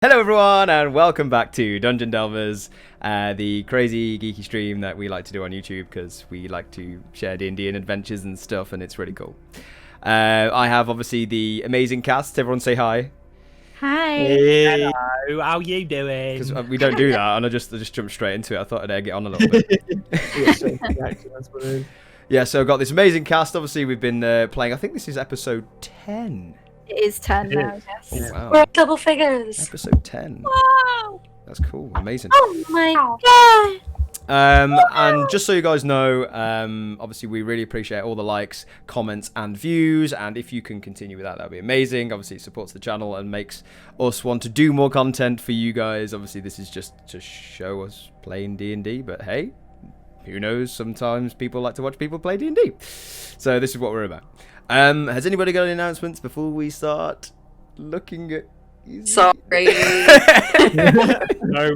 Hello everyone and welcome back to Dungeon Delvers, the crazy geeky stream that we like to do on YouTube because we like to share D&D and adventures and stuff, and it's really cool. I have obviously the amazing cast. Everyone say hi. Hi. Hey. Hello, how you doing? Because we don't do that, and I just jumped straight into it. I thought I'd get on a little bit. Yeah, so I've got this amazing cast. Obviously, we've been playing. I think this is episode 10. It is 10 now, yes. Oh, wow. We're at double figures. Episode 10. Wow. That's cool. Amazing. Oh my god. And just so you guys know, obviously we really appreciate all the likes, comments, and views. And if you can continue with that, that'd be amazing. Obviously, it supports the channel and makes us want to do more content for you guys. Obviously, this is just to show us playing D&D. But hey, who knows? Sometimes people like to watch people play D&D. So this is what we're about. Has anybody got any announcements before we start looking at... Sorry. No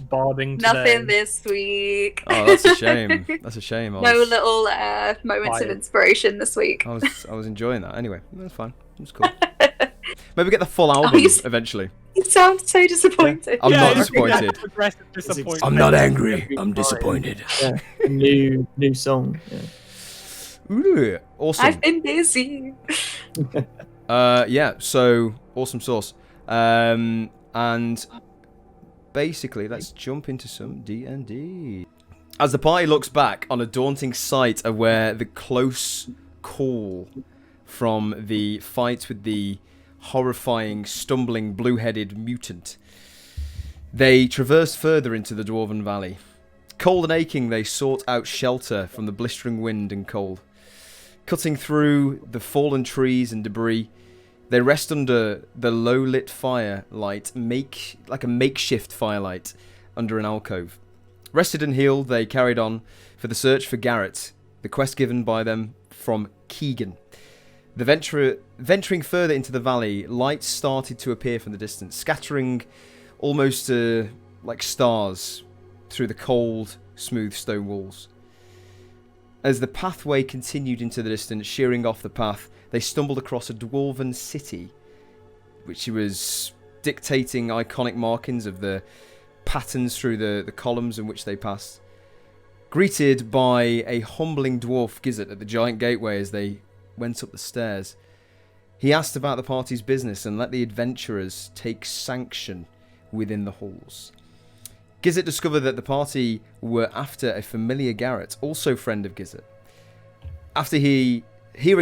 barding today. Nothing this week. Oh, that's a shame. That's a shame. No little moments of inspiration this week. I was enjoying that. Anyway, that's fine. It's cool. Maybe get the full album eventually. You sound so disappointed. I'm not disappointed. I'm not angry. I'm disappointed. Yeah, new song. Yeah. Ooh, awesome. I've been busy. Yeah, so awesome sauce. And basically, let's jump into some D&D. As the party looks back on a daunting sight of where the close call from the fight with the horrifying, stumbling, blue-headed mutant, they traversed further into the Dwarven Valley. Cold and aching, they sought out shelter from the blistering wind and cold. Cutting through the fallen trees and debris, they rest under the low-lit firelight, like a makeshift firelight under an alcove. Rested and healed, they carried on for the search for Garrett, the quest given by them from Keegan. Venturing further into the valley, lights started to appear from the distance, scattering almost like stars through the cold, smooth stone walls. As the pathway continued into the distance, shearing off the path, they stumbled across a dwarven city, which was dictating iconic markings of the patterns through the columns in which they passed. Greeted by a humbling dwarf Gizzard at the giant gateway as they went up the stairs, he asked about the party's business and let the adventurers take sanction within the halls. Gizzard discovered that the party were after a familiar Garrett, also friend of Gizzard. After hearing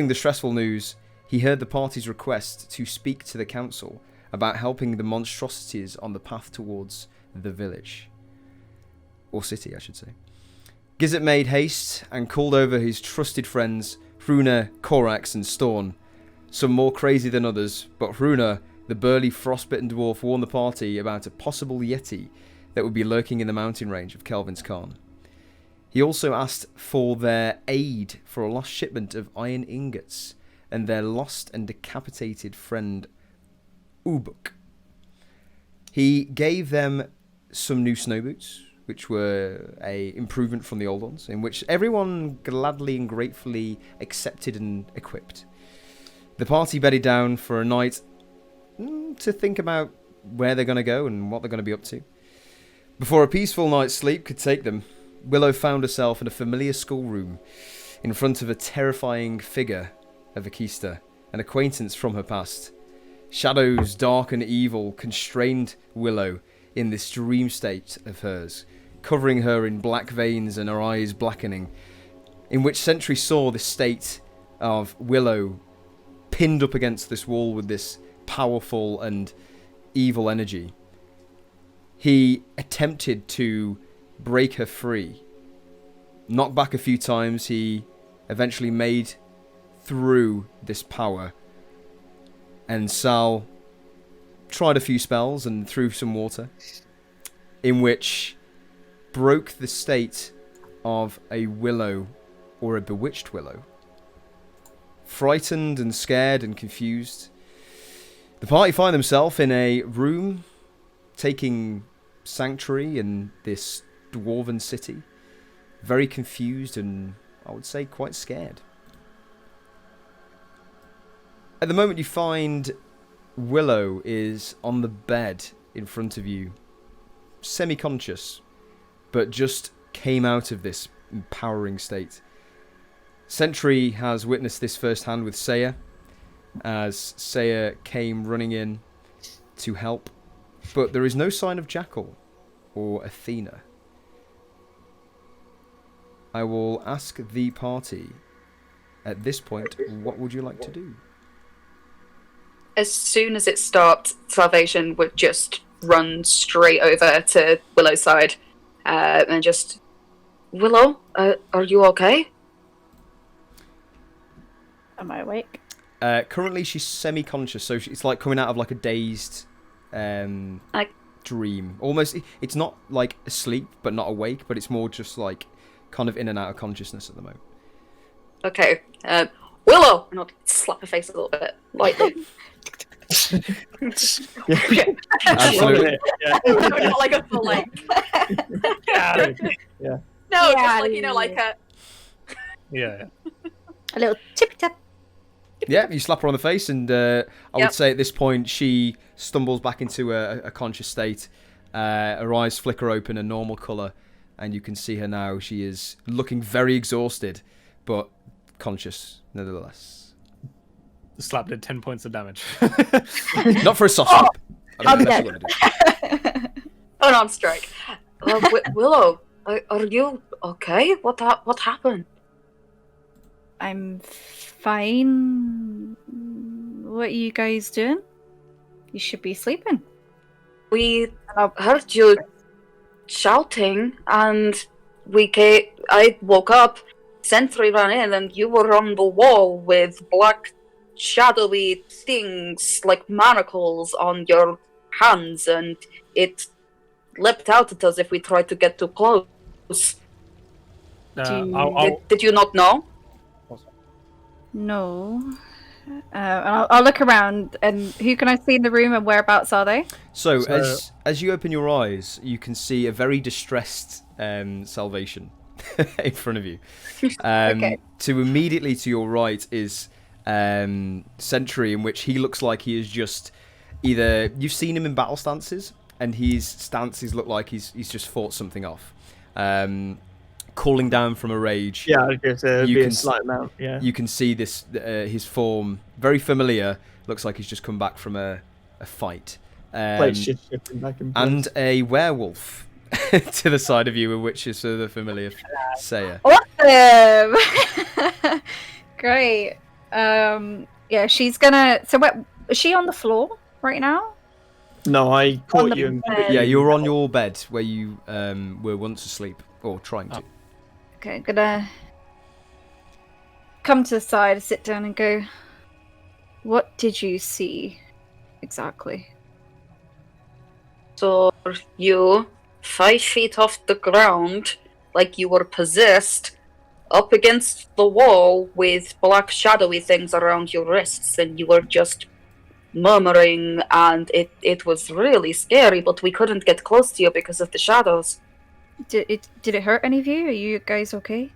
the stressful news, he heard the party's request to speak to the council about helping the monstrosities on the path towards the village. Or city, I should say. Gizzard made haste and called over his trusted friends, Hruna, Korax, and Storn. Some more crazy than others, but Hruna, the burly frostbitten dwarf, warned the party about a possible yeti that would be lurking in the mountain range of Kelvin's Khan. He also asked for their aid for a lost shipment of iron ingots and their lost and decapitated friend Ubuk. He gave them some new snow boots, which were a improvement from the old ones, in which everyone gladly and gratefully accepted and equipped. The party bedded down for a night to think about where they're going to go and what they're going to be up to. Before a peaceful night's sleep could take them, Willow found herself in a familiar schoolroom in front of a terrifying figure of Akista, an acquaintance from her past. Shadows, dark and evil, constrained Willow in this dream state of hers, covering her in black veins and her eyes blackening, in which Sentry saw this state of Willow pinned up against this wall with this powerful and evil energy. He attempted to break her free. Knocked back a few times, he eventually made through this power. And Sal tried a few spells and threw some water, in which broke the state of a willow or a bewitched willow. Frightened and scared and confused, the party find themselves in a room taking sanctuary in this dwarven city, very confused and I would say quite scared. At the moment you find Willow is on the bed in front of you, semi-conscious, but just came out of this empowering state. Sentry has witnessed this firsthand with Saya, as Saya came running in to help, but there is no sign of Jackal or Athena. I will ask the party at this point, what would you like to do? As soon as it stopped, Salvation would just run straight over to Willow's side and just, Willow, are you okay? Am I awake? Currently, she's semi-conscious, so it's like coming out of like a dazed dream. Almost, it's not like asleep, but not awake, but it's more just like kind of in and out of consciousness at the moment. Okay, Willow! And I'll slap her face a little bit, lightly. Absolutely. Not like a full like. Yeah. No, Yeah, just like, you know, like a... Yeah. A little tippy tap. Yeah, you slap her on the face, and I would say at this point she stumbles back into a conscious state. Her eyes flicker open a normal colour, and you can see her now. She is looking very exhausted, but conscious nevertheless. The slap did 10 points of damage. Not for a soft slap. I'll be that's dead. what I do. Unarmed strike. Willow, are you okay? What happened? I'm fine. What are you guys doing? You should be sleeping. We heard you shouting, and I woke up. Sentry ran in, and you were on the wall with black, shadowy things like manacles on your hands, and it leapt out at us if we tried to get too close. Did you not know? No. I'll look around, and who can I see in the room, and whereabouts are they? So as you open your eyes, you can see a very distressed Salvation in front of you. Okay. Immediately to your right is Sentry, in which he looks like he is just either you've seen him in battle stances, and his stances look like he's just fought something off. Cooling down from a rage. Yeah, I guess it'd You be can a slight amount. Yeah. You can see this his form very familiar. Looks like he's just come back from a fight. Plates just shifting back in place. And a werewolf to the side of you, which is the familiar Saya. Awesome! Great. Yeah, she's gonna. So, is she on the floor right now? No, I On caught the you. And bed. Yeah, you were on your bed where you were once asleep, or trying to. Okay, gonna come to the side, sit down, and go. What did you see exactly? So you 5 feet off the ground, like you were possessed, up against the wall with black shadowy things around your wrists, and you were just murmuring, and it was really scary, but we couldn't get close to you because of the shadows. Did it hurt any of you? Are you guys okay?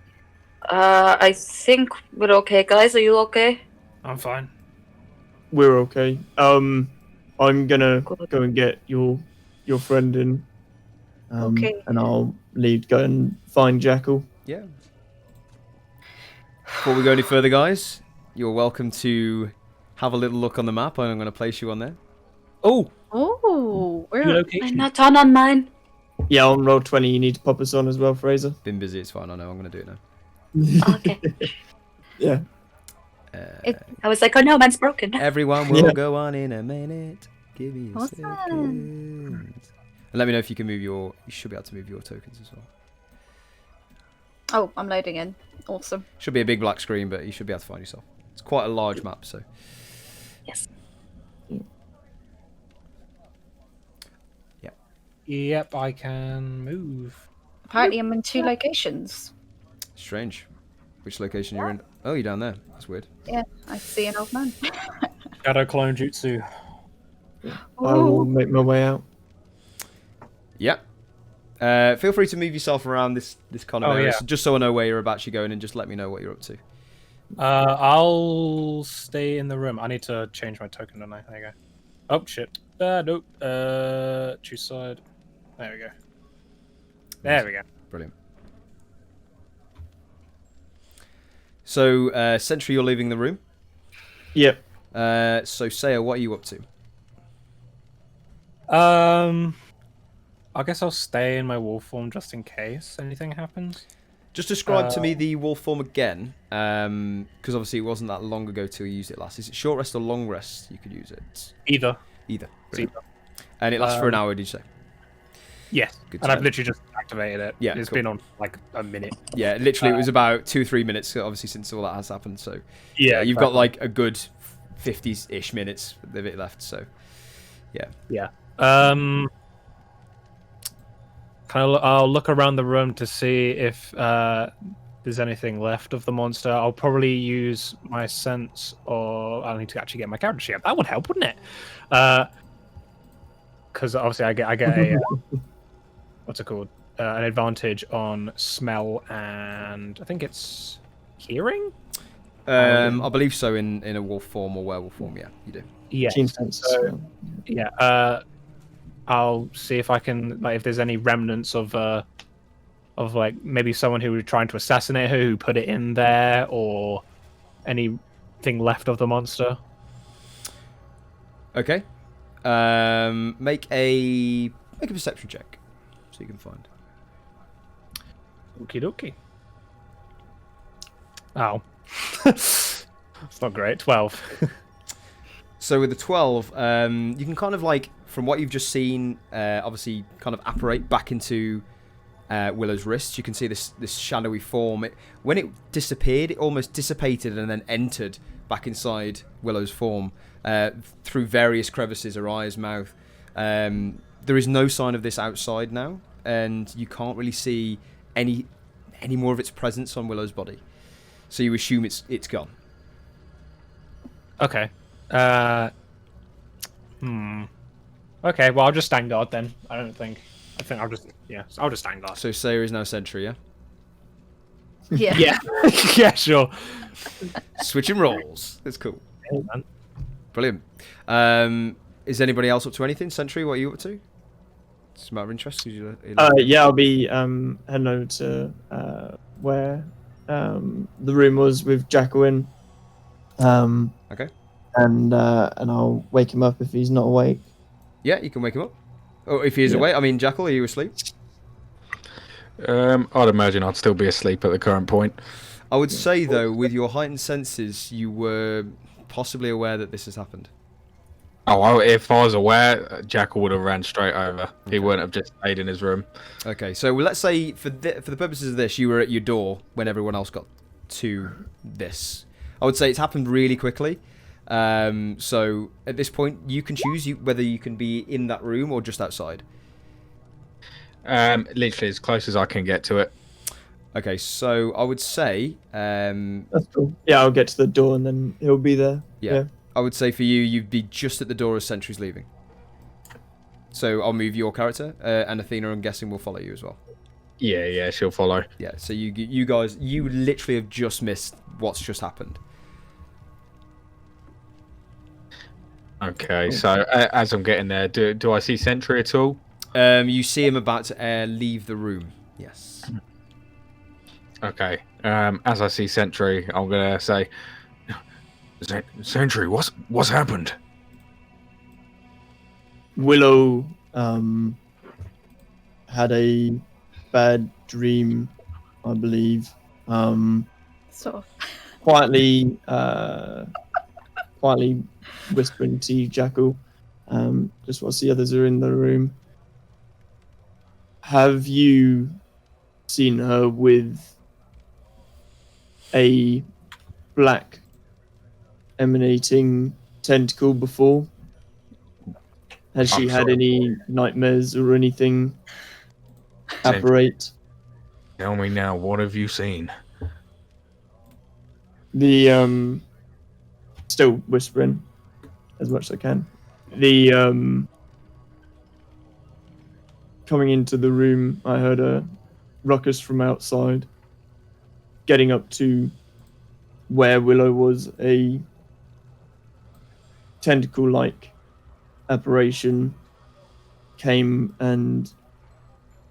I think we're okay, guys. Are you okay? I'm fine. we're okay. I'm gonna Good. go and get your friend in. Okay. And I'll go and find Jackal. Yeah. Before we go any further, guys, you're welcome to have a little look on the map. I'm going to place you on there. Oh! Oh, Your where? I'm location. not on mine. Yeah, on roll 20, you need to pop us on as well, Fraser. Been busy, it's fine. I know, I'm going to do it now. Okay. Yeah. I was like, oh no, mine's broken. Everyone will Yeah. go on in a minute. Give me a Awesome. second. And let me know if you can move your... You should be able to move your tokens as well. Oh, I'm loading in. Awesome. Should be a big black screen, but you should be able to find yourself. It's quite a large map, so... Yes. Yep, I can move. Apparently, I'm in 2 locations. Strange. Which location you're in? Oh, you're down there. That's weird. Yeah, I see an old man. Shadow clone jutsu. I will make my way out. Yeah. Feel free to move yourself around this kind of Oh, area, yeah. so just so I know where you're actually going, and just let me know what you're up to. I'll stay in the room. I need to change my token, don't I? There you go. Oh shit. Nope. Choose side. There we go. There we go. Brilliant. So, Sentry, you're leaving the room. Yep. So, Saya, what are you up to? I guess I'll stay in my wolf form just in case anything happens. Just describe to me the wolf form again, because obviously it wasn't that long ago till you used it last. Is it short rest or long rest you could use it? Either. Either. Either. And it lasts for an hour, did you say? Yes. Good And to I've know. literally just activated it. Yeah, It's cool. been on like a minute. Yeah, literally it was about 2-3 minutes, obviously, since all that has happened. So, Yeah, you've got exactly. like a good 50-ish minutes of it left. So, yeah. Yeah. I'll look around the room to see if there's anything left of the monster. I'll probably use my sense, or I'll need to actually get my character sheet. That would help, wouldn't it? Because obviously I get a what's it called? An advantage on smell and I think it's hearing. I believe so in a wolf form or werewolf form. Yeah, you do. Yeah. Keen sense. So- Yeah. I'll see if I can, like, if there's any remnants of like maybe someone who was trying to assassinate her who put it in there, or anything left of the monster. Okay. Make a perception check, so you can find. Okie dokie. Oh, it's not great. 12. So with the 12, you can kind of like, from what you've just seen, obviously kind of apparate back into Willow's wrists. You can see this shadowy form. When it disappeared, it almost dissipated and then entered back inside Willow's form through various crevices, her eyes, mouth. There is no sign of this outside now, and you can't really see any more of its presence on Willow's body. So you assume it's gone. Okay. Okay, well, I'll just stand guard then. I think I'll just stand guard. So Sarah is now Sentry, yeah? Yeah. Yeah. Yeah, sure. Switching roles. That's cool. Hey, man. Brilliant. Is anybody else up to anything? Sentry, what are you up to? It's a matter of interest. 'Cause Yeah, I'll be heading over to where the room was with Jackal in. Okay. And I'll wake him up if he's not awake. Yeah, you can wake him up. Oh, if he is Yeah. awake. I mean, Jackal, are you asleep? I'd imagine I'd still be asleep at the current point. I would say, though, with your heightened senses, you were possibly aware that this has happened. Oh, well, if I was aware, Jackal would have ran straight over. He wouldn't have just stayed in his room. Okay, so let's say for the purposes of this, you were at your door when everyone else got to this. I would say it's happened really quickly. So at this point, you can choose whether you can be in that room or just outside. Literally as close as I can get to it. Okay, so I would say, That's cool. Yeah, I'll get to the door and then he'll be there. yeah, I would say for you, you'd be just at the door as Sentry's leaving. So I'll move your character, and Athena, I'm guessing, will follow you as well. Yeah, she'll follow. Yeah, so you guys, you literally have just missed what's just happened. Okay, so as I'm getting there, do I see Sentry at all? You see him about to leave the room. Yes. Okay. As I see Sentry, I'm gonna say, Sentry, what's happened? Willow had a bad dream, I believe. Sort of. Quietly whispering to you, Jackal, just whilst the others are in the room. Have you seen her with a black emanating tentacle before? Has she I'm had sorry. any nightmares or anything apparate? Tell me now, what have you seen? The still whispering as much as I can. The coming into the room, I heard a ruckus from outside. Getting up to where Willow was, a tentacle-like apparition came and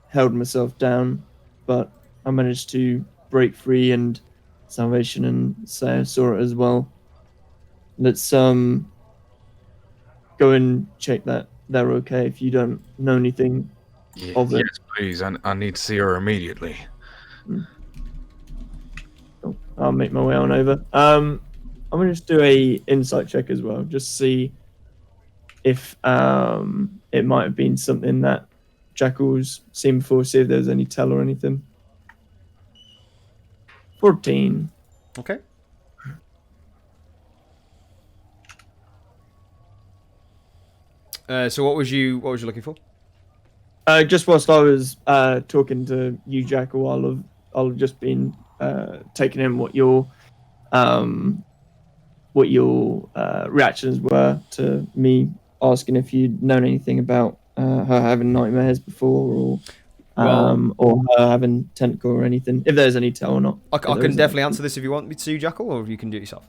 held myself down, but I managed to break free, and Salvation and Saya saw it as well. Let's go and check that they're okay if you don't know anything of it. Yes, please. I need to see her immediately. Cool. I'll make my way on over. I'm gonna just do a insight check as well, just see if it might have been something that Jackal's seen before, see if there's any tell or anything. 14. Okay. So what was you looking for? Just whilst I was talking to you, Jackal, I'll have just been taking in what your reactions were to me asking if you'd known anything about her having nightmares before, or her having tentacle or anything. If there's any tell or not. I can definitely answer this if you want me to, Jackal, or you can do it yourself.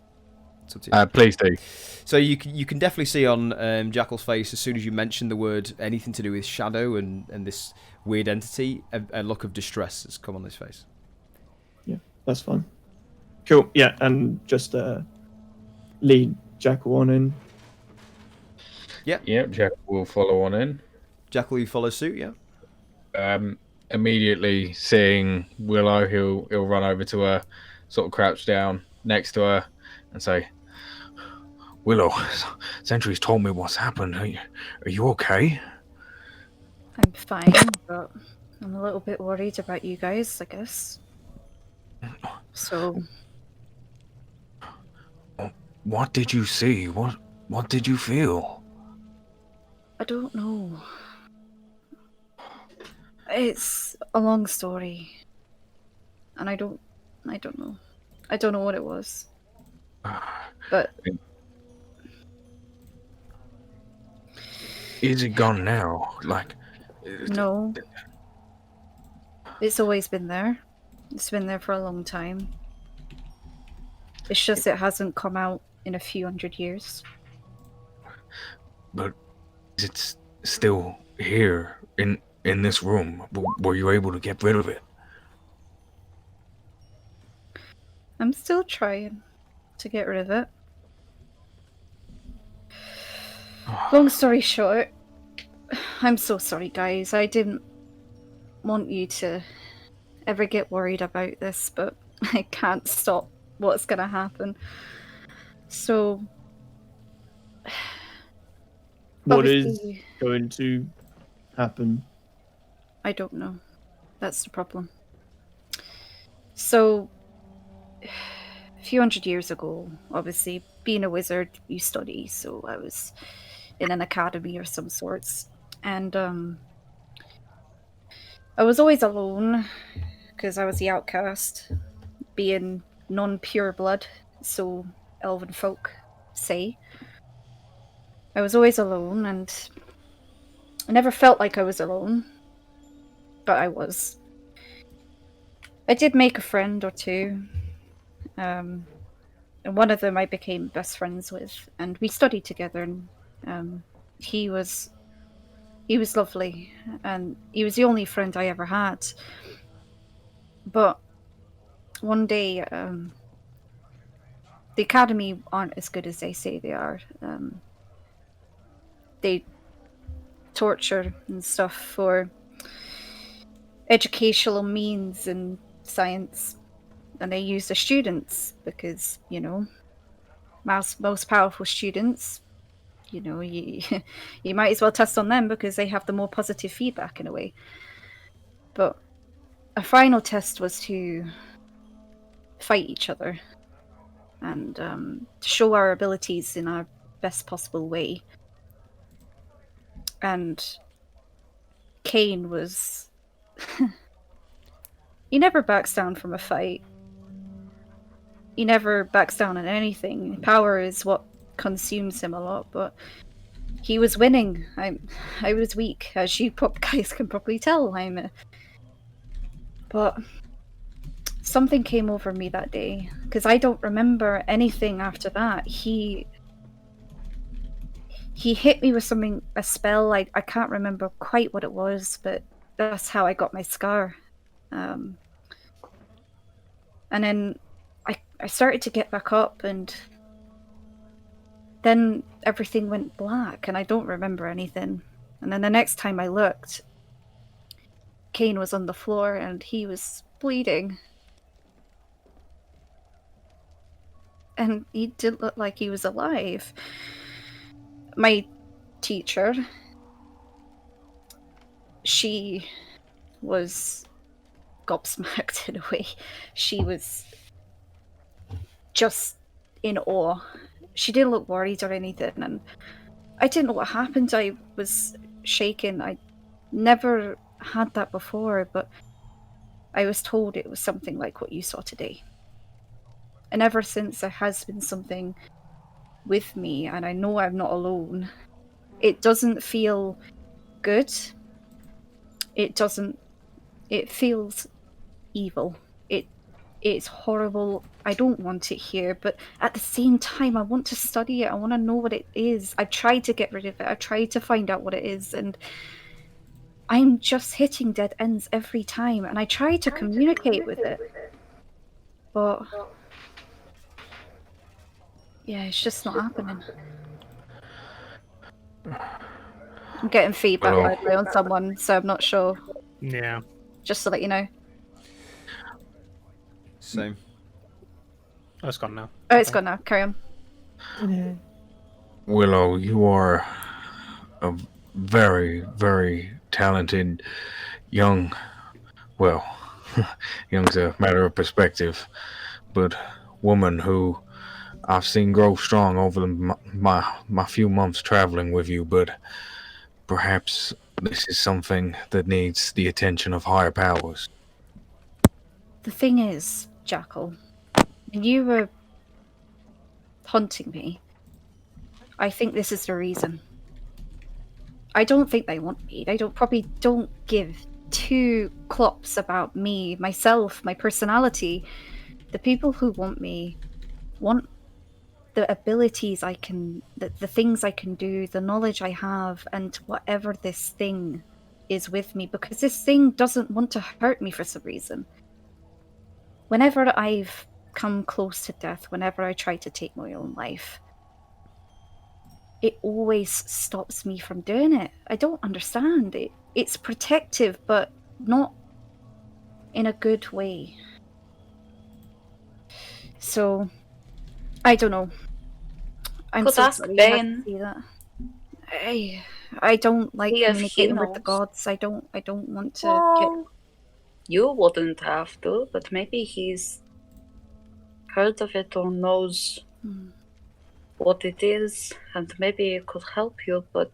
It's up to you. Please do. So you can definitely see on Jackal's face, as soon as you mention the word anything to do with shadow and this weird entity, a look of distress has come on his face. Yeah, that's fine. Cool. Yeah, and just lead Jackal on in. Yep, Jackal will follow on in. Jackal, you follow suit, yeah? Immediately seeing Willow, he'll run over to her, sort of crouch down next to her, and say, "Willow, Sentry's told me what's happened. Are you okay?" I'm fine, but I'm a little bit worried about you guys, I guess. So... What did you see? What did you feel? I don't know. It's a long story. And I don't know. I don't know what it was. But... Is it gone now? Like... No. It's always been there. It's been there for a long time. It's just it hasn't come out in a few hundred years. But it's still here in this room. Were you able to get rid of it? I'm still trying to get rid of it. Long story short, I'm so sorry, guys. I didn't want you to ever get worried about this, but I can't stop what's gonna happen. So... What is going to happen? I don't know. That's the problem. So, a few hundred years ago, obviously, being a wizard, you study, so I was in an academy of some sorts. And I was always alone, because I was the outcast, being non-pure blood, so elven folk say. I was always alone, and I never felt like I was alone, but I was. I did make a friend or two, and one of them I became best friends with, and we studied together, and he was lovely, and he was the only friend I ever had. But one day, the academy aren't as good as they say they are. They torture and stuff for educational means and science, and they use the students because, you know, most powerful students, you know, you might as well test on them because they have the more positive feedback in a way. But a final test was to fight each other and show our abilities in our best possible way. And Kane was... he never backs down from a fight. He never backs down on anything. Power is what consumes him a lot, but he was winning. I was weak, as you guys can probably tell. But something came over me that day, because I don't remember anything after that. He he hit me with something, a spell. I can't remember quite what it was, but that's how I got my scar. And then I started to get back up, and then everything went black, and I don't remember anything. And then the next time I looked, Kane was on the floor, and he was bleeding. And he didn't look like he was alive. My teacher, she was gobsmacked in a way. She was just in awe. She didn't look worried or anything, and I didn't know what happened. I was shaken. I never had that before, but I was told it was something like what you saw today. And ever since, there has been something with me, and I know I'm not alone. It doesn't feel good. It feels evil. It's horrible. I don't want it here, but at the same time, I want to study it. I want to know what it is. I tried to get rid of it. I tried to find out what it is, and I'm just hitting dead ends every time. And I try to communicate with it, but yeah, it's just not happening. I'm getting feedback Well- by the way on someone, so I'm not sure. Yeah. Just to let you know. Same. Oh, it's gone now. Oh, it's gone now. Carry on. Yeah. Willow, you are a very, very talented young, well, young's a matter of perspective, but woman who I've seen grow strong over my few months traveling with you, but perhaps this is something that needs the attention of higher powers. The thing is, Jackal, when you were hunting me, I think this is the reason. I don't think they want me. They probably don't give two clops about me, myself, my personality. The people who want me want the abilities I can, the things I can do, the knowledge I have, and whatever this thing is with me, because this thing doesn't want to hurt me for some reason. Whenever I've come close to death, whenever I try to take my own life, it always stops me from doing it. I don't understand it. It's protective, but not in a good way. So, I don't know. I'm Could so ask sorry you had to Bane. see that. I don't like See if he communicating with the knows. gods. I don't want to get. Well, you wouldn't have to, but maybe he's heard of it or knows what it is, and maybe it could help you, but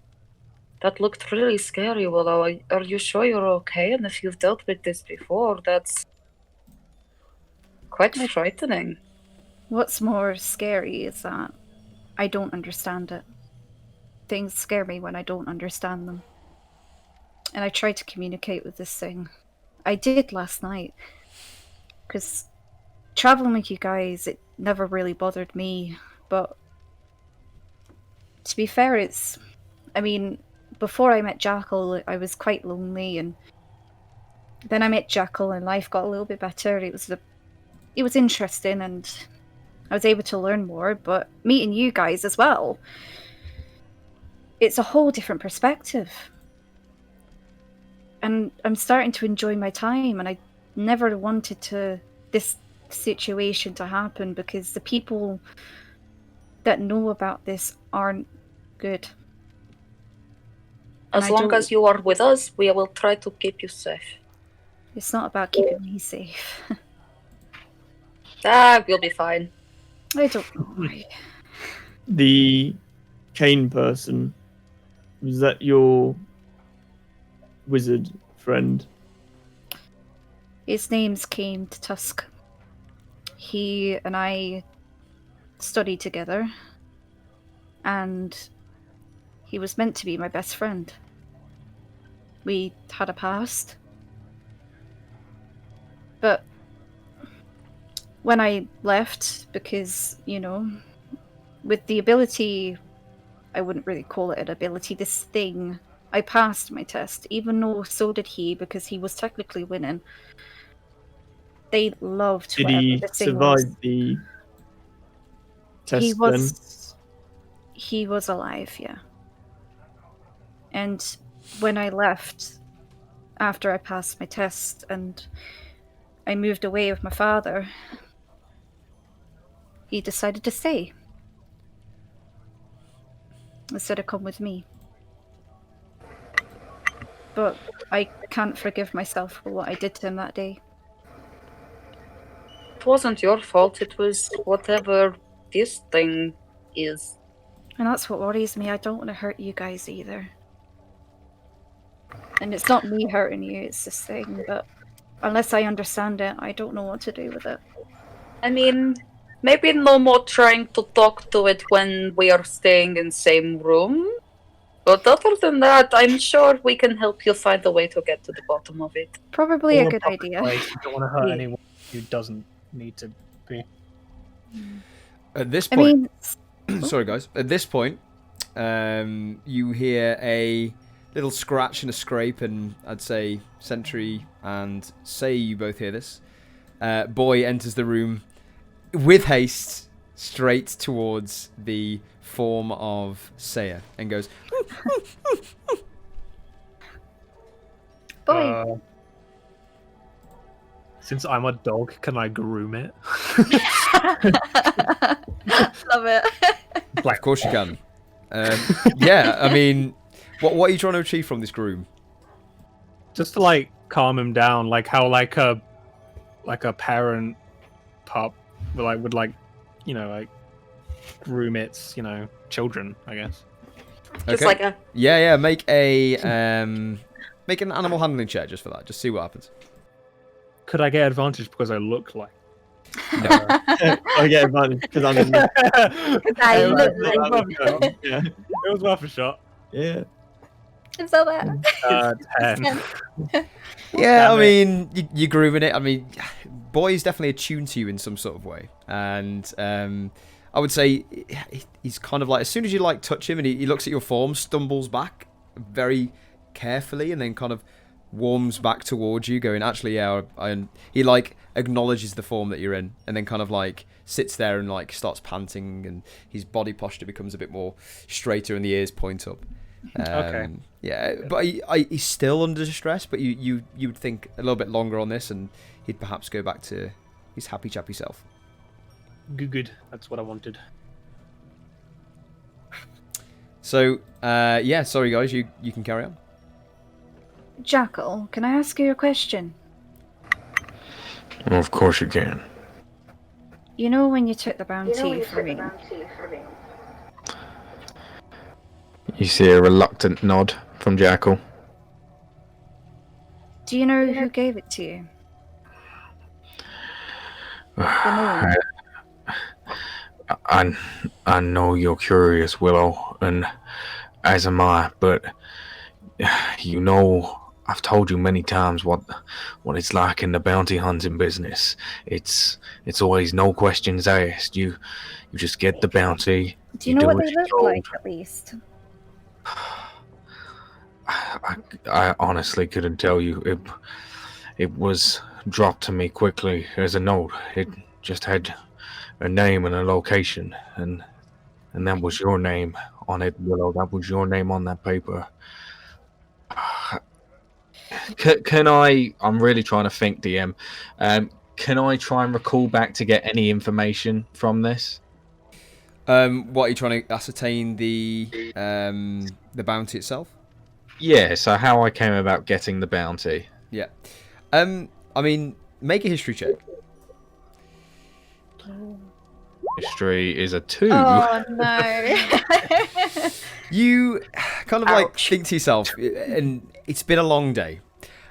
that looked really scary, Willow. Are you sure you're okay? And if you've dealt with this before, that's quite frightening. What's more scary is that I don't understand it. Things scare me when I don't understand them. And I tried to communicate with this thing. I did last night. Because traveling with you guys, it never really bothered me. But to be fair, I mean, before I met Jackal, I was quite lonely. And then I met Jackal and life got a little bit better. It was interesting and I was able to learn more. But meeting you guys as well, it's a whole different perspective. And I'm starting to enjoy my time, and I never wanted this situation to happen because the people that know about this aren't good. As long as you are with us, we will try to keep you safe. It's not about keeping me safe. We'll be fine. I don't know why. The cane person, was that your wizard friend? His name's Kane Tusk. He and I studied together, and he was meant to be my best friend. We had a past, but when I left, because, you know, with the ability I wouldn't really call it an ability. This thing, I passed my test, even though so did he, because he was technically winning. They loved Did whatever he this thing was. survive the test He then? he was alive, yeah. And when I left, after I passed my test and I moved away with my father, he decided to stay. Instead of come with me. But I can't forgive myself for what I did to him that day. It wasn't your fault, it was whatever this thing is. And that's what worries me. I don't want to hurt you guys either. And it's not me hurting you, it's this thing, but unless I understand it, I don't know what to do with it. I mean, maybe no more trying to talk to it when we are staying in same room. But other than that, I'm sure we can help you find a way to get to the bottom of it. Probably All a in good public idea. place. You don't want to hurt Yeah. anyone who doesn't need to be. At this I point, mean, sorry guys. At this point, you hear a little scratch and a scrape, and I'd say Sentry and Say you both hear this. Boy enters the room with haste, straight towards the form of Saya, and goes, boy, Since I'm a dog, can I groom it? love it. of course you can. Yeah, I mean, what are you trying to achieve from this groom? Just to like calm him down, like how like a parent pup would like groom its children, I guess. Just Okay. like a Yeah, make an animal handling check just for that. Just see what happens. Could I get advantage because I look like? I get advantage because I'm in the... I It look was worth a shot. Yeah. It was worth a shot. Yeah. I'm so bad. 10. Yeah, I Damn mean, you're grooming it. I mean, Boy is definitely attuned to you in some sort of way. And I would say he's kind of like, as soon as you like touch him and he looks at your form, stumbles back very carefully and then kind of warms back towards you, going, actually, yeah, he like acknowledges the form that you're in and then kind of like sits there and like starts panting and his body posture becomes a bit more straighter and the ears point up. Okay. Yeah, but he's still under distress, but you would think a little bit longer on this and he'd perhaps go back to his happy chappy self. Good. That's what I wanted. So, yeah, sorry guys, you can carry on. Jackal, can I ask you a question? Well, of course you can. You know when you took the bounty from me? You see a reluctant nod from Jackal. Do you know who gave it to you? The name. I know you're curious, Willow, and as am I, but you know I've told you many times what it's like in the bounty hunting business. It's always no questions asked. You just get the bounty. Do you know what as they you're look told. like, at least? I honestly couldn't tell you. It was dropped to me quickly as a note. It just had a name and a location, and that was your name on it, Willow. That was your name on that paper. Can I? I'm really trying to think, DM. Can I try and recall back to get any information from this? What are you trying to ascertain the bounty itself? Yeah. So how I came about getting the bounty. Yeah. I mean, make a history check. History is a 2. Oh no. You kind of like think to yourself, and it's been a long day.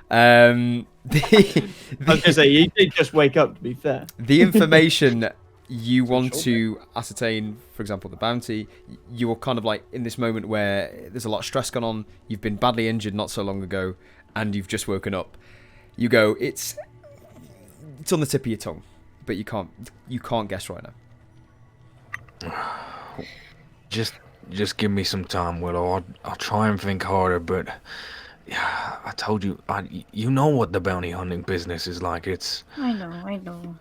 I was gonna say you did just wake up. To be fair, The information you want to ascertain, for example, the bounty, you're kind of like in this moment where there's a lot of stress going on. You've been badly injured not so long ago, and you've just woken up. You go, it's on the tip of your tongue, but you can't guess right now. just give me some time, Willow. I'll try and think harder, but yeah, I told you, you know what the bounty hunting business is like. I know.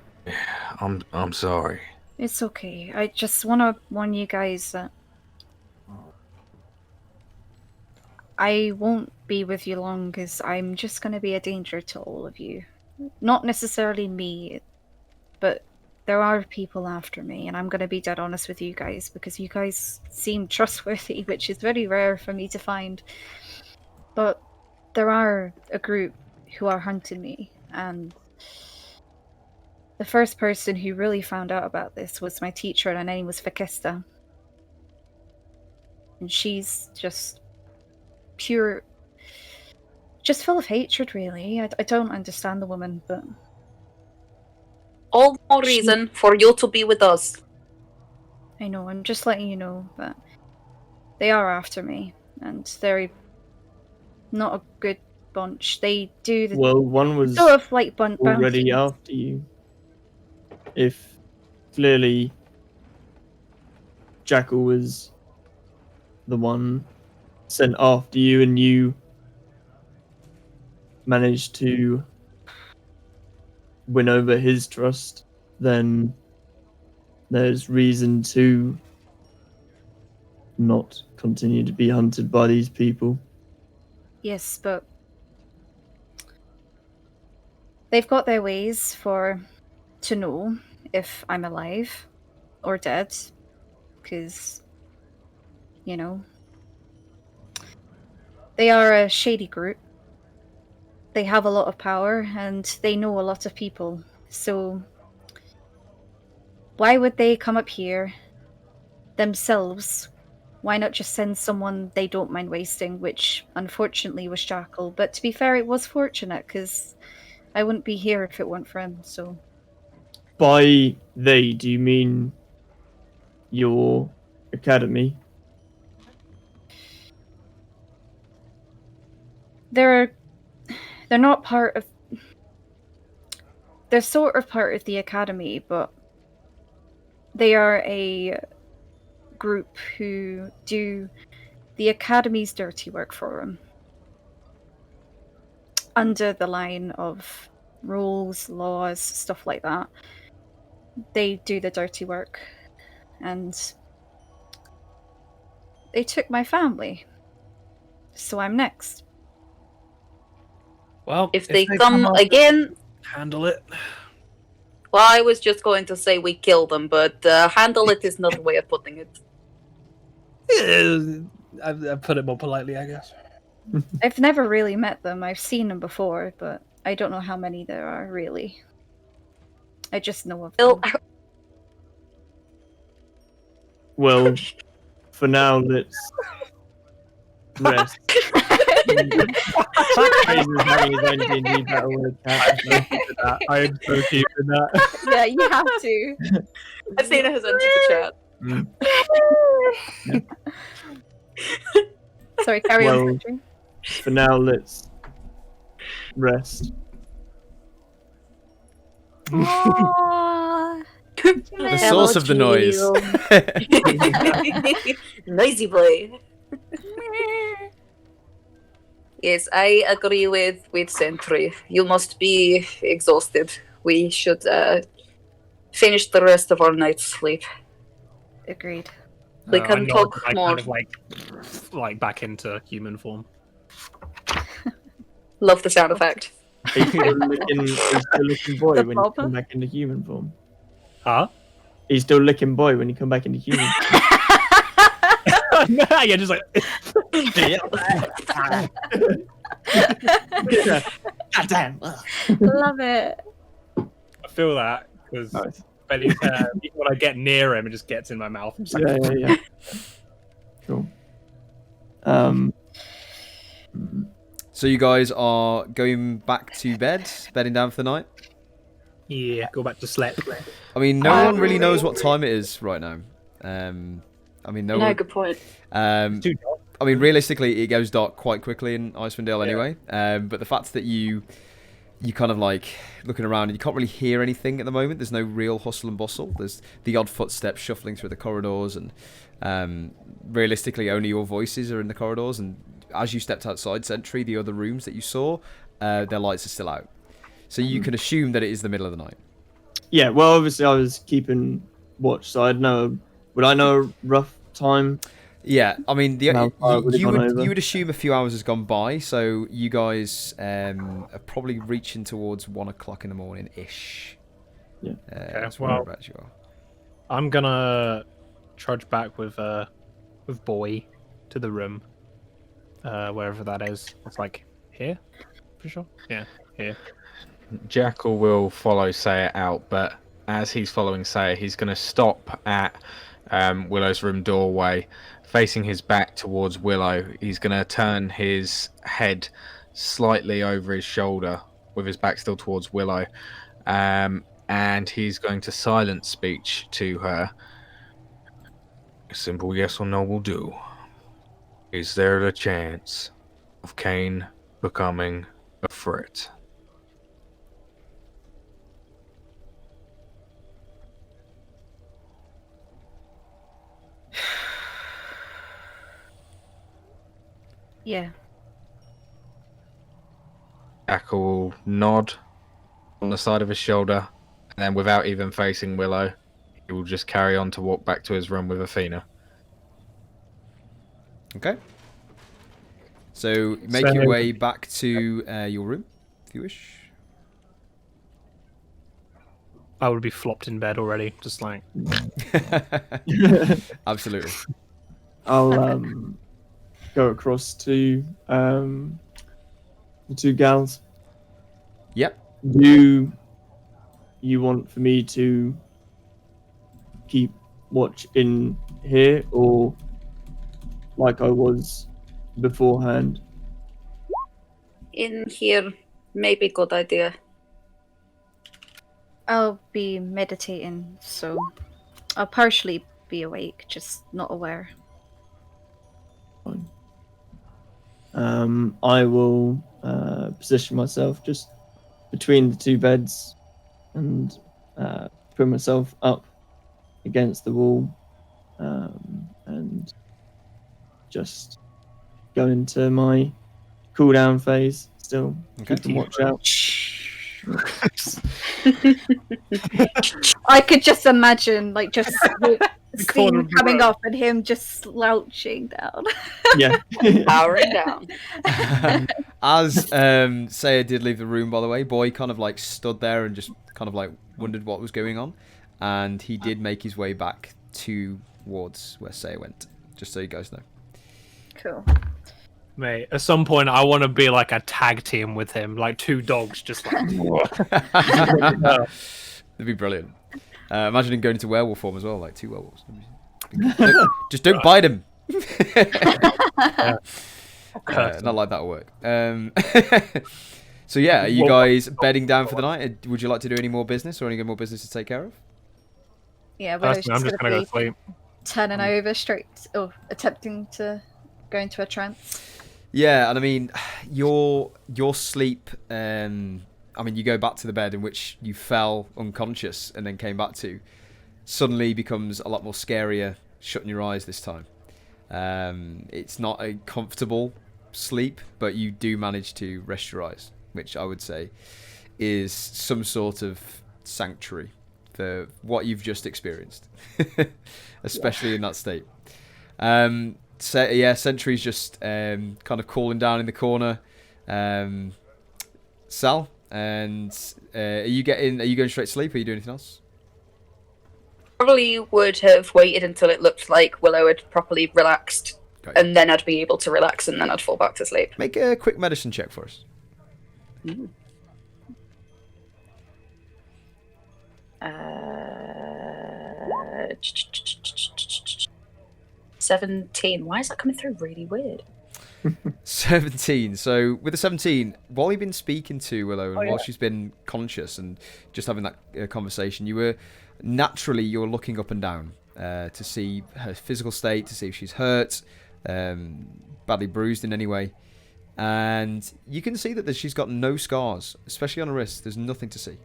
I'm sorry. It's okay. I just want to warn you guys that I won't be with you long because I'm just going to be a danger to all of you. Not necessarily me, but there are people after me, and I'm going to be dead honest with you guys because you guys seem trustworthy, which is very rare for me to find. But there are a group who are hunting me, and the first person who really found out about this was my teacher, and her name was Fakista. And she's just pure, just full of hatred, really. I don't understand the woman, but All more reason for you to be with us. I know, I'm just letting you know that they are after me, and they're not a good bunch. They do the Well, one was sort of like already bounties. after you. If clearly Jackal was the one sent after you and you managed to win over his trust, then there's reason to not continue to be hunted by these people. Yes, but they've got their ways to know if I'm alive or dead, because, you know, they are a shady group. They have a lot of power, and they know a lot of people. So why would they come up here themselves? Why not just send someone they don't mind wasting, which unfortunately was Jackal. But to be fair, it was fortunate, because I wouldn't be here if it weren't for him, so... By they, do you mean your academy? They're not part of... They're sort of part of the academy, but they are a group who do the academy's dirty work for them. Under the line of rules, laws, stuff like that. They do the dirty work. And they took my family. So I'm next. Well, If they come after, again, handle it. well, I was just going to say we kill them, but handle it is not a way of putting it. I put it more politely, I guess. I've never really met them. I've seen them before, but I don't know how many there are, really. I just know of them. Well, for now, let's rest. I am so deep in that. Yeah, you have to. Athena has entered the chat. Sorry, carry on, Well, Sentry. For now, let's rest. Aww. The source of the noise. Noisy boy. Yes, I agree with Sentry. You must be exhausted. We should finish the rest of our night's sleep. Agreed. We can talk more. Kind of like back into human form. Love the sound effect. He's still licking boy The when you bobber? come back into human form. Huh? He's still licking boy when you come back into human form. Yeah, just like. God damn. Love it. I feel that because Nice. when I get near him, it just gets in my mouth. I'm just like, Yeah. Cool. So you guys are going back to bed, bedding down for the night? yeah, go back to sleep. I mean, no one really knows what time it is right now. I mean, no one... good point. Too dark. I mean, realistically, it goes dark quite quickly in Icewind Dale anyway. But the fact that you you kind of like looking around and you can't really hear anything at the moment. There's no real hustle and bustle. There's the odd footsteps shuffling through the corridors, and realistically only your voices are in the corridors. And as you stepped outside Sentry, the other rooms that you saw, their lights are still out. So you can assume that it is the middle of the night. Yeah, well, obviously I was keeping watch, so I'd know. Would I know a rough time? Yeah, I mean, How far would it you gone would over? you would assume a few hours has gone by, so you guys are probably reaching towards 1 o'clock in the morning ish. Yeah. That's well- whereabouts you are. I'm gonna trudge back with Boy to the room, wherever that is. It's like here, for sure. Yeah, here. Jackal will follow Sayer out, but as he's following Sayer, he's going to stop at Willow's room doorway, facing his back towards Willow. He's going to turn his head slightly over his shoulder, with his back still towards Willow, and he's going to silent speech to her. A simple yes or no will do. Is there a chance of Kane becoming a threat? Yeah. Jackal will nod on the side of his shoulder, and then without even facing Willow, he will just carry on to walk back to his room with Athena. Okay. So make So- your way back to your room, if you wish. I would be flopped in bed already, just like. Absolutely. I'll go across to the two gals. Yep. Do you want for me to keep watch in here, or like I was beforehand? In here, maybe good idea. I'll be meditating, so I'll partially be awake, just not aware. Fine. I will position myself just between the two beds and put myself up against the wall, and just go into my cool-down phase. Still Okay. keeping watch out. I could just imagine, like, just the corner scene of the coming room. off and him just slouching down. Yeah. Powering down. As Sayer did leave the room, by the way, Boy kind of like stood there and just kind of like wondered what was going on, and he did make his way back towards where Sayer went, just so you guys know. Cool. Mate, at some point I want to be like a tag team with him, like two dogs, just like. That'd be brilliant. Imagine him going into werewolf form as well, like two werewolves. Just don't bite him. Not like that'll work. So yeah, are you guys bedding down for the night? Would you like to do any more business or any more business to take care of? Yeah, we're just, Personally, I'm just gonna gonna be go sleep. turning over straight, or attempting to go into a trance. Yeah, and I mean, your sleep. I mean, you go back to the bed in which you fell unconscious and then came back to. Suddenly becomes a lot more scarier. Shutting your eyes this time. It's not a comfortable sleep, but you do manage to rest your eyes, which I would say is some sort of sanctuary for what you've just experienced, especially in that state. So yeah, Sentry's just kind of cooling down in the corner. Sal, and are you going straight to sleep? Or are you doing anything else? Probably would have waited until it looked like Willow had properly relaxed, Got you. and then I'd be able to relax, and then I'd fall back to sleep. Make a quick medicine check for us. Uh, 17. Why is that coming through really weird? 17. So with the 17, while you've been speaking to Willow and while she's been conscious and just having that conversation, you're looking up and down to see her physical state, to see if she's hurt, badly bruised in any way. And you can see that she's got no scars, especially on her wrist. There's nothing to see.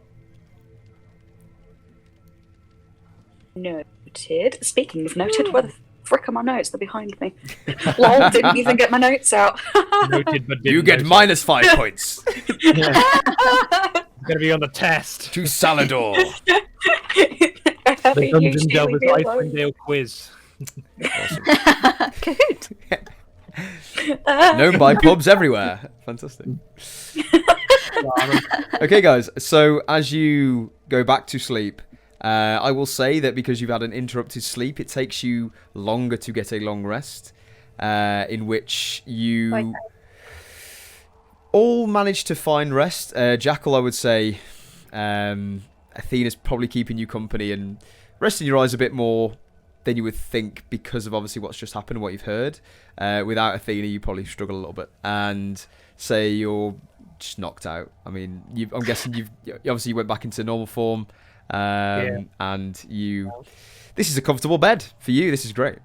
Noted. Speaking of noted, where the frick are my notes? They're behind me. Lol, didn't even get my notes out. Noted, but You didn't get notice. -5 points Gonna be on the test. to Salador. The Dungeon Delvers Icewind Dale quiz. Awesome. Good. Known by pubs everywhere. Fantastic. Okay, guys. So as you go back to sleep, I will say that because you've had an interrupted sleep, it takes you longer to get a long rest, in which you Like- all manage to find rest. Jackal, I would say, Athena's probably keeping you company and resting your eyes a bit more than you would think because of obviously what's just happened and what you've heard. Without Athena, you probably struggle a little bit. And say you're just knocked out. I mean, I'm guessing you obviously went back into normal form. And you... This is a comfortable bed for you. This is great.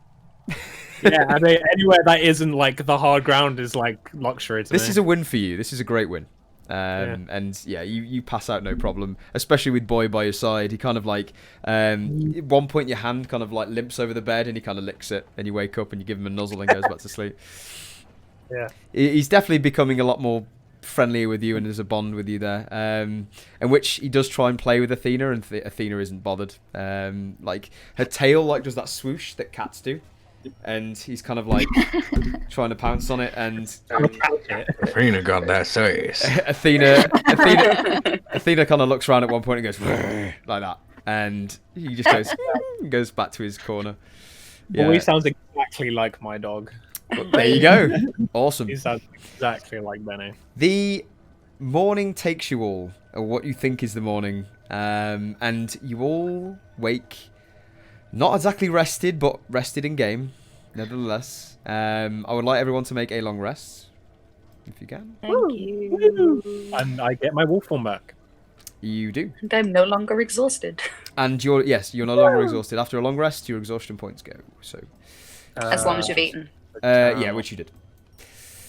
Yeah, I mean, anywhere that isn't like the hard ground is like luxury to This me. is a win for you. This is a great win. And yeah, you pass out no problem, especially with Boy by your side. He kind of like, at one point your hand kind of like limps over the bed and he kind of licks it and you wake up and you give him a nuzzle and goes back to sleep. Yeah. He's definitely becoming a lot more friendlier with you and there's a bond with you there. In which he does try and play with Athena and Athena isn't bothered. Like her tail like does that swoosh that cats do. And he's kind of like trying to pounce on it, and Athena got that serious. Athena kind of looks around at one point and goes like that, and he just goes back to his corner. Yeah. Boy sounds exactly like my dog. Well, there you go. Awesome. He sounds exactly like Benny. The morning takes you all, or what you think is the morning, and you all wake. Not exactly rested, but rested in game, nevertheless. I would like everyone to make a long rest, if you can. Thank you. And I get my wolf form back. You do. And I'm no longer exhausted. And you're no longer exhausted. After a long rest, your exhaustion points go. So, As long as you've eaten. yeah, which you did.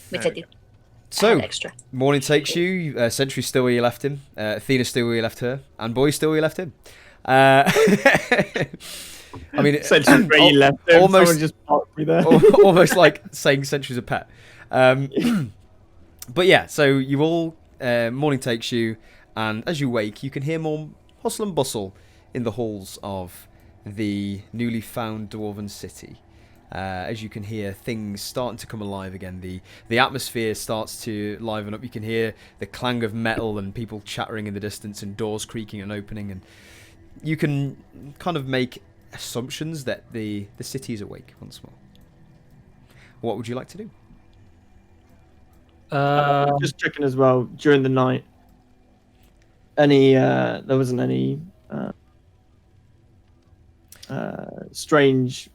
Which I did. So, Extra. morning takes you. Sentry's still where you left him. Athena's still where you left her. And Boy's still where you left him. I mean, Sentry's where you left him. Almost, Someone just parked me there. almost like saying Sentry's a pet. But yeah, so you all, morning takes you, and as you wake, you can hear more hustle and bustle in the halls of the newly found Dwarven city. As you can hear things starting to come alive again, the atmosphere starts to liven up. You can hear the clang of metal and people chattering in the distance and doors creaking and opening, and you can kind of make assumptions that the city is awake once more. What would you like to do? Just checking as well during the night. There wasn't any strange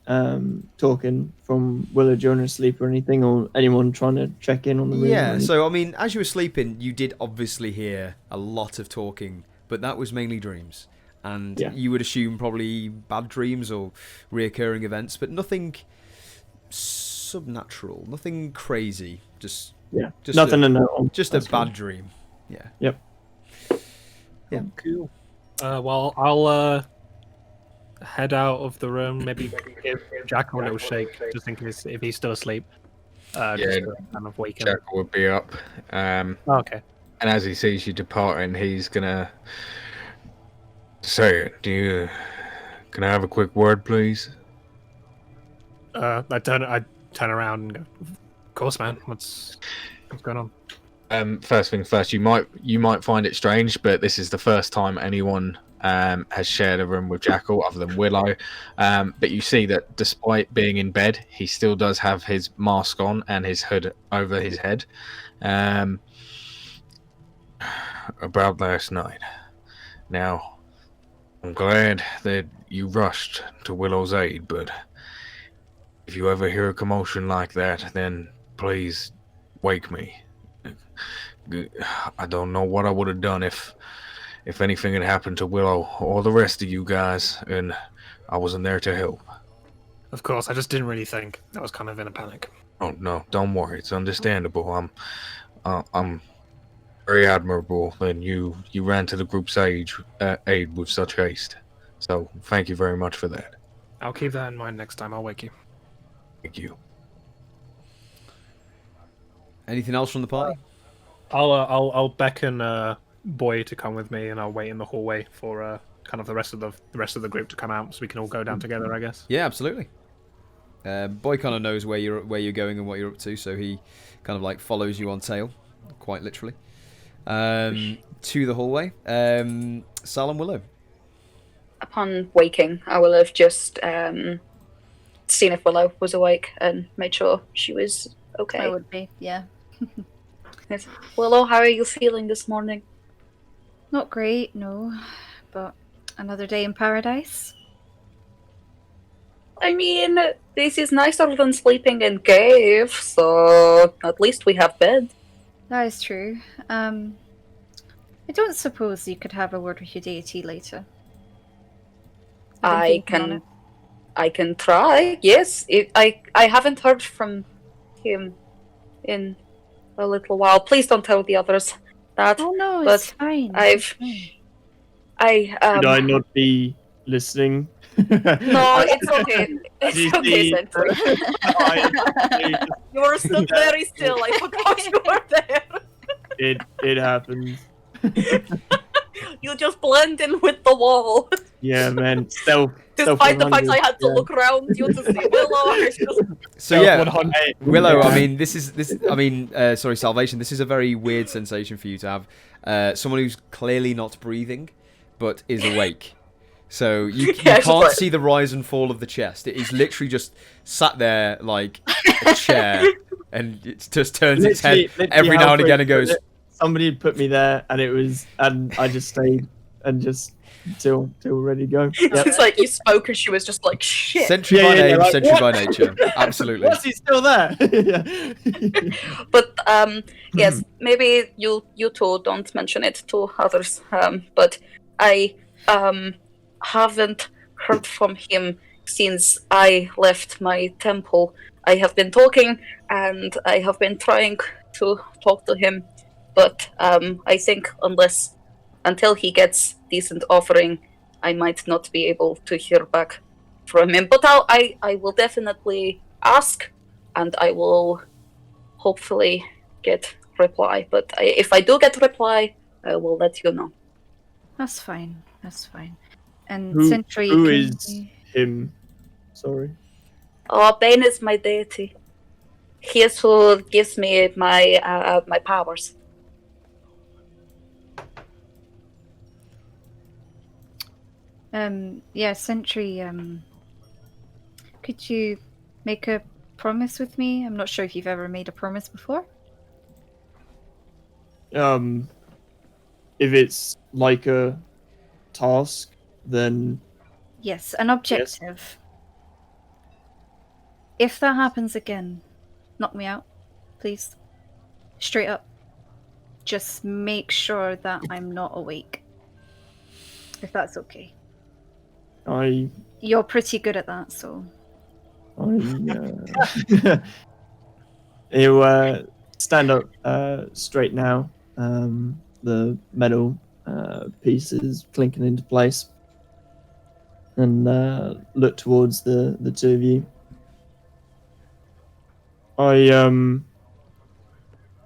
talking from Willow during her sleep or anything, or anyone trying to check in on the room. Yeah, so I mean, as you were sleeping, you did obviously hear a lot of talking, but that was mainly dreams. And you would assume probably bad dreams or reoccurring events, but nothing subnatural, nothing crazy. Just nothing to know. Just a bad dream. Yeah. Yep. Yeah. Cool. Well, I'll head out of the room. Maybe give Jack a little shake, just in case if he's still asleep. Just to kind of wake him. Jackal would be up. Okay. And as he sees you departing, he's gonna say, can I have a quick word, please? I turn around and go, of course, man. What's going on? First thing first, you might find it strange, but this is the first time anyone has shared a room with Jackal other than Willow. But you see that despite being in bed, he still does have his mask on and his hood over his head. About last night. Now, I'm glad that you rushed to Willow's aid, but if you ever hear a commotion like that, then please wake me. I don't know what I would have done if anything had happened to Willow or the rest of you guys, and I wasn't there to help. Of course, I just didn't really think. I was kind of in a panic. Oh no, don't worry. It's understandable. I'm very admirable, and you ran to the group's aid with such haste. So thank you very much for that. I'll keep that in mind next time. I'll wake you. Thank you. Anything else from the party? I'll beckon Boy to come with me, and I'll wait in the hallway for kind of the rest of the group to come out, so we can all go down together, I guess. Yeah, absolutely. Boy kind of knows where you're going and what you're up to, so he kind of like follows you on tail, quite literally, to the hallway. Sal and Willow. Upon waking, I will have just seen if Willow was awake and made sure she was okay. I would be, yeah. Yes. Willow, how are you feeling this morning? Not great, no. But another day in paradise. I mean, this is nicer than sleeping in cave, so at least we have bed. That is true. I don't suppose you could have a word with your deity later. I've been thinking on it. I can try. Yes, I haven't heard from him in a little while. Please don't tell the others that. Oh no, but it's fine. I've- Should I not be listening? No, it's okay. It's okay, Sentry. You were still very still. I forgot you were there. It happens. You just blend in with the wall. Yeah, man. Despite Despite the fact I had to look around you to see Willow. It's just... So yeah, 100. Willow. I mean, sorry, Salvation. This is a very weird sensation for you to have. Someone who's clearly not breathing, but is awake. So you can't see the rise and fall of the chest. It is literally just sat there like a chair, and it just turns its head every now and again and goes. Somebody had put me there, and I just stayed and just till ready to go. Yep. It's like you spoke and she was just like, shit. Sentry by name, like, Sentry what? by nature. Absolutely. What's he still there? But yes, maybe you two don't mention it to others. But I haven't heard from him since I left my temple. I have been talking and I have been trying to talk to him, but I think until he gets decent offering, I might not be able to hear back from him. But I will definitely ask, and I will hopefully get reply. But if I do get reply, I will let you know. That's fine. That's fine. And Who Sentry. is him? Sorry. Oh, Bane is my deity. He is who gives me my my powers. Yeah, Sentry, could you make a promise with me? I'm not sure if you've ever made a promise before. If it's like a task, then Yes, an objective. If that happens again, knock me out, please. Straight up. Just make sure that I'm not awake. If that's okay. You're pretty good at that, so... He'll stand up straight now. The metal pieces clinking into place, and look towards the two of you. I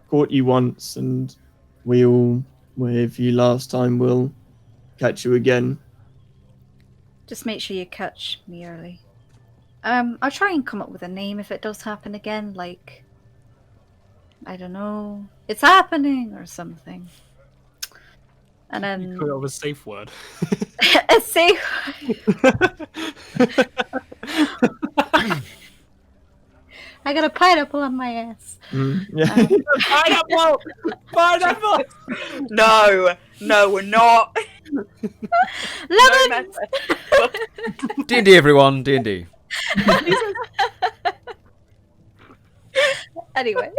caught you once, and we all were here for you last time. We'll catch you again. Just make sure you catch me early. I'll try and come up with a name if it does happen again, like... I don't know... It's happening! Or something. And then... You could have a safe word. A safe... I got a pineapple on my ass. Yeah. Pineapple! Pineapple! No, we're not. Lemon! D&D, everyone. D&D. Anyway.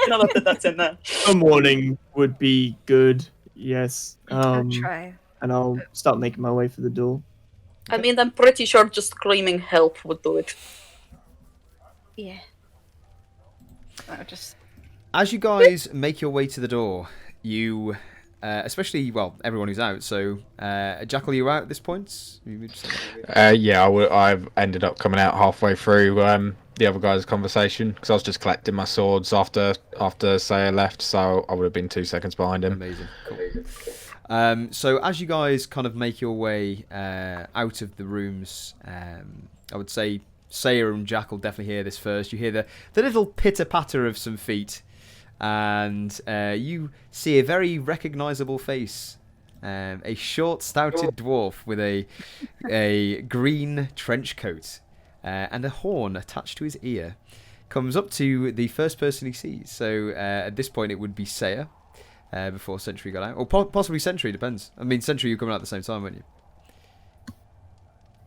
Not that that's in there. A morning would be good. Yes. I'll try. And I'll start making my way for the door. I mean, I'm pretty sure just screaming help would do it. Yeah. I just As you guys make your way to the door, you, especially, well, everyone who's out, so, Jackal, you out at this point? Yeah, I've ended up coming out halfway through the other guy's conversation because I was just collecting my swords after Saya left, so I would have been 2 seconds behind him. Amazing. Cool. So as you guys kind of make your way out of the rooms, I would say Saya and Jackal definitely hear this first. You hear the little pitter-patter of some feet, and you see a very recognisable face. A short, stouted dwarf with a green trench coat and a horn attached to his ear comes up to the first person he sees. So at this point it would be Saya before Sentry got out. Or possibly Sentry, depends. I mean, Sentry, you coming out at the same time, weren't you?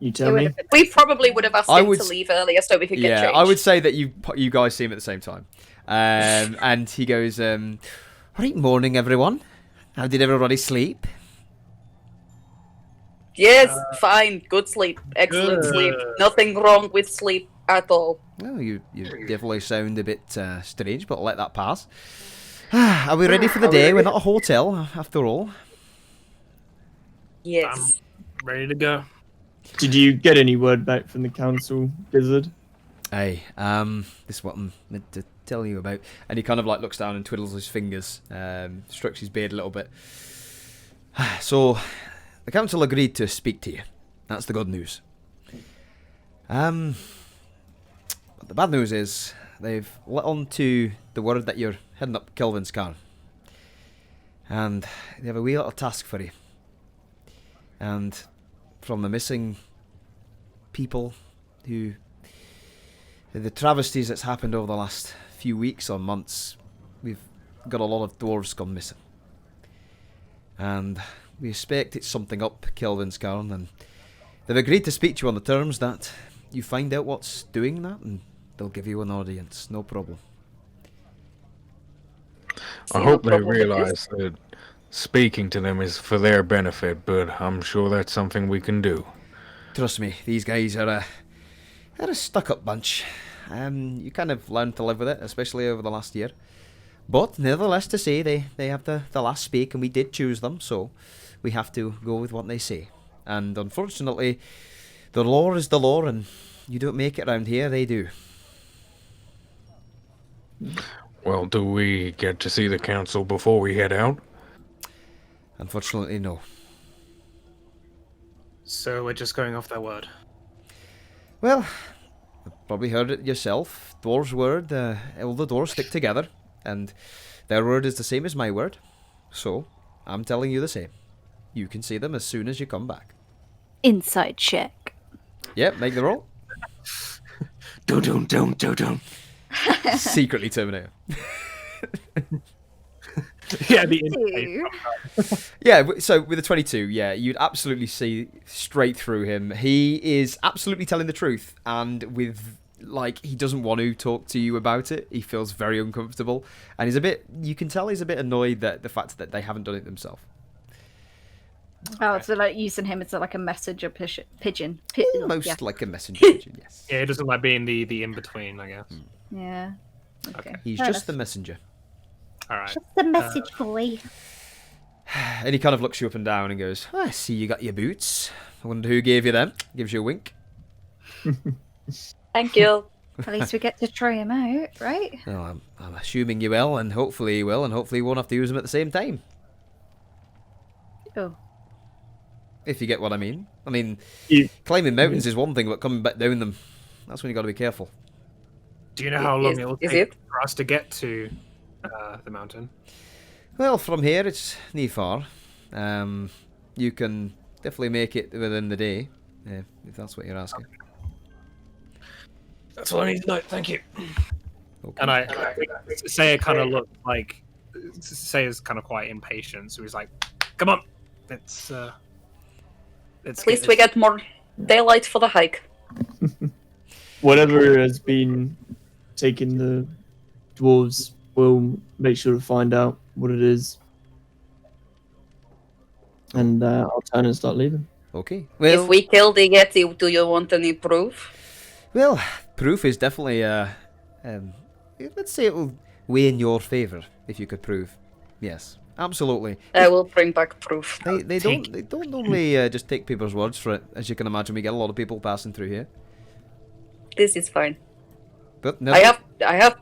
You tell me. We probably would have asked him to leave earlier so we could get changed. I would say that you guys see him at the same time. And he goes, right, morning everyone. How did everybody sleep? Yes, fine. Good sleep. Excellent sleep. Nothing wrong with sleep at all. Well, you definitely sound a bit strange, but I'll let that pass. Are we ready for the day? We're not a hotel, after all. Yes. I'm ready to go. Did you get any word back from the council, Gizzard? Hey, this is what I'm meant to tell you about. And he kind of like looks down and twiddles his fingers, strokes his beard a little bit. So, the council agreed to speak to you. That's the good news. But the bad news is they've let on to the word that you're heading up Kelvin's car. And they have a wee little task for you. And from the missing people who... the travesties that's happened over the last few weeks or months, we've got a lot of dwarves gone missing. And we expect it's something up Kelvin's Cairn, and they've agreed to speak to you on the terms that you find out what's doing that, and they'll give you an audience, no problem. I hope they realise that speaking to them is for their benefit, but I'm sure that's something we can do. Trust me, these guys are a stuck-up bunch. You kind of learn to live with it, especially over the last year. But nevertheless, to say they have the last speak, and we did choose them, so we have to go with what they say. And unfortunately, the law is the law, and you don't make it around here, they do. Well, do we get to see the council before we head out? Unfortunately, no. So we're just going off their word. Well, you've probably heard it yourself. Dwarves' word, all the dwarves stick together, and their word is the same as my word. So, I'm telling you the same. You can see them as soon as you come back. inside check. Yep, make the roll. Don't. Secretly Terminator. Yeah, the Two. Yeah, so with a 22, yeah, you'd absolutely see straight through him. He is absolutely telling the truth, and with, like, he doesn't want to talk to you about it. He feels very uncomfortable, and he's a bit, you can tell he's a bit annoyed that the fact that they haven't done it themselves. Oh, so like using him as like a messenger pigeon. Almost Yeah. like a messenger pigeon, yes. Yeah, it doesn't like being the in-between, I guess. Yeah. Okay. He's Fair just the enough. messenger. All right. Just the message boy. And he kind of looks you up and down and goes, I see you got your boots. I wonder who gave you them. Gives you a wink. Thank you. At least we get to try him out, right? Well, I'm assuming you will, and hopefully you will, and hopefully you won't have to use them at the same time. Oh. If you get what I mean. I mean, You- climbing mountains is one thing, but coming back down them, that's when you got to be careful. Do you know how long Is- it will is take it? for us to get to the mountain? Well, from here it's not far. You can definitely make it within the day, if that's what you're asking. That's all I need to know. Thank you. Okay. And I Saya kind of looked like Saya's kind of quite impatient, so he's like, "Come on, let's At least we get more daylight for the hike. Whatever has been taking the dwarves, we'll make sure to find out what it is. And I'll turn and start leaving. Okay. Well, If we kill the Yeti, do you want any proof? well, proof is definitely let's say it will weigh in your favour if you could prove. Yes, absolutely. I will bring back proof. They don't normally just take people's words for it. As you can imagine, we get a lot of people passing through here. This is fine. But no, I have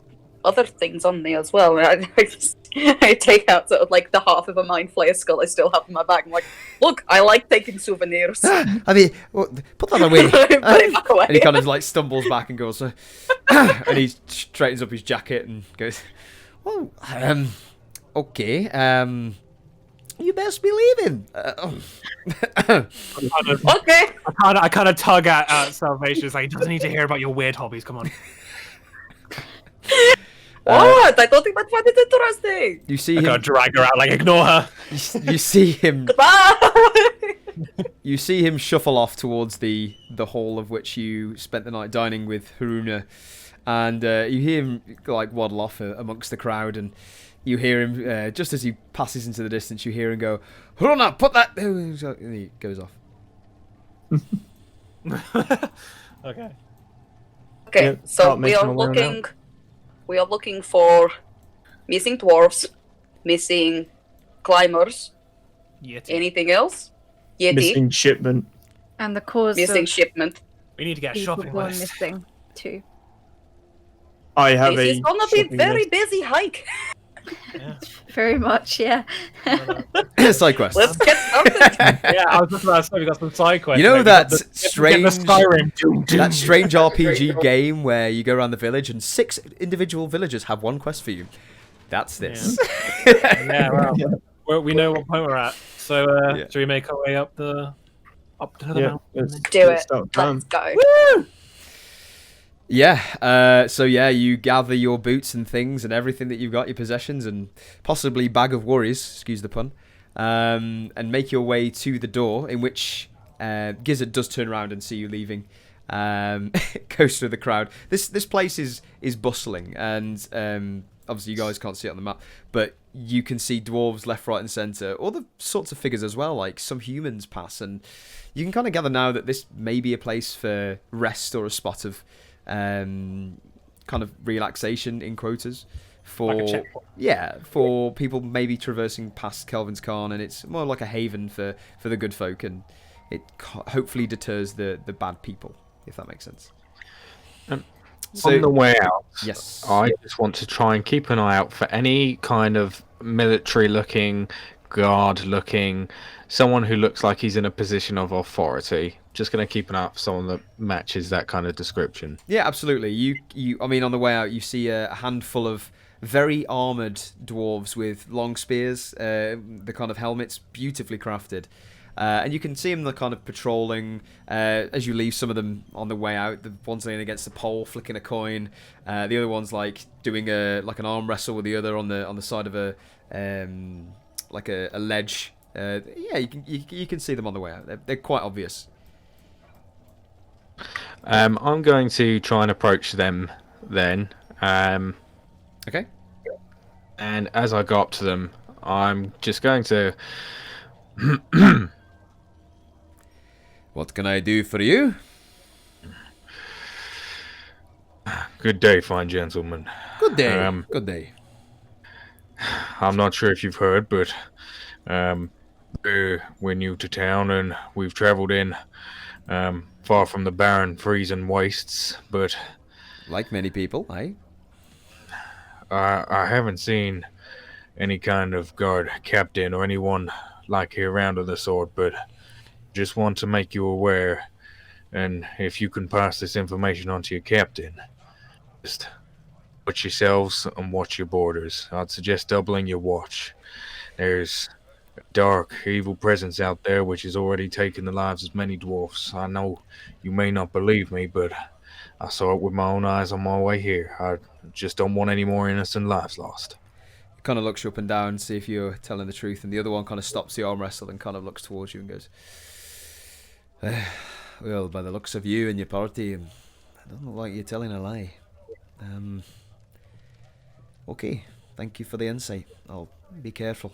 other things on me as well. I take out sort of like the half of a mind flayer skull I still have in my bag. I'm like, look, I like taking souvenirs. I mean, well, put that away. Put it back away. And he kind of like stumbles back and goes, and he straightens up his jacket and goes, well, okay, you best be leaving. Okay. I kind of tug at Salvation. It's like, he doesn't need to hear about your weird hobbies. Come on. What? I thought he might find it interesting. You see I him. gotta drag her out, like, ignore her. You see him. Goodbye. You see him shuffle off towards the hall of which you spent the night dining with Haruna, and you hear him like waddle off amongst the crowd, and you hear him just as he passes into the distance. You hear him go, "Haruna, put that." And he goes off. Okay. Okay, Yep, so start we making are my way around. looking. We are looking for missing dwarves, missing climbers. Yeti. Anything else? Yeti. Missing shipment. And the cause Missing of shipment. We need to get a people shopping going list. missing too. I have This a is gonna be shopping very list. busy hike. Yeah. Very much, yeah. Side quest. Let's get something. Yeah, I was just about to say we got some side quests. You know Like, we that got the strange, Skyrim. Doom, doom. that strange RPG game where you go around the village and 6 individual villagers have one quest for you. That's this. Yeah, well, Yeah. we know what point we're at. So, Yeah. should we make our way up to the Yeah, mountain? let's Do it. start down. Let's go. Yeah, so yeah, you gather your boots and things and everything that you've got, your possessions and possibly bag of worries, excuse the pun, and make your way to the door, in which Gizzard does turn around and see you leaving. Goes through the crowd. This place is bustling, and obviously you guys can't see it on the map, but you can see dwarves left, right and centre, other sorts of figures as well, like some humans pass, and you can kind of gather now that this may be a place for rest or a spot of kind of relaxation in quotas for Like a checkpoint. for people maybe traversing past Kelvin's Khan, and it's more like a haven for the good folk, and it hopefully deters the bad people, if that makes sense. On the way out, Yes. I just want to try and keep an eye out for any kind of military-looking, guard-looking, someone who looks like he's in a position of authority. Just going to keep an eye out for someone that matches that kind of description. Yeah, absolutely. I mean, on the way out, you see a handful of very armoured dwarves with long spears, the kind of helmets, beautifully crafted. And you can see them kind of patrolling as you leave some of them on the way out. The one's leaning against the pole, flicking a coin. The other one's like doing like an arm wrestle with the other on the side of a like a ledge. Yeah, you can see them on the way out. They're quite obvious. I'm going to try and approach them then. Okay. And as I go up to them, I'm just going to... What can I do for you? Good day, fine gentlemen. Good day. Good day. I'm not sure if you've heard, but we're new to town and we've travelled in far from the barren, freezing wastes, but Like many people, I haven't seen any kind of guard captain or anyone like here around of the sort, but just want to make you aware, and if you can pass this information on to your captain, just watch yourselves and watch your borders. I'd suggest doubling your watch. There's a dark, evil presence out there which has already taken the lives of many dwarfs. I know you may not believe me, but I saw it with my own eyes on my way here. I just don't want any more innocent lives lost. kind of looks you up and down, see if you're telling the truth, and the other one kind of stops the arm wrestle and kind of looks towards you and goes, well, by the looks of you and your party, it doesn't look like you're telling a lie. Okay, thank you for the insight. I'll be careful.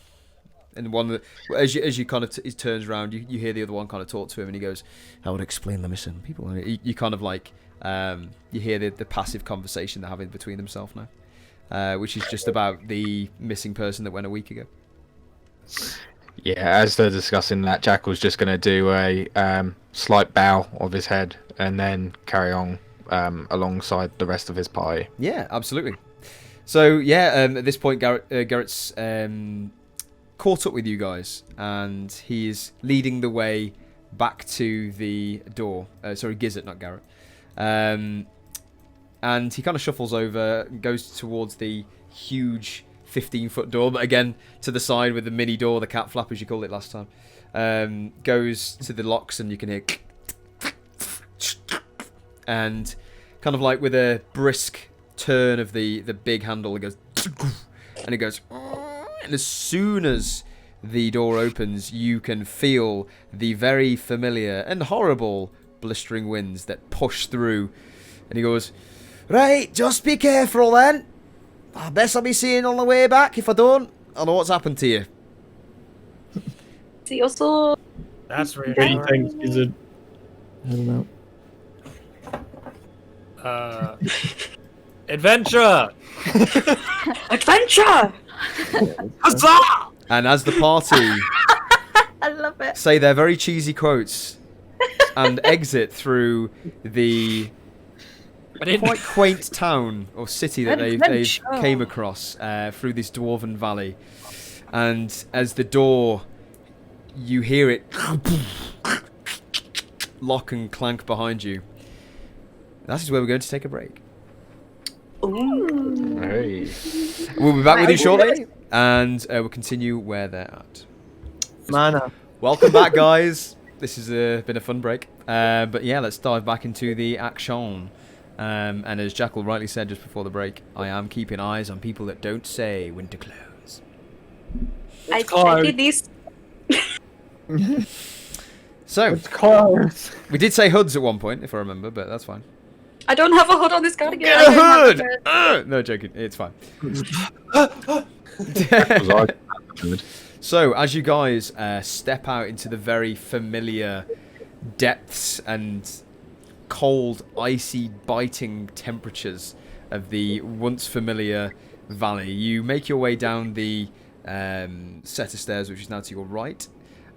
And one that, as you kind of he turns around, you hear the other one kind of talk to him, and he goes, "I would explain the missing people." And you kind of like you hear the passive conversation they're having between themselves now. which is just about the missing person that went a week ago. Yeah, as they're discussing that, Jackal's just going to do a slight bow of his head and then carry on alongside the rest of his party. Yeah, absolutely. So yeah, at this point, Garrett's caught up with you guys, and he is leading the way back to the door. Sorry, Gizzard, not Garrett. And he kind of shuffles over, goes towards the huge 15-foot door, but again, to the side with the mini door, the cat flap, as you called it last time. Goes to the locks, and you can hear... And kind of like with a brisk turn of the big handle, it goes... And it goes... And as soon as the door opens, you can feel the very familiar and horrible blistering winds that push through. And he goes, "Right, just be careful then. I best I'll be seeing on the way back. If I don't, I know what's happened to you." See you soon. That's really Really thanks, Gizzard. I don't know. Adventure! Adventure! Huzzah! And as the party I love it. say their very cheesy quotes and exit through the quite quaint town or city that they've came across through this dwarven valley, and as the door, you hear it lock and clank behind you. That is where we're going to take a break. Ooh. Hey. We'll be back with you shortly, and we'll continue where they're at. Mana. Welcome back, guys. This has been a fun break. But yeah, let's dive back into the action. And as Jackal rightly said just before the break, I am keeping eyes on people that don't say when to close. I did this. So, Cars. we did say hoods at one point, if I remember, but that's fine. I don't have a hood on this cardigan. Get a hood! No, joking. It's fine. So, as you guys step out into the very familiar depths and cold, icy, biting temperatures of the once familiar valley, you make your way down the set of stairs, which is now to your right.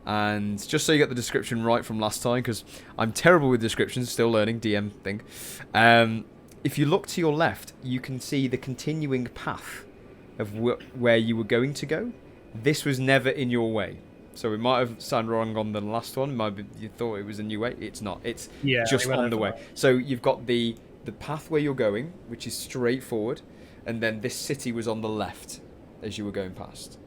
And just so you get the description right from last time, because I'm terrible with descriptions, still learning, DM thing. If you look to your left, you can see the continuing path of where you were going to go. This was never in your way. So it might have sounded wrong on the last one. You thought it was a new way. It's not. It's just on the way. So you've got the path where you're going, which is straight forward, and then this city was on the left as you were going past.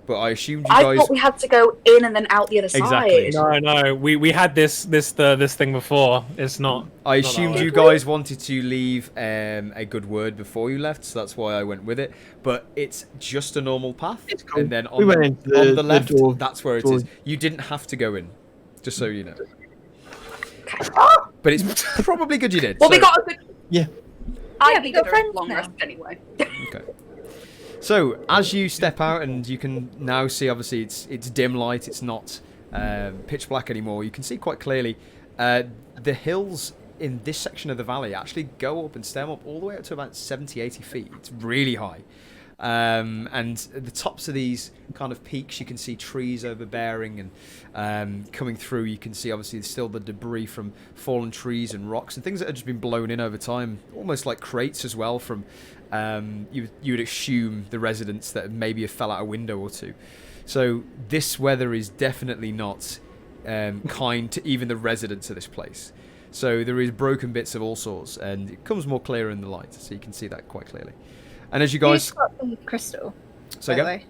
But I assumed you guys... I thought we had to go in and then out the other Exactly. side. No, we had this thing before. It's not. I assumed you guys wanted to leave a good word before you left, so that's why I went with it. But it's just a normal path, It's cool. and then on, We went into on the the left, door. that's where it Door. is. You didn't have to go in, just so you know. Okay. But it's probably good you did. Well, we so- got a good... Yeah. I Yeah, we got needed a friends long now. rest anyway. Okay. So as you step out, and you can now see, obviously it's dim light. It's not pitch black anymore. You can see quite clearly the hills in this section of the valley actually go up and stem up all the way up to about 70-80 feet. It's really high. And at the tops of these kind of peaks, you can see trees overbearing, and coming through, you can see obviously still the debris from fallen trees and rocks and things that have just been blown in over time, almost like crates as well from you would assume the residents that maybe have fell out a window or two. So this weather is definitely not kind to even the residents of this place. So there is broken bits of all sorts, and it comes more clear in the light, so you can see that quite clearly. And as you guys... Who's got the crystal? So by the again? way?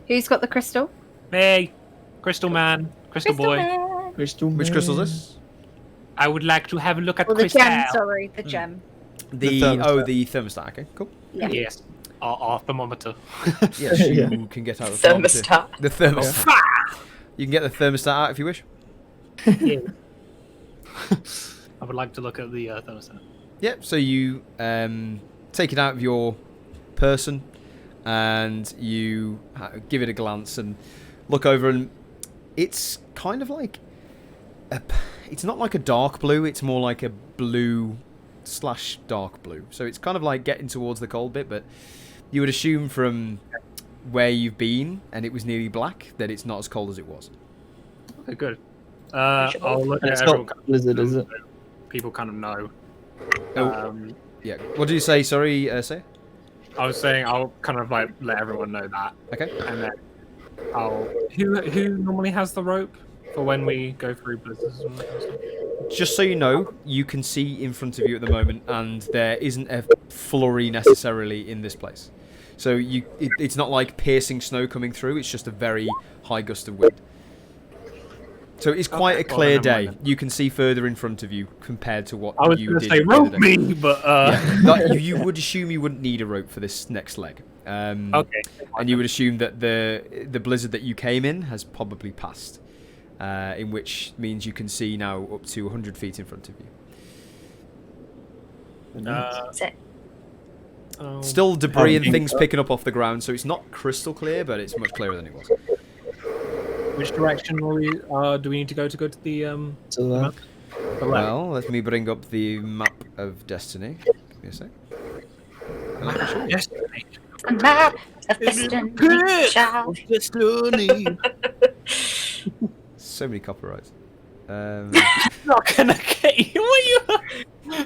Who's got the crystal? Hey, Crystal Man, Crystal Boy. Man. Crystal. Which crystal is this? I would like to have a look at Well, the Crystal. gem, sorry, the gem. The thermostat. the thermostat. Okay, cool. Yeah. Yes, our thermometer. Yes, you Yeah. can get out the thermostat. Thermostat. The thermostat. You can get the thermostat out if you wish. Yeah. I would like to look at the thermostat. Yep. So you take it out of your person, and you give it a glance and look over, and it's kind of like it's not like a dark blue. It's more like a blue / dark blue. So it's kind of like getting towards the cold bit, but You would assume from where you've been, and it was nearly black, that it's not as cold as it was. Okay, good. I'll look And at it's everyone. not blizzard, is it? People kind of know. Oh. Yeah. What did you say? Sorry, say. I was saying I'll kind of like let everyone know that, Okay. and then who normally has the rope for when we go through blizzards and that kind of stuff? Just so you know, you can see in front of you at the moment, and there isn't a flurry necessarily in this place. So it's not like piercing snow coming through. It's just a very high gust of wind. So it's quite a clear day. You can see further in front of you compared to what I was you going did. to say the other rope day. me, but Yeah. You would assume you wouldn't need a rope for this next leg. okay. And you would assume that the blizzard that you came in has probably passed, in which means you can see now up to 100 feet in front of you. Still debris and things picking up off the ground, so it's not crystal clear, but it's much clearer than it was. Which direction do we need to go to the To the left. the left? Well, let me bring up the map of Destiny. Give me a sec. Yes. A map of destiny, child. So many copyrights. Not gonna get you. What you?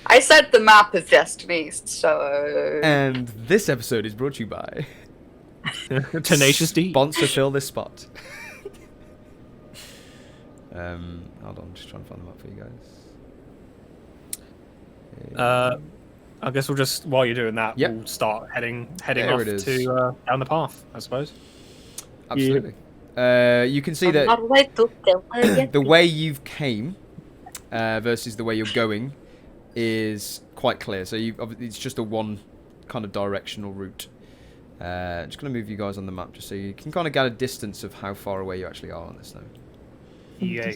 I said the map of destiny, so. And this episode is brought to you by Tenacious D. Sponsor fill this spot. Hold on, just trying to find the map for you guys. I guess we'll just while you're doing that, Yep. we'll start heading There off it is. to down the path, I suppose. Absolutely. You can see I'm that not ready to kill her yet. the way you've came versus the way you're going is quite clear. So it's just a one kind of directional route. Just going to move you guys on the map just so you can kind of get a distance of how far away you actually are on this now. Yay.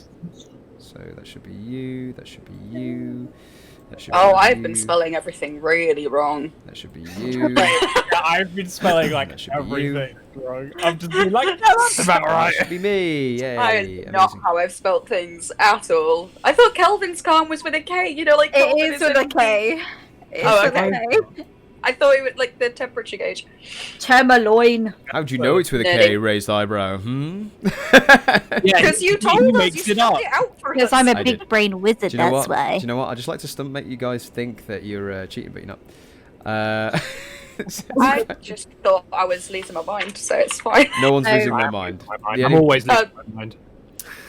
So that should be you. That should be you. That should Oh, be I've you, been spelling everything really wrong. That should be you. Yeah, I've been spelling like That should be you. everything wrong. I've just been like, yeah, that's about That right. should be me. Yay. I Amazing. not how I've spelt things at all. I thought Kelvin's calm was with a K, you know, like Kelvin It is with a in- K. It's Oh, with okay. a K. I thought it was like the temperature gauge. Termaloin. How do you know it's with a K? Nerdy. Raised eyebrow. Hmm. Yeah, Because you he told us, you makes it spelled up. it out for us. Because I'm a I big did. brain wizard, Do you know that's what? why. Do you know what? I just like to make you guys think that you're cheating, but you're not. I just thought I was losing my mind, so it's fine. No one's No, losing their I'm mind. my mind. The I'm only- always losing my mind.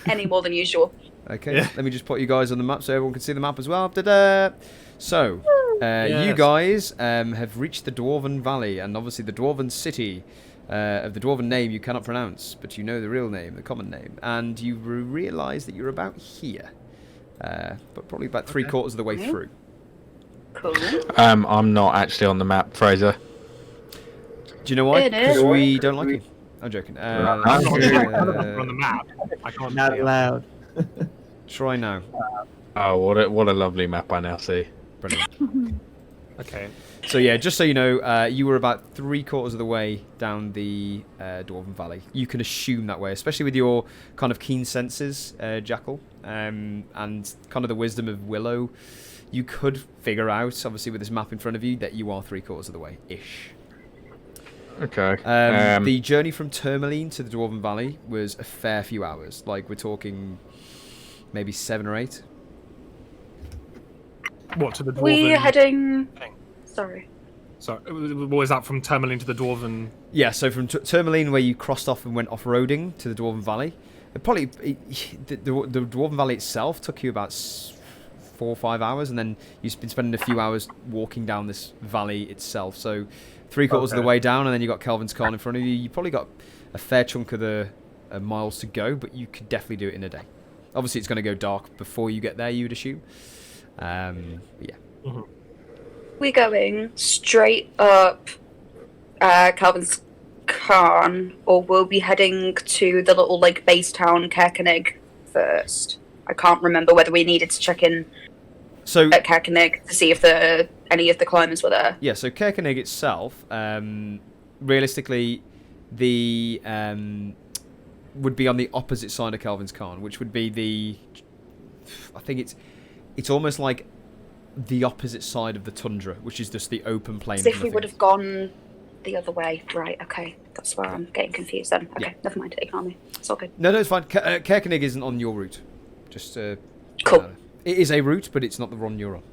Any more than usual. Okay, Yeah. let me just put you guys on the map so everyone can see the map as well. Ta-da! So, you Yes. guys have reached the Dwarven Valley, and obviously the Dwarven City of the Dwarven name you cannot pronounce, but you know the real name, the common name, and you realise that you're about here, but probably about three-quarters of the way through. Cool. I'm not actually on the map, Fraser. Do you know why? It is. Because we don't like you. I'm joking. I'm not sure on the map. I can't Not see it. allowed. Try now. Oh, what a lovely map I now see. Brilliant. Okay. So yeah, just so you know, you were about three-quarters of the way down the Dwarven Valley. You can assume that way, especially with your kind of keen senses, Jackal, and kind of the wisdom of Willow. You could figure out, obviously with this map in front of you, that you are three-quarters of the way-ish. Okay. The journey from Tourmaline to the Dwarven Valley was a fair few hours. Like, we're talking maybe 7 or 8. What to the dwarven? We're heading. thing. Sorry. So, what was that from Tourmaline to the dwarven? Yeah, so from Tourmaline, where you crossed off and went off-roading to the Dwarven Valley, the Dwarven Valley itself took you about 4 or 5 hours, and then you've been spending a few hours walking down this valley itself. So three-quarters of the way down, and then you got Kelvin's Cairn in front of you. You probably got a fair chunk of the miles to go, but you could definitely do it in a day. Obviously, it's going to go dark before you get there, you would assume. But yeah. Mm-hmm. We're going straight up Calvin's Cairn, or we'll be heading to the little like base town Kerkenig first. I can't remember whether we needed to check in So at Kerkenig to see if any of the climbers were there. yeah, so Kerkenig itself, realistically, the would be on the opposite side of Kelvin's Cairn, which would be I think it's almost like the opposite side of the tundra, which is just the open plain. As if we would have gone the other way. Right, okay. That's where I'm getting confused then. Okay, never mind. Ignore me. It's all good. No, it's fine. Kerkenig isn't on your route. Just Cool. It is a route, but it's not the one you're on.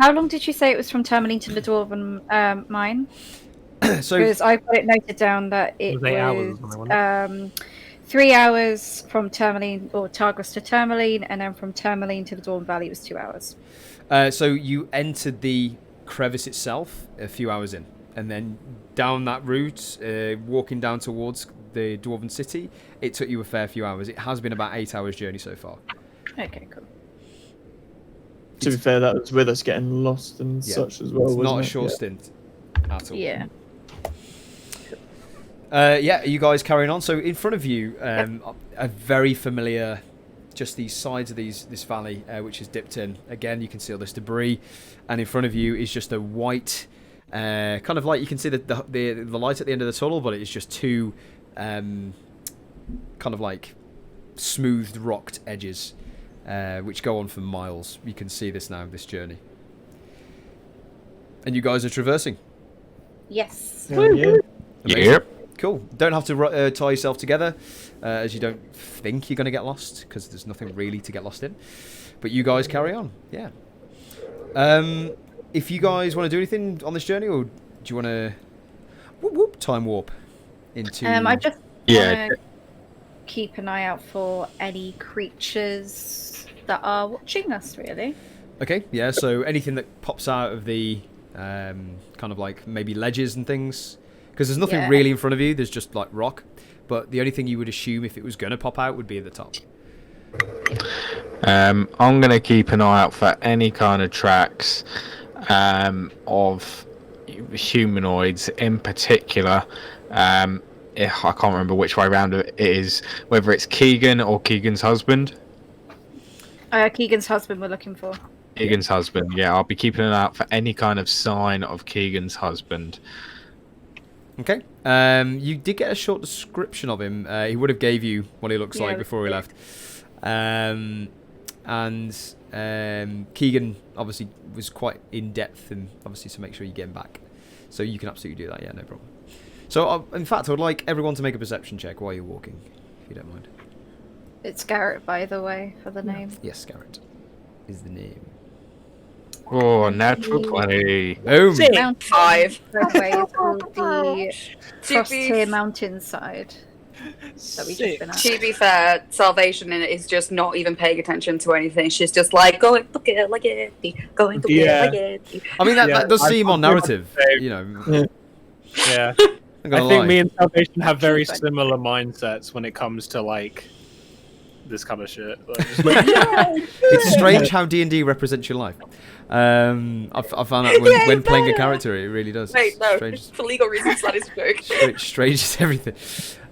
How long did you say it was from Tourmaline to the Dwarven mine? So Because I've got it noted down that it was 8 hours was or something, wasn't 3 hours from Tourmaline or Targos to Tourmaline, and then from Tourmaline to the Dwarven Valley it was 2 hours. so you entered the crevice itself a few hours in, and then down that route, walking down towards the Dwarven City, it took you a fair few hours. It has been about 8 hours journey so far. Okay, cool. To be fair, that was with us getting lost and such as well. It's not a wasn't it? short stint at all. Yeah. Are you guys carrying on? So in front of you, a very familiar, just these sides of this valley, which is dipped in. Again, you can see all this debris, and in front of you is just a white, kind of like you can see the light at the end of the tunnel, but it's just two, kind of like smoothed, rocked edges, which go on for miles. You can see this now, this journey, and you guys are traversing. Yes. Yeah. Amazing. Yep. Cool. Don't have to tie yourself together, as you don't think you're going to get lost, because there's nothing really to get lost in. But you guys carry on. Yeah. If you guys want to do anything on this journey, or do you want to time warp into... I just Yeah. want to keep an eye out for any creatures that are watching us, really. Okay, yeah, so anything that pops out of the kind of like maybe ledges and things, because there's nothing really in front of you, there's just like rock, but the only thing you would assume if it was going to pop out would be at the top. I'm going to keep an eye out for any kind of tracks of humanoids in particular. I can't remember which way around it is, whether it's Keegan or Keegan's husband. Keegan's husband we're looking for. Keegan's husband, yeah. I'll be keeping an eye out for any kind of sign of Keegan's husband. Okay. You did get a short description of him. He would have gave you what he looks like before he left. And Keegan obviously was quite in depth, and obviously to make sure you get him back. So you can absolutely do that, yeah, no problem. So in fact, I would like everyone to make a perception check while you're walking, if you don't mind. It's Garrett, by the way, for the name. Yes, Garrett is the name. Oh, natural 20. Boom! Mountain, 5. by the way, is on the Frosty mountainside that we just been at. To be fair, Salvation in it is just not even paying attention to anything. She's just like, going to get like it, going to get like it. I mean, that does seem on narrative, you know. Yeah. I'm gonna I think lie. me and Salvation have very similar mindsets when it comes to like this kind of shit. Like, just like, It's strange how D&D represents your life. I found out when playing a character, it really does. Wait, no, Strange, for legal reasons, that is true. strange as everything.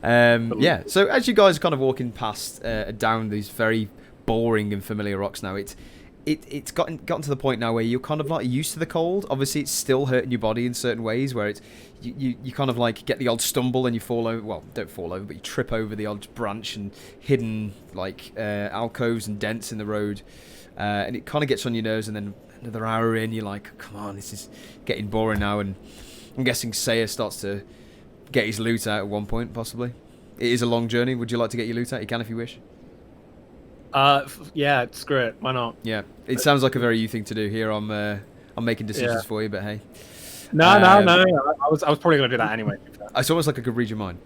Yeah, so as you guys are kind of walking past down these very boring and familiar rocks now, it's gotten to the point now where you're kind of like used to the cold. Obviously, it's still hurting your body in certain ways, where it's you kind of like get the odd stumble and you fall over. Well, don't fall over, but you trip over the odd branch and hidden like alcoves and dents in the road, and it kind of gets on your nerves. And then another hour in, you're like, come on, this is getting boring now. And I'm guessing Saya starts to get his loot out at one point, possibly. It is a long journey. Would you like to get your loot out? You can if you wish. yeah, screw it. Why not? Yeah, it sounds like a very you thing to do. Here I'm making decisions for you, but hey. No. I was probably going to do that anyway. It's almost like I could read your mind.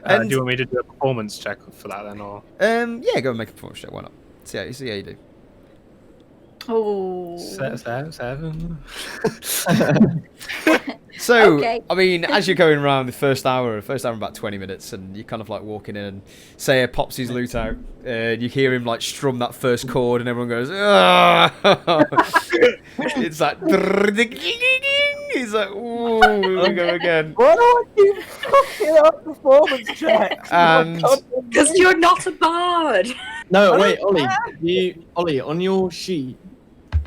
Do you want me to do a performance check for that then, or? Yeah, go and make a performance check. Why not? See how you do. Oh. 7. So, Okay. I mean, as you're going around the first hour about 20 minutes, and you're kind of like walking in, and Saya pops his loot out, and you hear him like strum that first chord, and everyone goes, "Ah!" It's like, he's like, "Ooh, here we go again." Why do I keep fucking up performance checks? And Because you're not a bard. No, wait, Ollie, on your sheet,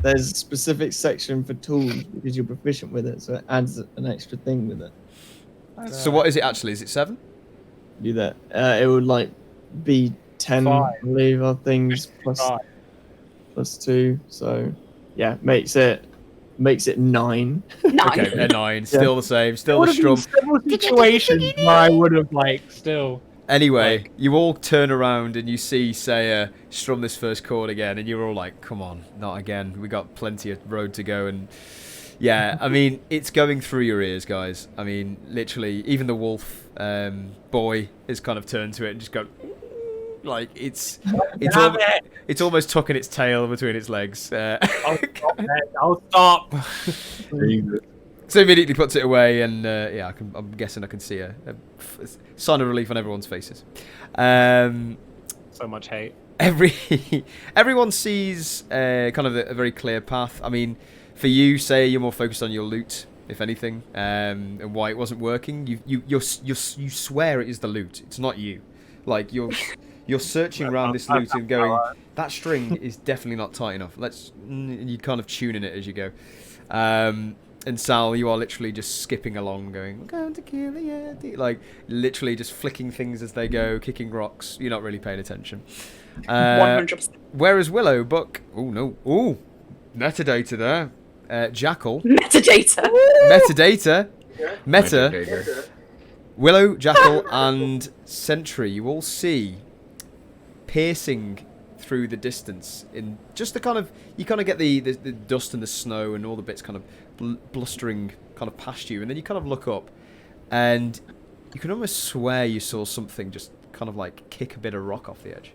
there's a specific section for tools because you're proficient with it, so it adds an extra thing with it. so, what is it actually? Is it 7? Do that. It would like be 10, I 5. believe, are things plus 2. So, yeah, makes it makes it 9. 9. Okay, they're 9. Still the same. Still the strum. Several situations where I would have still. Anyway, you all turn around and you see Saya strum this first chord again, and you're all like, come on, not again. We got plenty of road to go. And yeah, I mean, it's going through your ears, guys. I mean, literally, even the wolf boy has kind of turned to it and just go, like, it's almost tucking its tail between its legs. I'll stop. So immediately puts it away, and yeah, I'm guessing I can see a sign of relief on everyone's faces. So much hate. Everyone sees kind of a very clear path. I mean, for you, say you're more focused on your loot, if anything, and why it wasn't working. You swear it is the loot. It's not you. Like you're searching around this loot and going, that string is definitely not tight enough. You kind of tuning it as you go. And Sal, you are literally just skipping along, going, "I'm going to kill the Yeti," like literally just flicking things as they go, kicking rocks. You're not really paying attention. 100%. Whereas Willow, Buck, metadata there. Jackal, Metadata. meta. Willow, Jackal, and Sentry, you all see piercing through the distance in just the kind of, you kind of get the dust and the snow and all the bits kind of blustering kind of past you, and then you kind of look up and you can almost swear you saw something just kind of like kick a bit of rock off the edge.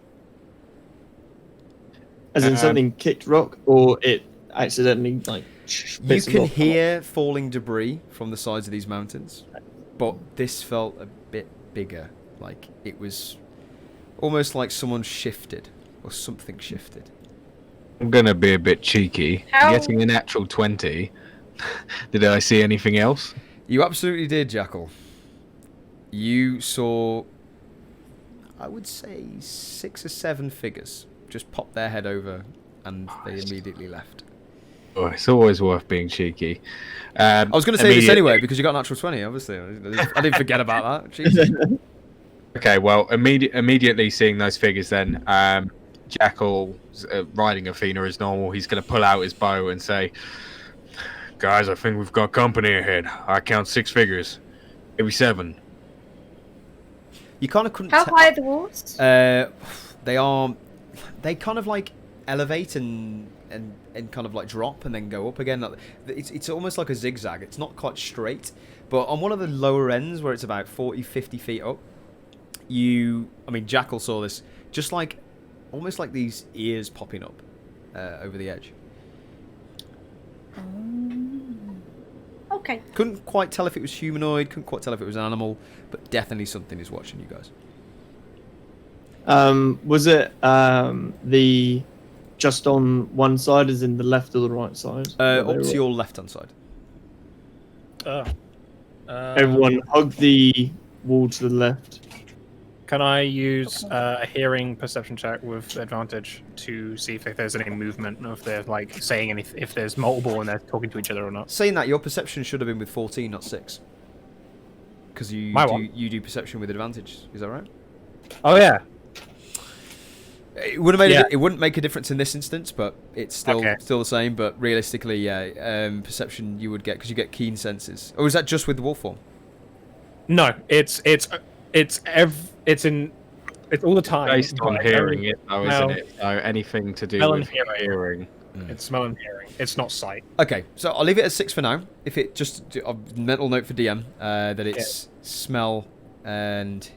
As in something kicked rock, or it accidentally like. You can hear falling debris from the sides of these mountains, but this felt a bit bigger. Like it was almost like someone shifted or something shifted. I'm gonna be a bit cheeky. How- Getting a natural 20. Did I see anything else? You absolutely did, Jackal. You saw, I would say, 6 or 7 figures just pop their head over, and they immediately left. Oh, it's always worth being cheeky. I was going to say this anyway because you got natural 20. Obviously, I didn't forget about that. Jesus. Okay, well, immediately seeing those figures, then Jackal riding Athena as normal. He's going to pull out his bow and say, "Guys, I think we've got company ahead. I count 6 figures, maybe 7." You kind of couldn't. How high are the walls? They kind of like elevate and kind of like drop and then go up again. It's almost like a zigzag. It's not quite straight, but on one of the lower ends where it's about 40, 50 feet up, Jackal saw this, just like almost like these ears popping up over the edge. Okay. Couldn't quite tell if it was humanoid, couldn't quite tell if it was an animal, but definitely something is watching you guys. Was it the just on one side, as in the left or the right side? Up to your left-hand side. Everyone hug the wall to the left. Can I use a hearing perception check with advantage to see if there's any movement, or if they're like saying anything, if there's multiple and they're talking to each other or not? Saying that, your perception should have been with 14, not 6. Because you do perception with advantage. Is that right? Oh yeah. It would have made it wouldn't make a difference in this instance, but it's still the same. But realistically, yeah, perception you would get because you get keen senses. Or is that just with the wolf form? No, it's all the time. Based on hearing it, though, isn't it? So anything to do with hearing. It's smell and hearing. It's not sight. Okay, so I'll leave it at 6 for now. If it just a mental note for DM that it's smell and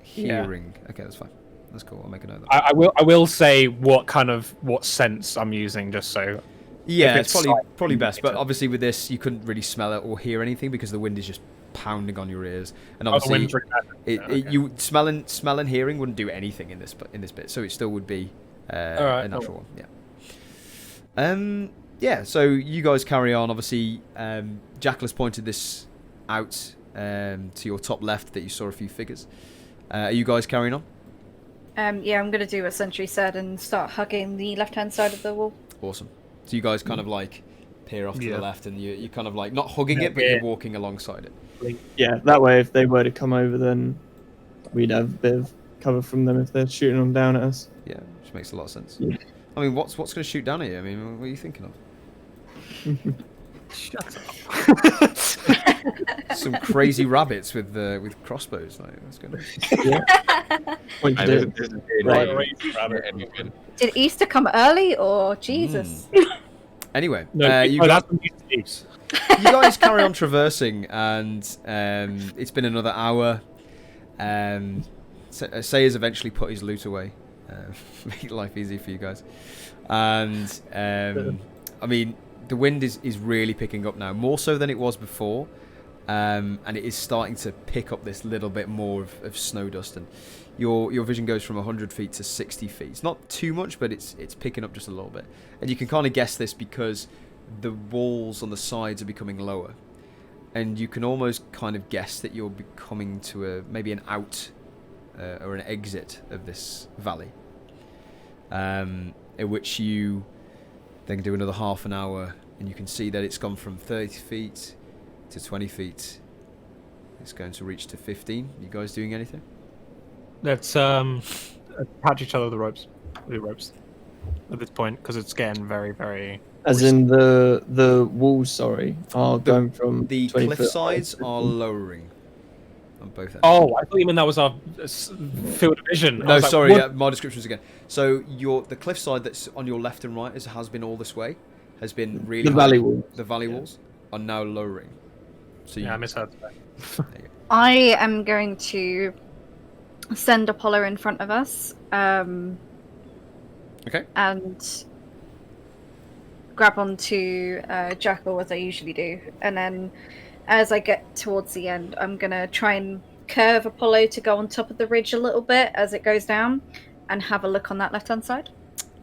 hearing. Yeah. Okay, that's fine. That's cool. I'll make a note of that. I will say what sense I'm using, just so. Yeah, it's probably best. But obviously with this, you couldn't really smell it or hear anything because the wind is just pounding on your ears, and obviously you smell and hearing wouldn't do anything in this bit, so it still would be a natural one. Yeah. Yeah. So you guys carry on. Obviously, Jackal has pointed this out to your top left that you saw a few figures. Are you guys carrying on? Yeah, I'm gonna do what Sentry said and start hugging the left-hand side of the wall. Awesome. So you guys kind of like peer off to the left, and you're kind of like not hugging it, but you're walking alongside it. Yeah, that way if they were to come over, then we'd have a bit of cover from them if they're shooting them down at us. Yeah, which makes a lot of sense. Yeah. I mean, what's going to shoot down at you? I mean, what are you thinking of? Shut up. Some crazy rabbits with crossbows. Like, that's good. Pointed Hey, it. this is Right. anything. Did Easter come early or Jesus? Anyway, No, you that's got. Easter. You guys carry on traversing, and it's been another hour. Sayers eventually put his loot away, make life easy for you guys. And I mean, the wind is really picking up now, more so than it was before, and it is starting to pick up this little bit more of snow dust. And your vision goes from 100 feet to 60 feet. It's not too much, but it's picking up just a little bit. And you can kind of guess this because the walls on the sides are becoming lower, and you can almost kind of guess that you're coming to maybe an out or an exit of this valley, in which you then do another half an hour, and you can see that it's gone from 30 feet to 20 feet. It's going to reach to 15. You guys doing anything? Let's attach each other to the ropes. At this point, because it's getting very, very. As in the walls, sorry, are going from The 20 cliff foot sides high. are lowering on both ends. Oh, I thought you meant that was our field of vision. I No, was like, sorry, what? my descriptions again. So the cliff side that's on your left and right has been all this way, has been really The high. valley walls. The valley walls are now lowering. So Yeah, I misheard. I am going to send Apollo in front of us. Okay. And grab onto Jackal as I usually do, and then as I get towards the end, I'm gonna try and curve Apollo to go on top of the ridge a little bit as it goes down, and have a look on that left-hand side.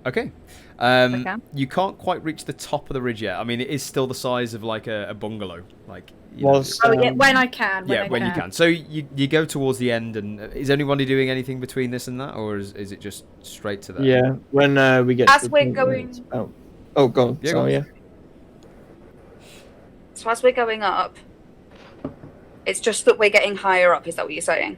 Okay. Okay. You can't quite reach the top of the ridge yet. I mean, it is still the size of like a bungalow. Like, you know, Whilst, Oh yeah, when I can. when you can. So you go towards the end, and is anybody doing anything between this and that, or is it just straight to there? Yeah, when we get As to the we're point where going- it's about- Oh, God. Yeah, Sorry, go yeah. So as we're going up, it's just that we're getting higher up. Is that what you're saying?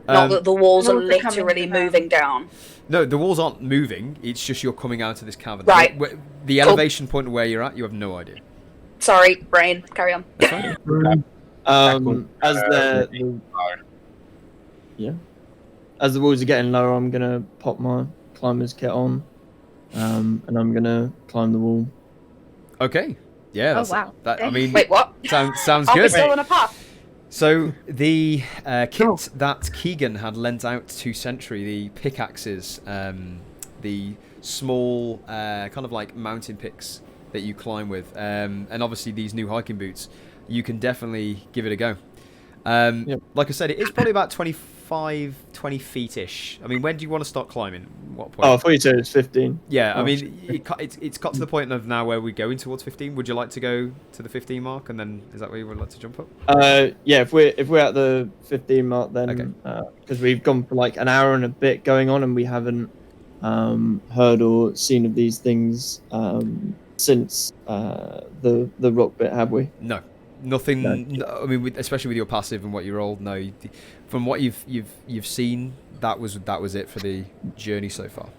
Not that the walls are Walls are coming literally down. moving down. No, the walls aren't moving. It's just you're coming out of this cavern. Right. The Cool. elevation point where you're at, you have no idea. Sorry, brain. Carry on. That's fine. As as the walls are getting lower, I'm gonna pop my climber's kit on, and I'm gonna climb the wall. Okay. Yeah. That's, wow. That, I mean, Wait, what? sounds Are we good. still on a path? So the kit that Keegan had lent out to Sentry, the pickaxes, the small kind of like mountain picks that you climb with, and obviously these new hiking boots, you can definitely give it a go. Like I said, it is probably about 20 feet-ish. I mean, when do you want to start climbing? What point? Oh, I thought you said it's 15. Yeah, I Oh, mean, it's got to the point of now where we're going towards 15. Would you like to go to the 15 mark, and then is that where you would like to jump up? Yeah, if we're at the 15 mark, then because we've gone for like an hour and a bit going on, and we haven't heard or seen of these things since the rock bit, have we? No, nothing. No. I mean, especially with your passive and what you rolled. No, from what you've seen, that was it for the journey so far.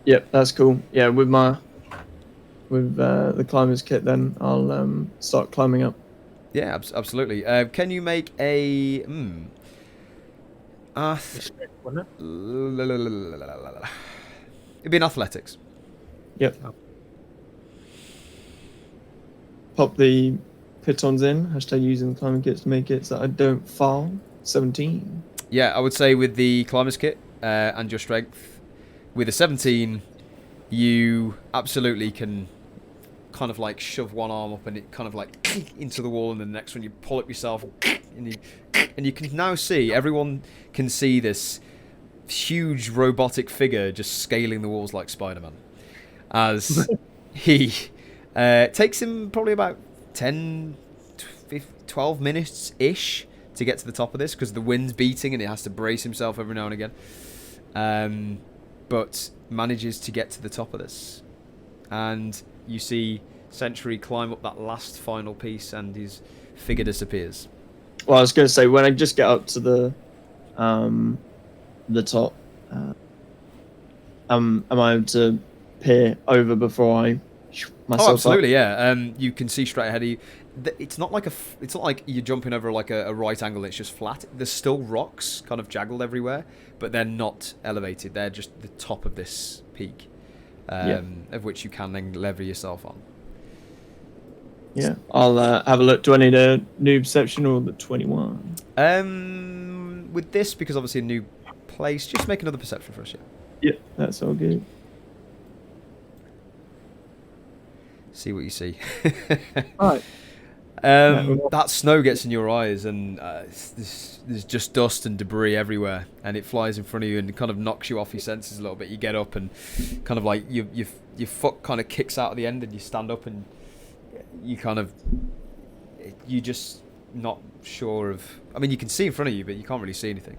Yep, that's cool. Yeah, with the climber's kit, then I'll start climbing up. Yeah, absolutely. Can you make a Wouldn't it? It'd be an athletics. Yep. Pop the pitons in. Hashtag using the climbing kits to make it so that I don't fall. 17. Yeah, I would say with the climber's kit and your strength, with a 17, you absolutely can kind of like shove one arm up and it kind of like into the wall, and then the next one you pull up yourself, and you can now see, everyone can see this huge robotic figure just scaling the walls like Spider-Man, as he takes him probably about 12 minutes ish to get to the top of this, because the wind's beating and it has to brace himself every now and again, but manages to get to the top of this, and you see Sentry climb up that last final piece and his figure disappears. Well, I was going to say, when I just get up to the top, am I able to peer over before I myself Oh, absolutely, yeah. You can see straight ahead of you. It's not like it's not like you're jumping over like a right angle. It's just flat. There's still rocks, kind of jaggled everywhere, but they're not elevated. They're just the top of this peak, of which you can then lever yourself on. Yeah, I'll have a look. Do I need a new perception or the 21? With this, because obviously a new place, just make another perception for us. Yeah, that's all good. See what you see. Right. That snow gets in your eyes, and there's just dust and debris everywhere, and it flies in front of you and kind of knocks you off your senses a little bit. You get up and kind of like your foot kind of kicks out at the end, and you stand up and you just not sure of. I mean, you can see in front of you, but you can't really see anything.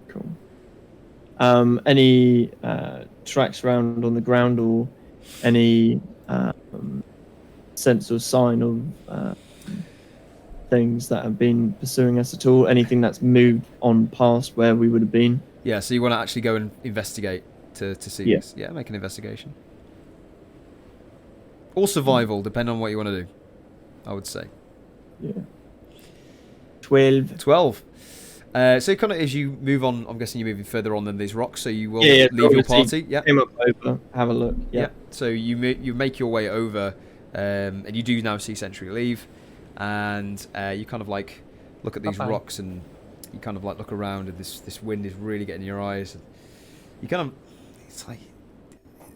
Cool. Any tracks around on the ground or any sense or sign of things that have been pursuing us at all? Anything that's moved on past where we would have been? Yeah, so you want to actually go and investigate to see this? Yeah, make an investigation. Or survival, depending on what you want to do, I would say. Yeah. 12. 12. So kind of as you move on, I'm guessing you're moving further on than these rocks, so you will Yeah, leave your party. Yeah. Came up over, have a look. Yeah. So you make your way over, and you do now see Sentry leave, and you kind of like look at these rocks, and you kind of like look around, and this wind is really getting in your eyes. And you kind of, it's like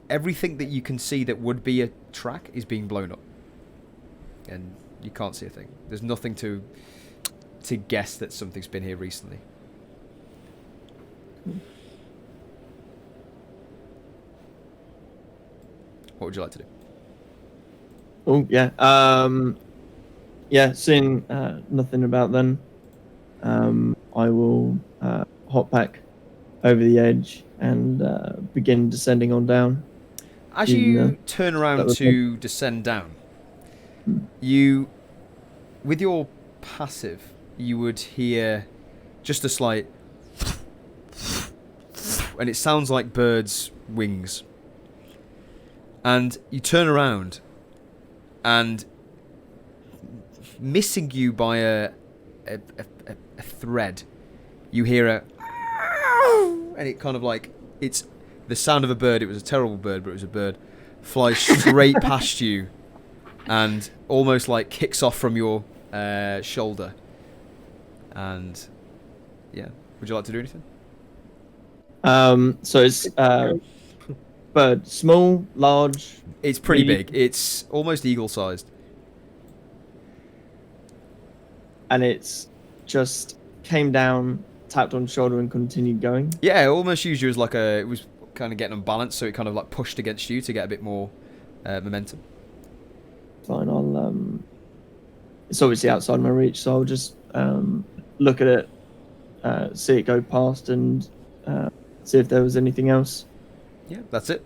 everything that you can see that would be a track is being blown up, and you can't see a thing. There's nothing to guess that something's been here recently. What would you like to do? Oh, yeah. Yeah, seeing nothing about then, I will hop back over the edge and begin descending on down. As you turn around to descend down, you, with your passive, you would hear just a slight, and it sounds like birds' wings. And you turn around, and missing you by a thread, you hear a, and it kind of like, it's the sound of a bird. It was a terrible bird, but it was a bird. Flies straight past you, and almost like kicks off from your shoulder. And yeah, would you like to do anything? So it's bird, small, large. It's pretty big. It's almost eagle-sized. And it's just came down, tapped on the shoulder, and continued going. Yeah, it almost used you as like it was kind of getting unbalanced, so it kind of like pushed against you to get a bit more momentum. Fine, I'll it's obviously outside my reach, so I'll just look at it, see it go past, and see if there was anything else. Yeah, that's it.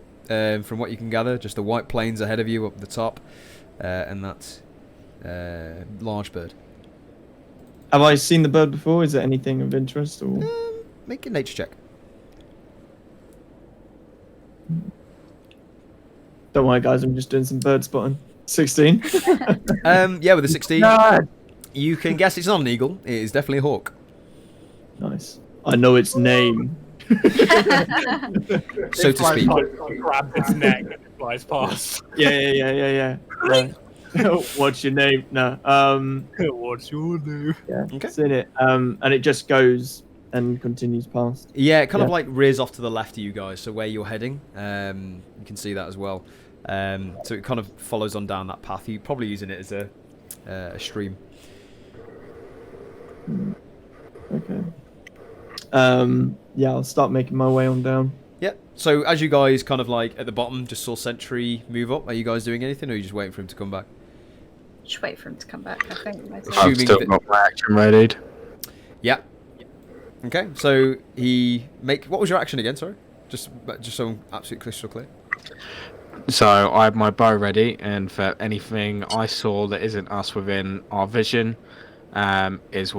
From what you can gather, just the white plains ahead of you up the top, and that large bird. Have I seen the bird before? Is there anything of interest? Or Make a nature check. Don't worry, guys. I'm just doing some bird spotting. 16. Yeah, with a 16, God. you can guess it's not an eagle. It is definitely a hawk. Nice. I know its name. So to speak. Grabs its neck and it flies past. Yeah. Right. What's your name? No. What's your name? Yeah. Okay. Seen it. And it just goes and continues past. Yeah, it kind of like rears off to the left of you guys, so where you're heading. You can see that as well. So it kind of follows on down that path. You're probably using it as a stream. Okay. Yeah, I'll start making my way on down. Yeah. So as you guys kind of like at the bottom just saw Sentry move up, are you guys doing anything, or are you just waiting for him to come back? Just wait for him to come back, I think. I've Assuming still that- got my action readied. Yeah. Okay. So what was your action again? Sorry. Just so I'm absolutely crystal clear. So I have my bow ready, and for anything I saw that isn't us within our vision, is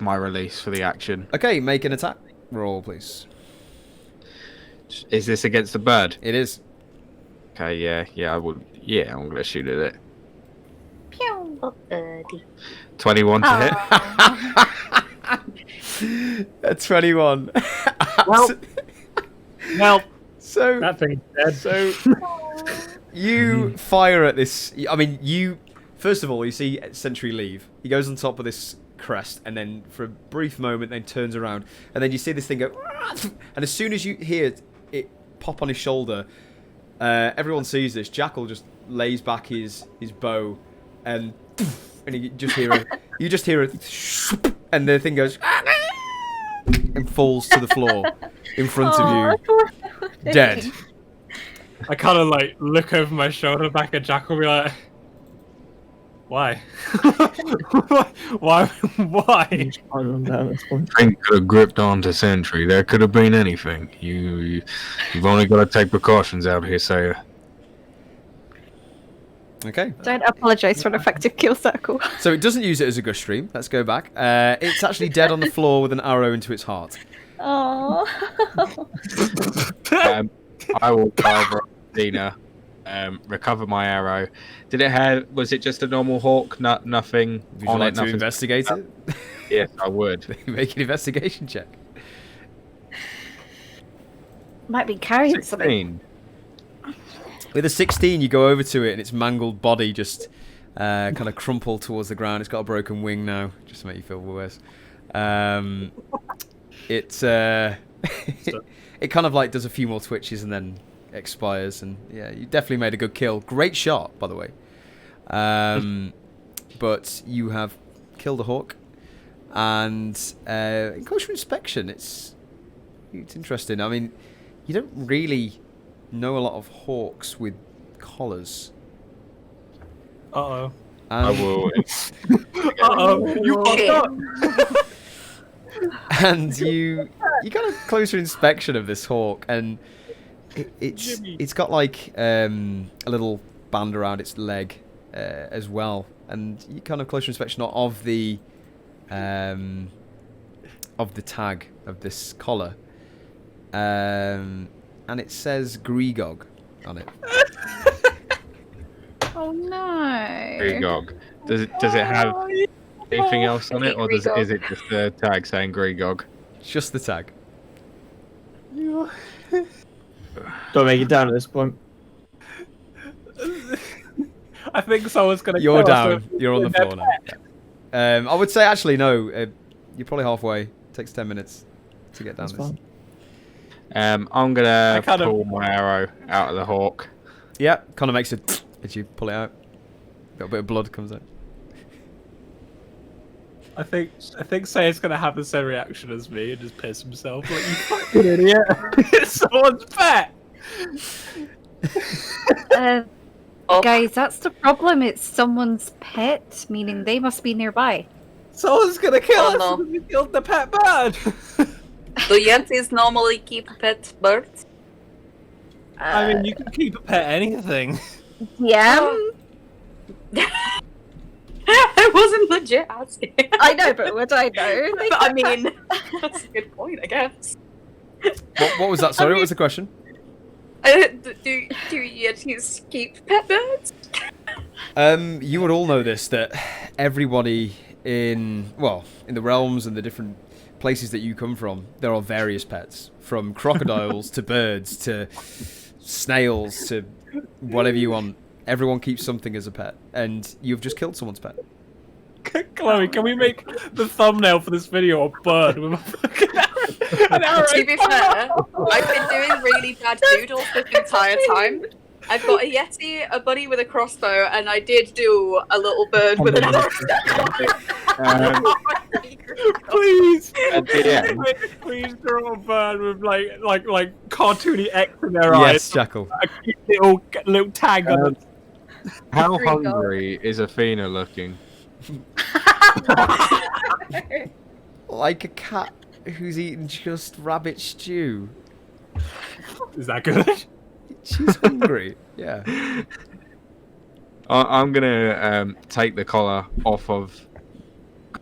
my release for the action. Okay. Make an attack roll, please. Is this against the bird? It is. Okay, yeah, I would. Yeah, I'm gonna shoot at it. Pew. Oh, birdie. 21 to hit. A 21. Well, well, So that thing's dead. So you fire at this. I mean, first of all, you see Sentry leave. He goes on top of this crest, and then for a brief moment, then turns around, and then you see this thing go. And as soon as you hear it pop on his shoulder, everyone sees this. Jackal just lays back his bow, and you just hear it. And the thing goes and falls to the floor in front of you, dead. I kind of like look over my shoulder back at Jack and be like, "Why? Why? Why?" I'm down at this point. Thing could have gripped onto Sentry. There could have been anything. You've only got to take precautions out here, so. Okay. Don't apologise for an effective kill circle. So it doesn't use it as a gush stream. Let's go back. It's actually dead on the floor with an arrow into its heart. Oh. I will cover Dina, recover my arrow. Was it just a normal hawk? Nothing Would you on like it? to Nothing. investigate it? Yes, I would. Make an investigation check. Might be carrying something. 16. With a 16, you go over to it, and its mangled body just kind of crumpled towards the ground. It's got a broken wing now, just to make you feel worse. It kind of like does a few more twitches and then expires. And yeah, you definitely made a good kill. Great shot, by the way. But you have killed a hawk, and in closer inspection, it's interesting. I mean, you don't really know a lot of hawks with collars. Uh-oh. I will. Uh-oh. You Okay. And you got a closer inspection of this hawk, and it's got like a little band around its leg as well, and you kind of closer inspection of the tag of this collar, and it says Greegog on it. Oh no. Greegog. Does it have anything else on it, or is it just a tag saying Greegog? Just the tag. Don't make it down at this point. I think someone's gonna. You're kill us down. with- You're on the floor now. I would say actually no. You're probably halfway. It takes 10 minutes to get down That's this. fine. I'm gonna I kind of- pull my arrow out of the hawk. Yeah, kind of makes it as you pull it out. A little bit of blood comes out. I think Say's gonna have the same reaction as me and just piss himself. Like, you fucking idiot! It's someone's pet. Oh. Guys, that's the problem. It's someone's pet, meaning they must be nearby. Someone's gonna kill Oh, us. no. Because we killed the pet bird. Do Yetis normally keep pet birds? I mean, you can keep a pet anything. Yeah. I wasn't legit asking. I know, but would I know? But I mean, that's a good point, I guess. What was that? Sorry, what was the question? Do Yetis keep pet birds? You would all know this, that everybody in the realms and the different places that you come from, there are various pets, from crocodiles to birds to snails to whatever you want. Everyone keeps something as a pet, and you've just killed someone's pet. Chloe, can we make the thumbnail for this video a bird with a fucking an arrow? To be fair, I've been doing really bad doodles this entire time. I've got a Yeti, a buddy with a crossbow, and I did do a little bird with an arrow. Please, Yeah. please draw a bird with like cartoony X in their Yes, eyes. Jackal. A cute little tag on it. How Greegog. hungry is Athena looking? Like a cat who's eaten just rabbit stew. Is that good? She's hungry. Yeah. I'm gonna take the collar off of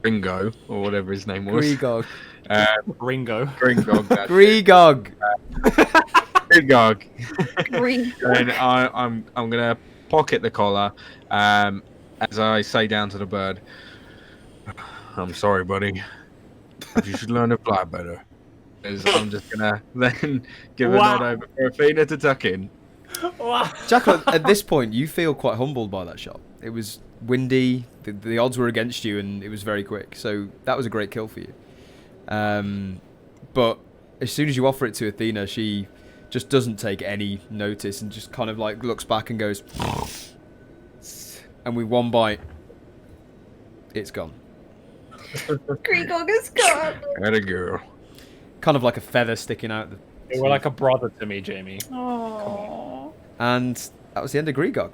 Gringo, or whatever his name was. Greegog. Ringo. Gringog. That's Greegog. Gog. Green. And I'm gonna pocket the collar, as I say down to the bird. I'm sorry, buddy. But you should learn to fly better. Is I'm just gonna then give a nod over for Athena to tuck in. Jackal, at this point, you feel quite humbled by that shot. It was windy, the odds were against you, and it was very quick. So that was a great kill for you. But as soon as you offer it to Athena, she just doesn't take any notice and just kind of like looks back and goes, and with one bite, it's gone. Greengog is gone. Had a girl. Kind of like a feather sticking out. You were like a brother to me, Jamie. Oh. And that was the end of Greegog.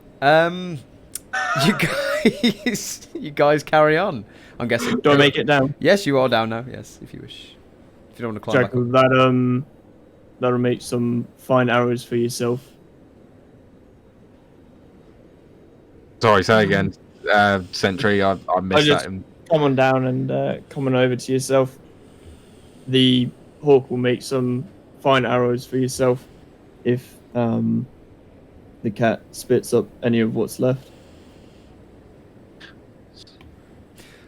You guys carry on. I'm guessing. Do I make it down? Yes, you are down now. Yes, if you wish. If you don't want to climb back Jackal, up. that'll make some fine arrows for yourself. Sorry, say again. Sentry, I missed just- that. Come on down and come on over to yourself. The hawk will make some fine arrows for yourself if the cat spits up any of what's left.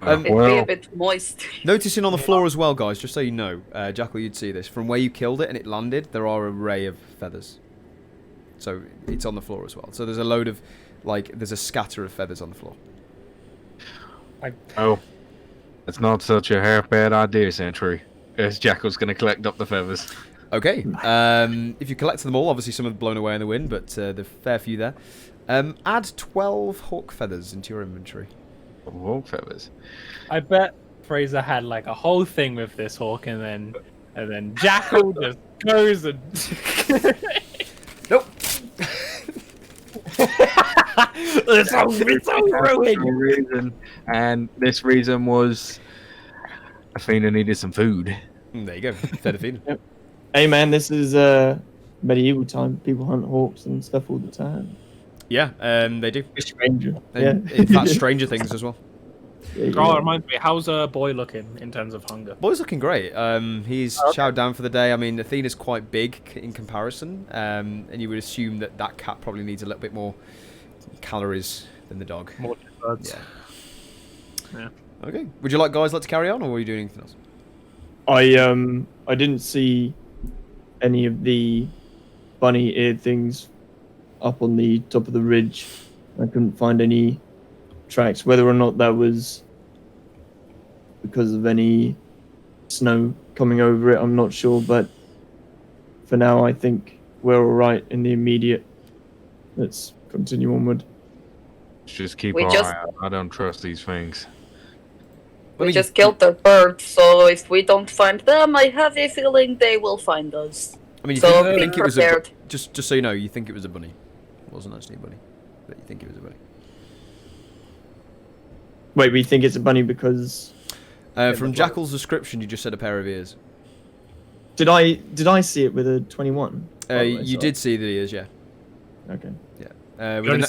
It'd be Well, a bit moist. Noticing on the floor as well, guys, just so you know, Jackal, you'd see this. From where you killed it and it landed, there are an array of feathers. So it's on the floor as well. So there's a load of, there's a scatter of feathers on the floor. oh, it's not such a half-bad idea, Sentry. As Jackal's going to collect up the feathers. Okay. If you collect them all, obviously some have blown away in the wind, but there's a fair few there. Add 12 hawk feathers into your inventory. Hawk feathers. I bet Fraser had like a whole thing with this hawk, and then Jackal just goes and. Nope. it's so ruined. No reason. And this reason was Athena needed some food. There you go. Fed Athena. Hey man, this is medieval time. People hunt hawks and stuff all the time. Yeah, they do. A stranger. And Yeah. in fact, Stranger Things as well. Yeah, Oh, it yeah. reminds me. How's a boy looking in terms of hunger? Boy's looking great. He's chowed down for the day. I mean, Athena's quite big in comparison, and you would assume that cat probably needs a little bit more calories than the dog. More birds. Yeah. Okay. Would you like guys let's carry on, or were you doing anything else? I didn't see any of the bunny-eared things up on the top of the ridge. I couldn't find any tracks. Whether or not that was because of any snow coming over it, I'm not sure. But for now, I think we're all right in the immediate. Let's continue onward. Just keep We our just- eye out. I don't trust these things. We just killed the birds, so if we don't find them, I have a feeling they will find us. I mean, you So think, be think it was a prepared. just so you know, you think it was a bunny. It wasn't actually a bunny, but you think it was a bunny. Wait, we think it's a bunny because From Jackal's description, you just said a pair of ears. did I see it with a 21? by the way, You so- did see the ears, yeah. Okay.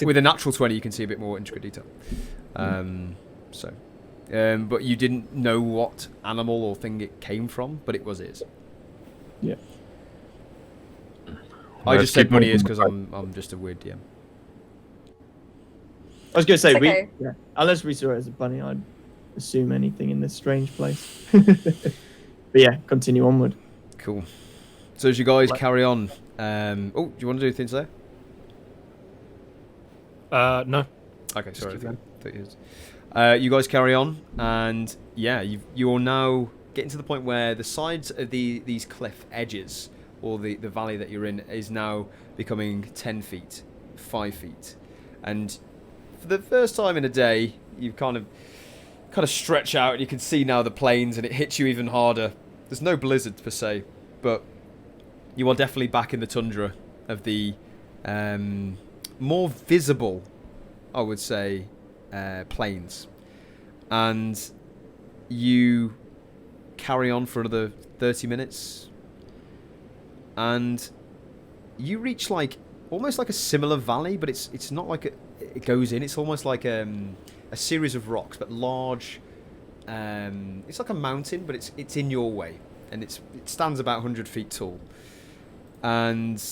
With a natural 20, you can see a bit more intricate detail. But you didn't know what animal or thing it came from, but it was ears. Yeah. I Let's just said keep bunny moving. ears because I'm just a weird DM. I was gonna say It's okay. unless we saw it as a bunny, I'd assume anything in this strange place. But yeah, continue onward. Cool. So as you guys carry on, do you want to do things there? No. Okay, sorry. keep going. I thought you you guys carry on, and yeah, you're now getting to the point where the sides of these cliff edges, or the valley that you're in, is now becoming 10 feet, 5 feet, and for the first time in a day, you kind of stretch out, and you can see now the plains, and it hits you even harder. There's no blizzard per se, but you are definitely back in the tundra of the more visible, I would say, plains, and you carry on for another 30 minutes, and you reach almost like a similar valley, but it's not like it goes in. It's almost like a series of rocks, but large. It's like a mountain, but it's in your way, and it stands about 100 feet tall, and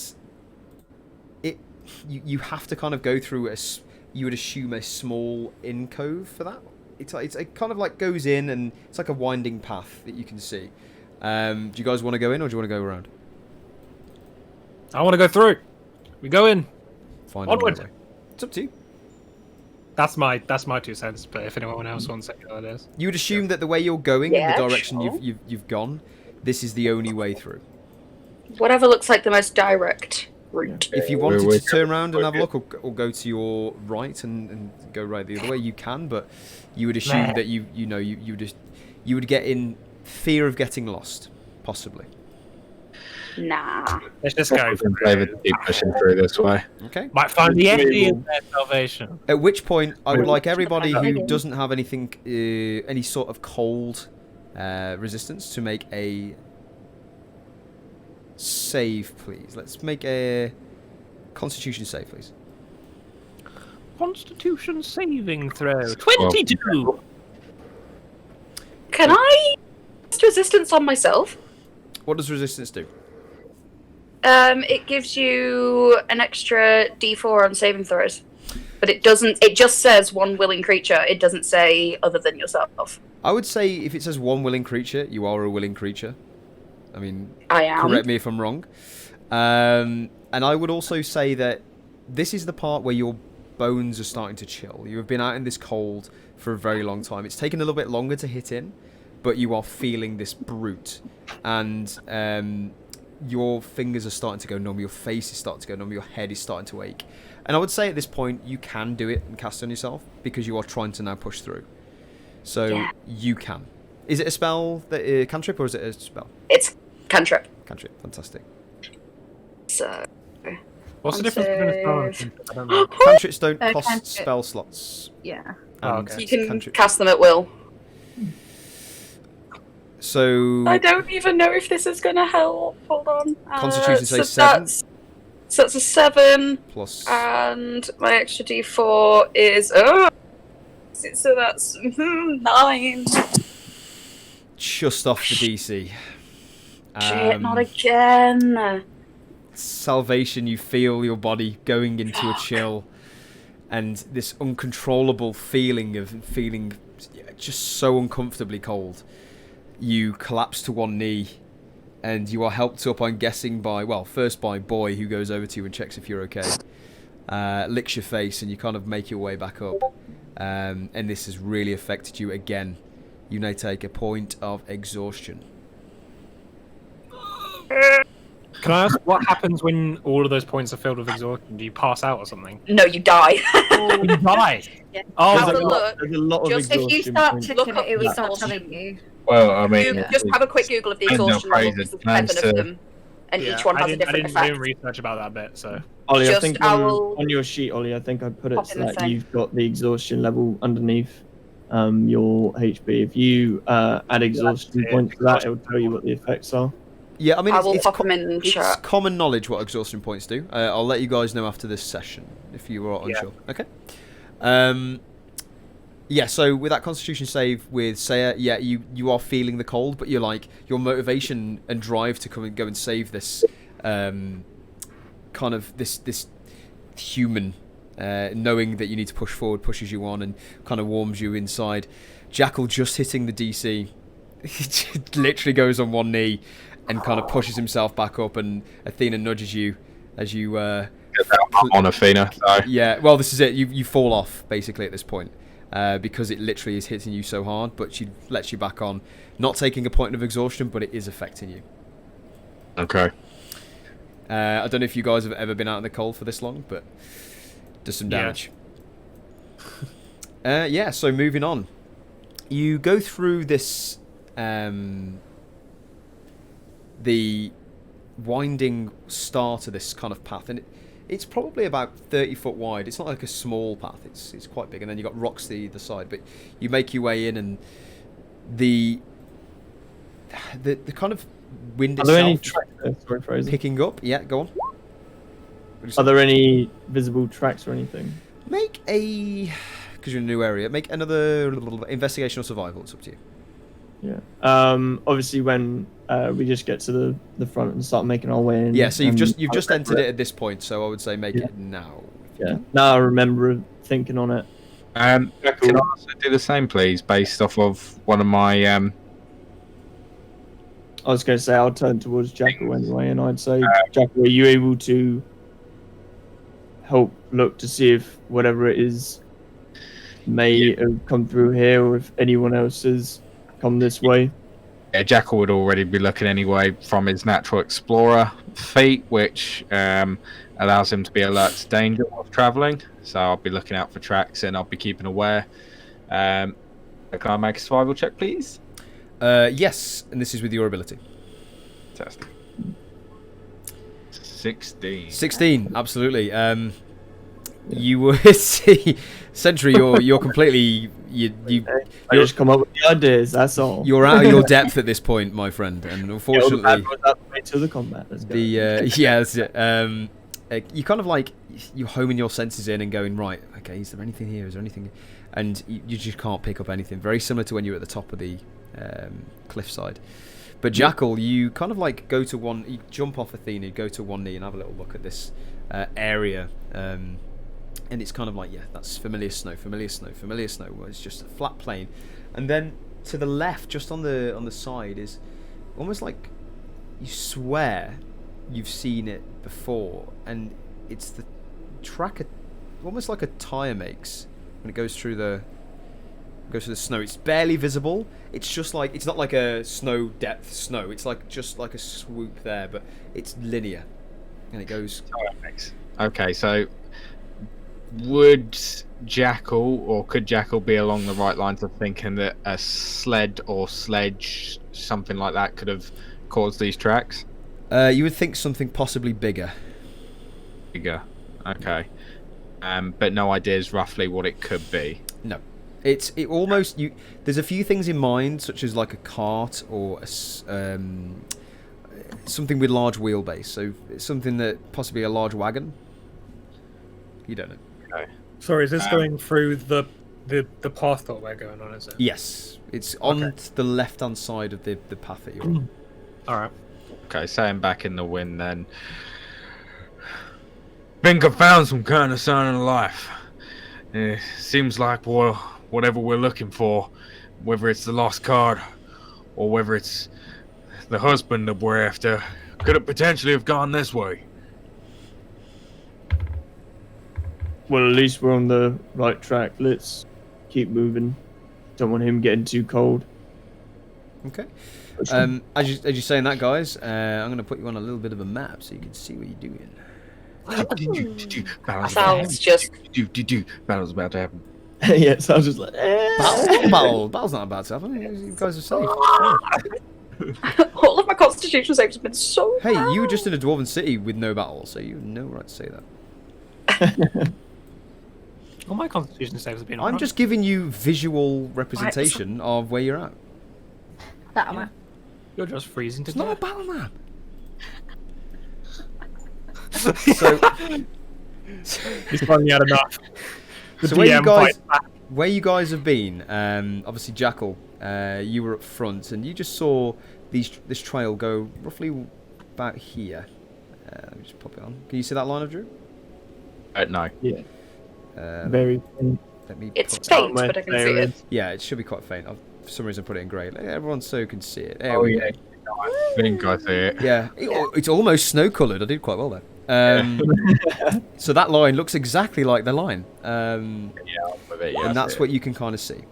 you have to kind of go through you would assume a small in cove for that. It kind of like goes in, and it's like a winding path that you can see. Do you guys want to go in, or do you want to go around? I want to go through. We go in. Find Onward. another way. It's up to you. That's my 2 cents. But if anyone else wants to go, it is. You would assume that the way you're going, in Yeah, the direction sure. you've gone, this is the only way through. Whatever looks like the most direct route. If you wanted to turn around and have a look, or go to your right and go right the other way, you can. But you would assume that you would get in fear of getting lost, possibly. Nah. Let's just go. David to keep pushing through this way. Okay. Might find the enemy in their salvation. At which point, I would like everybody who doesn't have anything, any sort of cold resistance, to make a save, please. Let's make a Constitution save, please. Constitution saving throw. 22. Can I cast resistance on myself? What does resistance do? It gives you an extra D4 on saving throws. But it doesn't. It just says one willing creature. It doesn't say other than yourself. I would say if it says one willing creature, you are a willing creature. I mean, I am. correct me if I'm wrong. And I would also say that this is the part where your bones are starting to chill. You have been out in this cold for a very long time. It's taken a little bit longer to hit in, but you are feeling this brute. And your fingers are starting to go numb, your face is starting to go numb, your head is starting to ache. And I would say at this point, you can do it and cast on yourself, because you are trying to now push through. So you can. Is it a spell, that cantrip, or is it a spell? It's cantrip. Cantrip, fantastic. So. What's the difference between a spell and a cantrip? I don't know. Cantrips don't cost cantrip. spell slots. Yeah. Oh, And okay. You can cantrip- cast them at will. So I don't even know if this is going to help. Hold on. Constitution so says 7. That's a 7, plus and my extra D4 is so that's 9. just off the DC. Shit, not again. Salvation, you feel your body going into a chill, and this uncontrollable feeling of feeling just so uncomfortably cold. You collapse to one knee, and you are helped up, I'm guessing, first by Boy, who goes over to you and checks if you're okay. Licks your face, and you kind of make your way back up. And this has really affected you again. You may take a point of exhaustion. Can I ask what happens when all of those points are filled with exhaustion? Do you pass out or something? No, you die. You die. Yeah. Oh, Have is a it- look. There's a lot of Just exhaustion. If you start points. ticking Look up it will the start exhaustion. telling you. Well, I mean, Just have a quick Google of the Depends on exhaustion levels. praise There's it. Plans 7 of to- them, and Yeah, each one has a I different didn't effect. research about that bit, so. Ollie, I Just think owl- on your sheet, Ollie, I think I put it Pop so in the that thing. you've got the exhaustion level underneath your HP. If you add exhaustion Yeah, points to that, exhaustion it'll tell you what the effects are. Yeah, I mean, I will it's pop them in it's chat. common knowledge what exhaustion points do. I'll let you guys know after this session if you are unsure. Okay. Yeah. So with that Constitution save with Saya, yeah, you are feeling the cold, but you're like your motivation and drive to come and go and save this, kind of this human, knowing that you need to push forward, pushes you on and kind of warms you inside. Jackal just hitting the DC, he literally goes on one knee and kind of pushes himself back up, and Athena nudges you as you Get that on Athena. So. yeah, well, this is it. You fall off basically at this point, because it literally is hitting you so hard. But she lets you back on, not taking a point of exhaustion, but it is affecting you. Okay. I don't know if you guys have ever been out in the cold for this long, but does some damage. Yeah. So moving on, you go through this the winding start of this kind of path, and it's probably about 30 foot wide. It's not like a small path, it's quite big, and then you've got rocks to either side, but you make your way in, and the kind of wind Are there any itself tracks there? Sorry, Fraser. picking up. Yeah, go on. Are there any visible tracks or anything? Make a, because you're in a new area, make another investigation or survival. It's up to you. Yeah. Obviously, when we just get to the front and start making our way in. Yeah, so you've just I entered remember it at this point, so I would say make Yeah. it now. Yeah. Now I remember thinking on it. Can I also do the same, please, based off of one of my I was going to say I'll turn towards Jackal anyway, and I'd say, Jackal, are you able to help look to see if whatever it is may have come through here, or if anyone else has come this way? Yeah, Jackal would already be looking anyway from his natural explorer feat, which allows him to be alert to danger while travelling. So I'll be looking out for tracks and I'll be keeping aware. Can I make a survival check, please? Yes, and this is with your ability. Fantastic. 16. 16, absolutely. You would see, Sentry, you're completely I just come up with the ideas. That's all. you're out of your depth at this point, my friend, and unfortunately, To the combat. Let's go. that's it. You kind of like you're homing your senses in and going, right, okay, is there anything here? Is there anything? And you just can't pick up anything. Very similar to when you're at the top of the cliffside. But Jackal, you kind of like you jump off Athena, go to one knee and have a little look at this area. And it's kind of like, yeah, that's familiar snow. Well, it's just a flat plain. And then to the left, just on the side, is almost like you swear you've seen it before. And it's the track, almost like a tyre makes when it goes through the snow. It's barely visible. It's just like, it's not like a snow depth snow. It's like just like a swoop there, but it's linear. And it goes... Okay, so would Jackal, or could Jackal be along the right lines of thinking that a sled or sledge, something like that, could have caused these tracks? You would think something possibly bigger. Bigger. Okay. But no ideas roughly what it could be. No. It almost... There's a few things in mind, such as like a cart or something with large wheelbase. So it's something that possibly a large wagon. You don't know. Okay. Sorry, is this going through the path that we're going on, is it? Yes. It's on the left-hand side of the path that you're on. Alright. Okay, saying back in the wind then. Think I found some kind of sign of life. Seems like whatever we're looking for, whether it's the lost card or whether it's the husband that we're after, could it potentially have gone this way? Well, at least we're on the right track. Let's keep moving. Don't want him getting too cold. Okay. As you're saying that, guys, I'm going to put you on a little bit of a map so you can see what you're doing. Sounds just... Battle's about to happen. Yeah, so I was just like, Battle's not about to happen. You guys are safe. All of my constitution saves have been so Hey, bad. you were just in a dwarven city with no battle, so you have no right to say that. Well, my constitution saves have been I'm alright. just giving you visual representation of where you're at. Battle map. You're just freezing to It's not a death. battle map. So, He's finally had enough. The so where you DM guys, fights back. where you guys have been, obviously Jackal, you were up front, and you just saw this trail go roughly about here. Let me just pop it on. Can you see that line of Drew? No. yeah, Um, very. let me It's put- faint, but I can see it. Yeah, it should be quite faint. I've, for some reason, put it in grey. Everyone so can see it. There Oh, we yeah. go. I think I see it. Yeah, it's almost snow-coloured. I did quite well there. So that line looks exactly like the line. Yeah, with it, yeah, And that's I see what you can kind of see. it.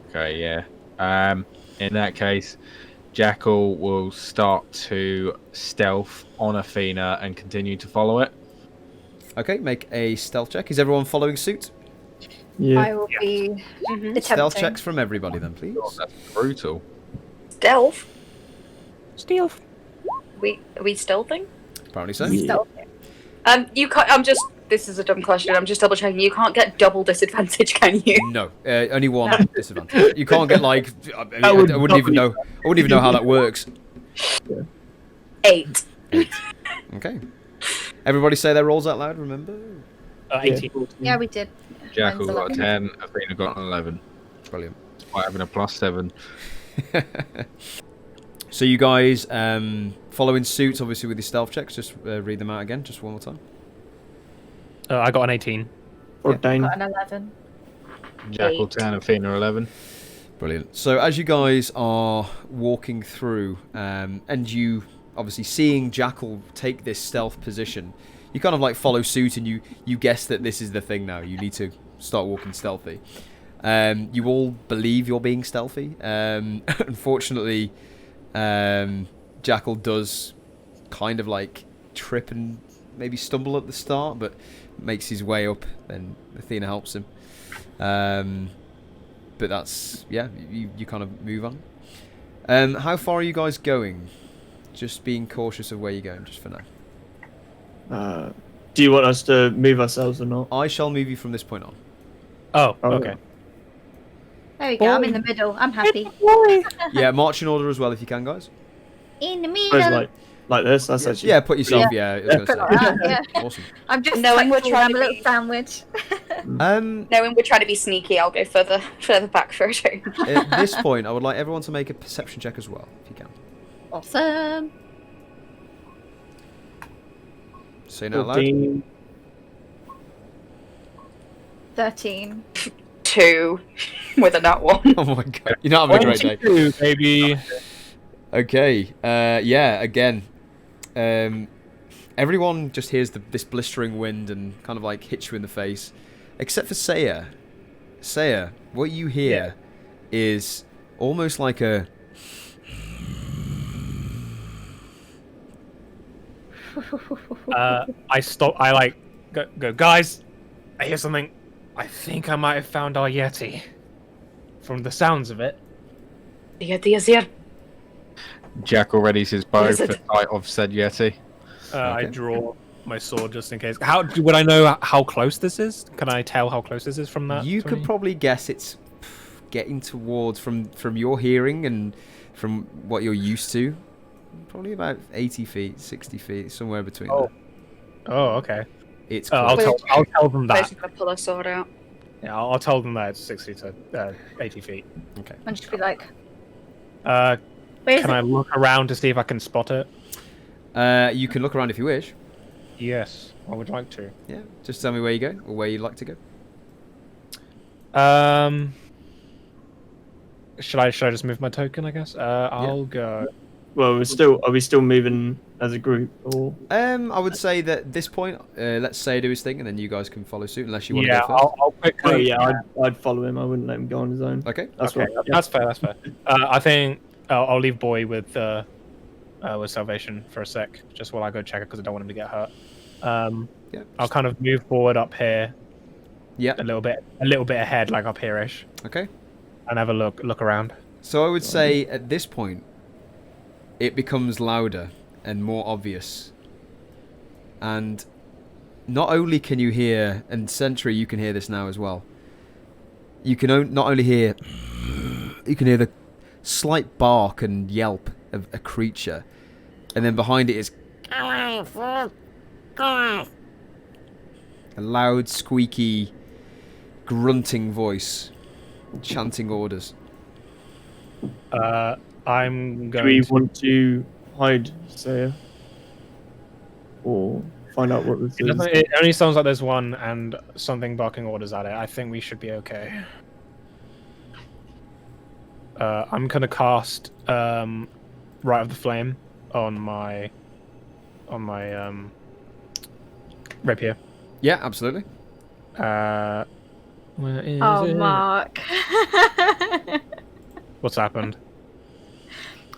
Okay, yeah. In that case, Jackal will start to stealth on Athena and continue to follow it. Okay, make a stealth check. Is everyone following suit? Yeah. I will be attempting. Stealth checks from everybody then, please. Oh, that's brutal. Stealth? Stealth. Are we stealthing? Apparently so. Yeah. Stealth. You can't. I'm just. This is a dumb question. I'm just double checking. You can't get double disadvantage, can you? No, only one disadvantage. You can't get like. I would wouldn't even know. I wouldn't even know how that works. 8. Okay. Everybody say their rolls out loud. Remember. 18. Yeah, we did. Jackal Mine's got a 11. 10, Athena got an 11. Brilliant. by having a +7. So you guys following suit, obviously, with your stealth checks. Just read them out again, just one more time. I got an 18. 14. Got an 11. Jackal 8. 10, Athena 11. Brilliant. So as you guys are walking through, and you obviously seeing Jackal take this stealth position, you kind of like follow suit, and you guess that this is the thing now. You need to start walking stealthy. You all believe you're being stealthy. Unfortunately, Jackal does kind of like trip and maybe stumble at the start, but makes his way up, and Athena helps him. But that's, yeah, you kind of move on. How far are you guys going? Just being cautious of where you're going, just for now. Do you want us to move ourselves or not? I shall move you from this point on. Oh, Oh. okay. There we go. I'm in the middle. I'm happy. Yeah, march in order as well if you can, guys. In the Suppose middle. like this. That's actually. Yeah, put yourself. Yeah, I was Put gonna like say. that, yeah. Awesome. I'm just Knowing we're tactful, trying I'm to a little be- sandwich. Knowing we're trying to be sneaky, I'll go further back for a change. At this point, I would like everyone to make a perception check as well, if you can. Awesome. Saying out loud. 14. 13. 2 with a nat 1. Oh my god, you're not having a great day. 22, baby. Okay, yeah, again, everyone just hears this blistering wind and kind of like hits you in the face, except for Saya. Saya, what you hear is almost like a... I stop. I like go, guys. I hear something. I think I might have found our Yeti. From the sounds of it. The Yeti is here. Jackal readies his bow Is for it? sight of said Yeti. I Okay. draw my sword just in case. How would I know how close this is? Can I tell how close this is from that? You could 20? probably guess it's getting towards, from your hearing and from what you're used to, probably about 80 feet, 60 feet, somewhere between Oh. there. Oh, okay. It's I'll close. tell them I'm that. gonna pull a sword out. Yeah, I'll tell them that it's 60 to 80 feet. Okay. And just be like, Uh, where is can it? I look around to see if I can spot it? You can look around if you wish. Yes, I would like to. Yeah, just tell me where you go or where you'd like to go. Should I just move my token? I guess. I'll go. Well, are we still moving as a group or? I would say that at this point, let's say do his thing, and then you guys can follow suit unless you want Yeah, to go first. I'll quickly. Oh yeah, I'd follow him. I wouldn't let him go on his own. Okay. That's Okay, what. that's fair. That's fair. I think I'll leave Boy with Salvation for a sec, just while I go check it because I don't want him to get hurt. Yeah. I'll kind of move forward up here Yeah. a little bit ahead, like up here-ish, Okay. and have a look around. So I would say at this point, it becomes louder and more obvious. And not only can you hear, and Sentry, you can hear this now as well. You can not only hear, you can hear the slight bark and yelp of a creature, and then behind it is a loud, squeaky, grunting voice, chanting orders. I'm Do going. we to... want to hide, Saya, or find out what this It, is? it only sounds like there's one and something barking orders at it. I think we should be okay. I'm gonna cast Rite of the Flame on my rapier. Yeah, absolutely. Where is Oh, it? Mark. What's happened?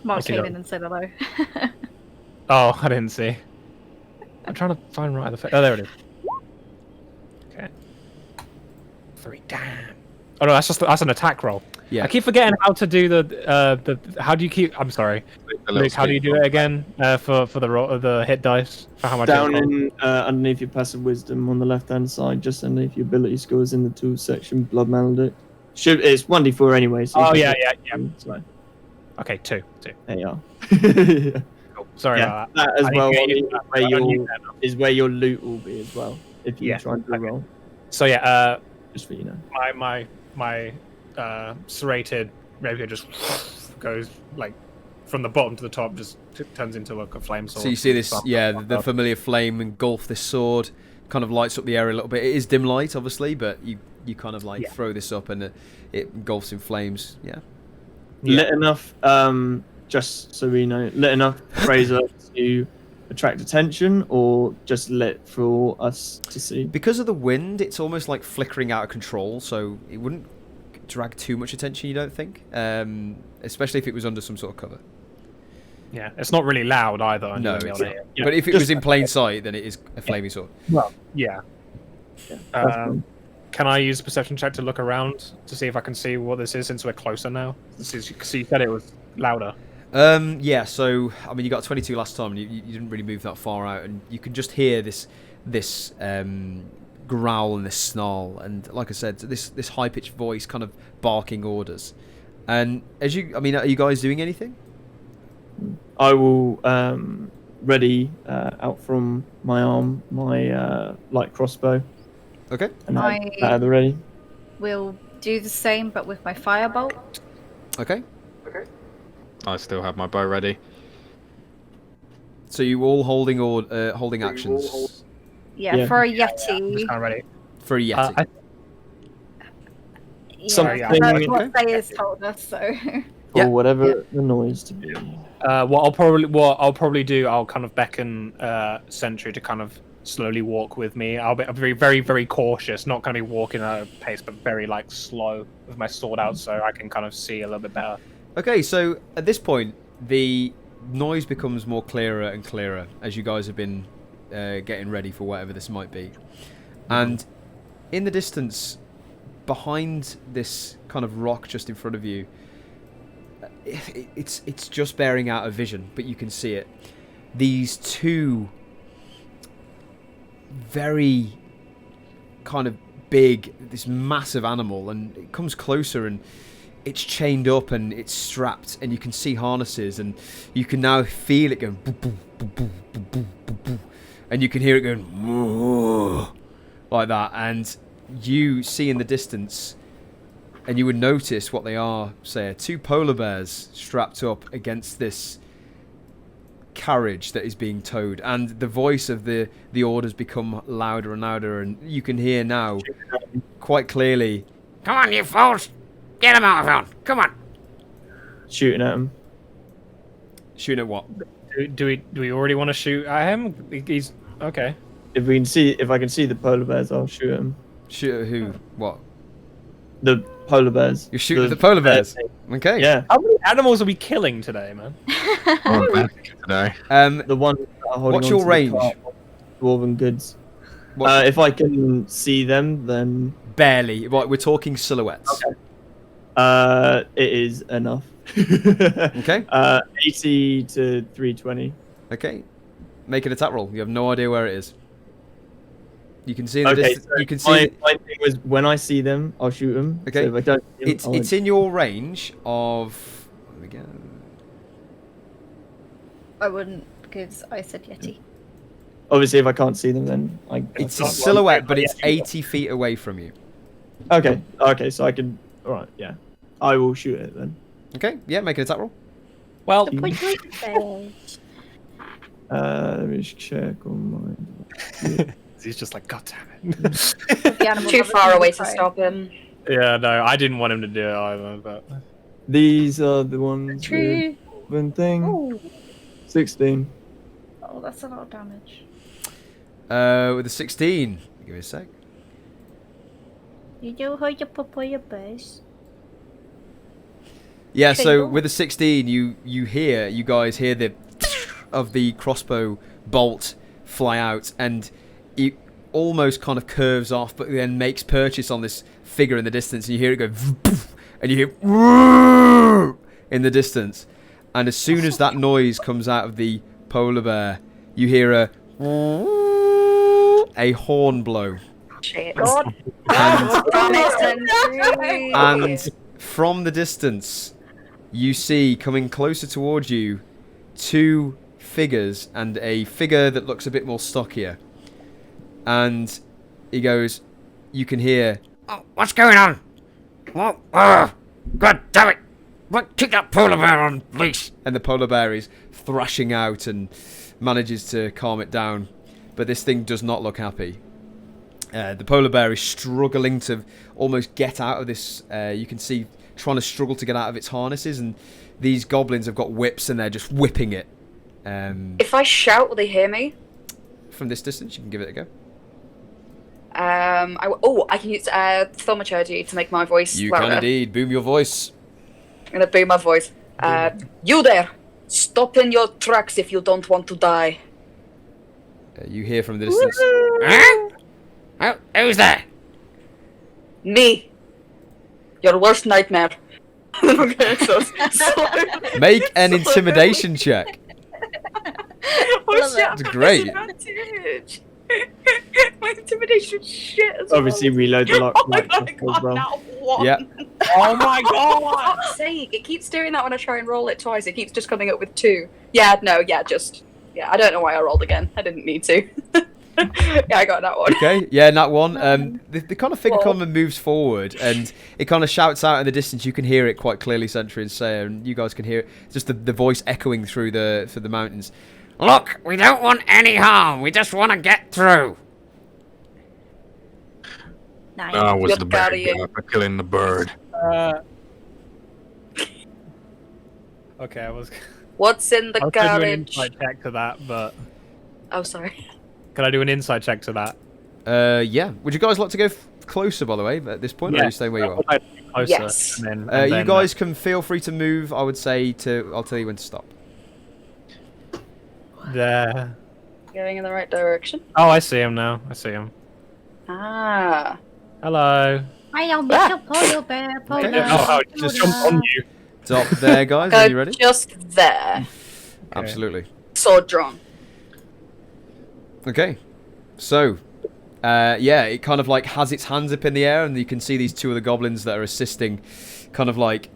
Mark Okay, came no. in and said hello. Oh, I didn't see. I'm trying to find Rite of the Flame. Oh, there it is. Okay. 3. Damn. Oh no, that's an attack roll. Yeah. I keep forgetting how to do the how do you keep? I'm sorry, Luke. How do you do it again for the roll the hit dice for how much? Down it costs? in underneath your passive wisdom on the left-hand side, just underneath your ability scores in the tools section, blood maledict. It's 1d4 anyway. So you Oh should yeah. So, Okay, two. there you are. Cool. Sorry Yeah, about that. that as I well didn't get you. is where your loot will be as well. If you Yeah, try and do a okay. roll, So yeah, just for you know. my serrated rapier just goes like from the bottom to the top, just turns into like a flame sword. So you see this, the familiar flame engulf this sword, kind of lights up the area a little bit. It is dim light, obviously, but you kind of like throw this up and it engulfs in flames. Yeah. Lit enough, just so we know, lit enough Fraser to attract attention, or just lit for us to see? Because of the wind, it's almost like flickering out of control, so it wouldn't drag too much attention, you don't think? Especially if it was under some sort of cover. Yeah, it's not really loud either. No, it's not. But if it was in plain sight, then it is a flaming sword. Well, yeah. Fine. Can I use a perception check to look around to see if I can see what this is, since we're closer now? So you said it was louder. Yeah, so I mean, you got 22 last time, and you didn't really move that far out, and you can just hear this growl and this snarl, and like I said, this high pitched voice kind of barking orders. And are you guys doing anything? I will ready out from my arm my light crossbow. Okay. And I at the ready. Will do the same, but with my firebolt. Okay. I still have my bow ready. So you all holding actions Yeah, for a Yeti. I'm just kind of ready. for a Yeti. Something- That's what Sayers told us, so. Yeah. Or whatever the noise to be. What I'll probably do, I'll kind of beckon Sentry to kind of slowly walk with me. I'll be very, very, very cautious, not going to be walking at a pace, but very like slow with my sword out, so I can kind of see a little bit better. Okay, so at this point, the noise becomes more clearer and clearer as you guys have been getting ready for whatever this might be. And in the distance, behind this kind of rock just in front of you, it's just bearing out a vision, but you can see it. These two very kind of big, this massive animal, and it comes closer, and it's chained up and it's strapped, and you can see harnesses, and you can now feel it going boop, boop, boop, boop, boop, boop, boop, boop, and you can hear it going whoa, like that. And you see in the distance, and you would notice what they are, say, two polar bears strapped up against this carriage that is being towed, and the voice of the orders become louder and louder, and you can hear now quite clearly, "Come on, you fools! Get him out of town! Come on!" Shooting at him. Shooting at what? Do we already want to shoot at him? He's okay. If I can see the polar bears, I'll shoot him. Shoot at who? What? The polar bears. You're shooting at the polar bears? Okay. Yeah. How many animals are we killing today, man? Today. The one that are holding What's on your to the range? cart, dwarven goods. What? If I can see them, then Barely. Right, we're talking silhouettes. it is enough. Okay. 80 to 320. Okay. Make an attack roll. You have no idea where it is. You can see in the Okay, distance. so You can see. my thing was when I see them, I'll shoot them. Okay. So if I don't see them, I won't. It's in your range of. There we go. I wouldn't, because I said Yeti. Obviously, if I can't see them, then I. It's a not silhouette, one, but yeah, it's 80 feet away from you. Okay. Okay. So I can. All right. Yeah. I will shoot it then. Okay. Yeah. Make an attack roll. Well, Let me just check on mine. he's just like, God damn it. The animal Too has a far away to try. stop him. Yeah, no, I didn't want him to do it either, but These are the ones True. with thing. Oh, 16. oh, that's a lot of damage. With a 16. Give me a sec. You know how you papaya base? Yeah. Okay, So cool. with a 16, you guys hear the of the crossbow bolt fly out, and it almost kind of curves off, but then makes purchase on this figure in the distance, and you hear it go, and you hear in the distance, and as soon as that noise comes out of the polar bear, you hear a horn blow, Shit. God. and, Damn it, Sentry. and from the distance, you see coming closer towards you two figures, and a figure that looks a bit more stockier, and he goes, you can hear, "Oh, what's going on? What? God damn it! What? Keep that polar bear on leash! And the polar bear is thrashing out and manages to calm it down. But this thing does not look happy. The polar bear is struggling to almost get out of this. You can see trying to struggle to get out of its harnesses, and these goblins have got whips and they're just whipping it. If I shout, will they hear me? From this distance, you can give it a go. I can use thaumaturgy to make my voice You louder. can indeed. Boom your voice. I'm gonna boom my voice. You there! Stop in your tracks if you don't want to die. You hear from the distance. Oh, who's there? Me. Your worst nightmare. Okay, so Make an intimidation check. Oh shit! It's great. Advantage. My intimidation shit as Obviously, reload the lock. Oh my god, I got that one. Yeah. Oh my god! For fuck's sake, it keeps doing that when I try and roll it twice. It keeps just coming up with 2. Yeah, no, yeah, I don't know why I rolled again. I didn't need to. Yeah, I got that one. Okay, yeah, that one. The kind of figure common moves forward and it kind of shouts out in the distance. You can hear it quite clearly, Sentry and Sayer, and you guys can hear it. Just the voice echoing through the mountains. Look, we don't want any harm. We just want to get through. Nice. I was You're the bad carrying. guy for killing the bird. Okay, I was What's in the gonna do an garage? insight check to that, but Oh, sorry. can I do an insight check to that? Yeah. Would you guys like to go closer, by the way, at this point? Or are you staying where you are? Closer, Yes. and then, You guys can feel free to move. I would say I'll tell you when to stop. there. Going in the right direction. Oh, I see him now. I see him. Ah. Hello. I'll make a polar bear. Polar. Okay. Oh, just jump on you. Stop there, guys. Are you ready? Just there. Absolutely. Sword drawn. Okay. So, yeah, it kind of like has its hands up in the air, and you can see these 2 of the goblins that are assisting, kind of like,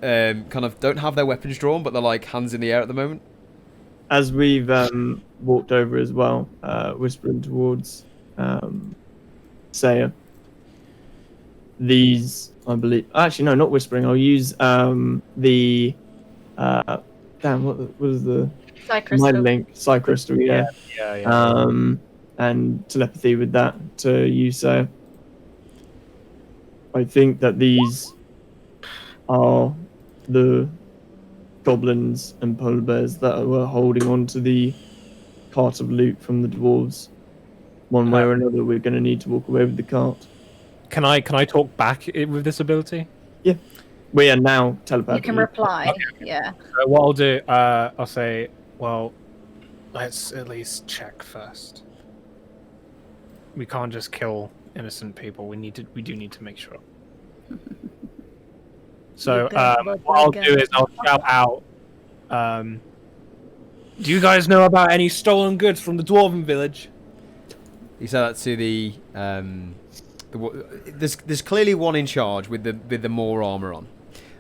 kind of don't have their weapons drawn, but they're like hands in the air at the moment. As we've walked over as well, whispering towards Sayer. These, I believe. Actually, no, not whispering. I'll use the. Damn, what was the. Mind link, Psycrystal, yeah. Yeah. And telepathy with that to use. So I think that these are the goblins and polar bears that were holding on to the cart of loot from the dwarves. One way or another, we're going to need to walk away with the cart. Can I talk back with this ability? Yeah, we are now telepathically. You can reply. Yeah. So what I'll do, I'll say, well, let's at least check first. We can't just kill innocent people. We do need to make sure. So what I'll do is I'll shout out. Do you guys know about any stolen goods from the dwarven village? You said that to the there's clearly one in charge with the more armor on,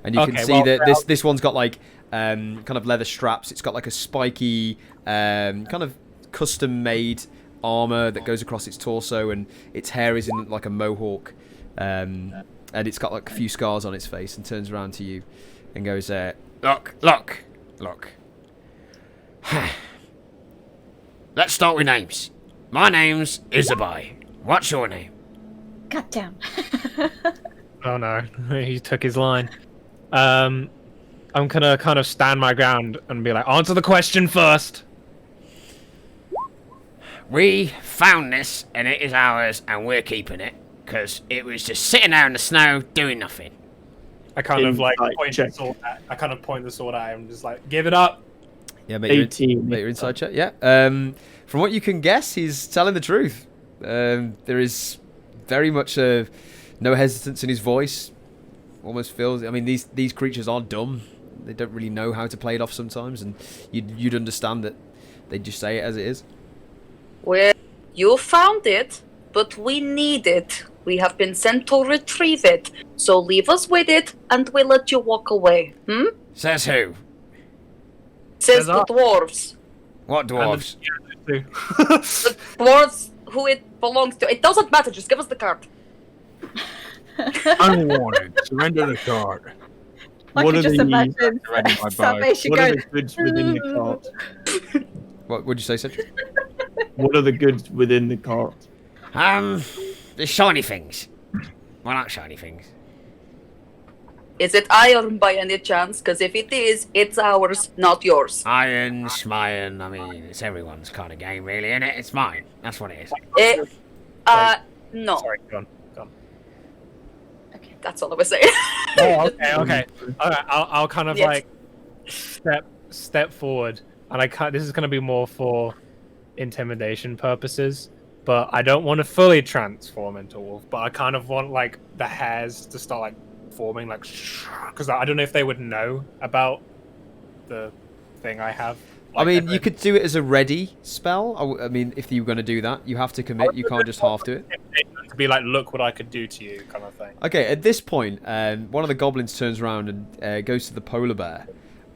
and you can see that this one's got like kind of leather straps. It's got like a spiky kind of custom made armor that goes across its torso, and its hair is in like a mohawk, and it's got like a few scars on its face, and turns around to you and goes, Look. Let's start with names. My name's Isabai. What's your name? God damn. Oh no, he took his line. I'm gonna kind of stand my ground and be like, answer the question first. We found this, and it is ours, and we're keeping it, because it was just sitting there in the snow, doing nothing. I kind of like Insight point check. the sword at. I kind of point the sword at him, just like, give it up. "Yeah, make your 18. inside check." Yeah. From what you can guess, he's telling the truth. There is very much no hesitance in his voice. Almost feels. I mean, these creatures are dumb. They don't really know how to play it off sometimes, and you'd understand that they just say it as it is. Well, you found it, but we need it. We have been sent to retrieve it. So leave us with it, and we'll let you walk away. Says who? Says Says the us. dwarves. What dwarves? The dwarves who it belongs to. It doesn't matter, just give us the card. Unwanted. Surrender the cart. I What could are just the- imagine Surrender my bow. Salvation What are going. the goods within the cart? What would you say, Sentry? What are the goods within the cart? The shiny things. I like shiny things. Is it iron by any chance? Because if it is, it's ours, not yours. Iron, schmiron, I mean, it's everyone's kind of game, really, isn't it? It's mine. That's what it is. No. Sorry, go on. That's all I was saying. Oh, okay. Alright, I'll kind of Yes. like step forward, and this is going to be more for intimidation purposes, but I don't want to fully transform into a wolf, but I kind of want like the hairs to start like forming, like, because I don't know if they would know about the thing I have. I mean, you could do it as a ready spell. I mean, if you were going to do that, you have to commit. You can't just half do it. To be like, look what I could do to you, kind of thing. Okay, at this point, one of the goblins turns around and goes to the polar bear,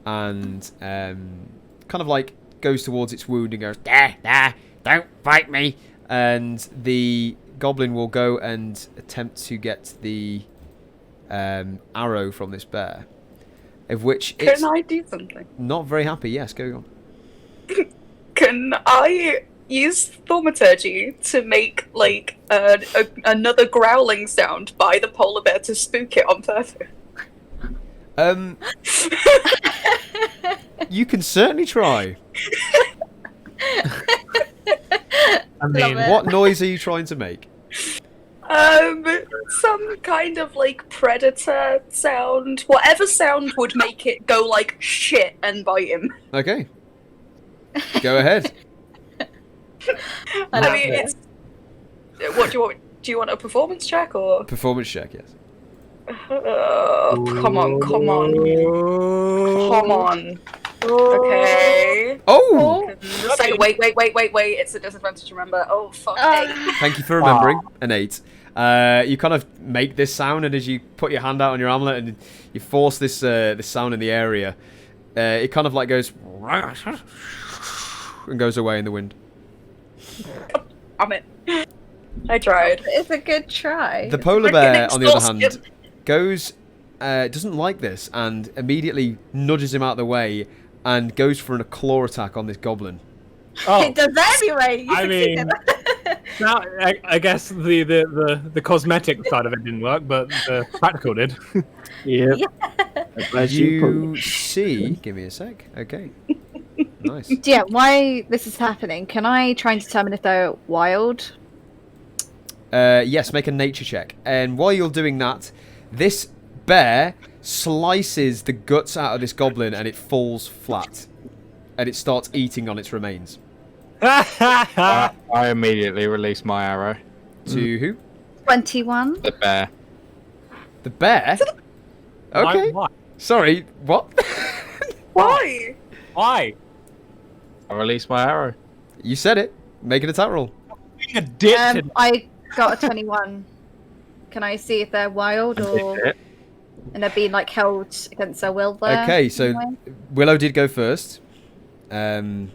and kind of like goes towards its wound and goes, There, don't bite me. and the goblin will go and attempt to get the arrow from this bear, of which it's Can I do something? not very happy. Yes, go on. Can I use thaumaturgy to make like another growling sound by the polar bear to spook it on purpose? You can certainly try. I mean, it. What noise are you trying to make? Some kind of like predator sound. Whatever sound would make it go like shit and bite him. Okay. Go ahead. I mean, it's. What do you want? Do you want a performance check or? Performance check, yes. Come on. Okay. Oh! Say, wait. It's a disadvantage, remember. Oh, fuck. Thank you for remembering. An 8. You kind of make this sound, and as you put your hand out on your amulet and you force this sound in the area, it kind of like goes and goes away in the wind. Damn it. I tried. It's a good try. The polar Freaking bear, on the other hand, exhausted. goes doesn't like this and immediately nudges him out of the way and goes for a claw attack on this goblin. oh, It does anyway. You I mean, succeeded. now, I guess the cosmetic side of it didn't work, but the practical did. Yeah. As You see... Give me a sec. Okay. Nice. Yeah, why this is happening? Can I try and determine if they're wild? Yes, make a nature check. And while you're doing that, this bear slices the guts out of this goblin and it falls flat. And it starts eating on its remains. I immediately release my arrow. To who? 21. The bear. The bear? Okay. Why? Sorry, what? Why? Why? I release my arrow. You said it. Make an attack roll. Being addicted. I got a 21. Can I see if they're wild or and they're being like held against their will there? Okay, so anyway? Willow did go first. And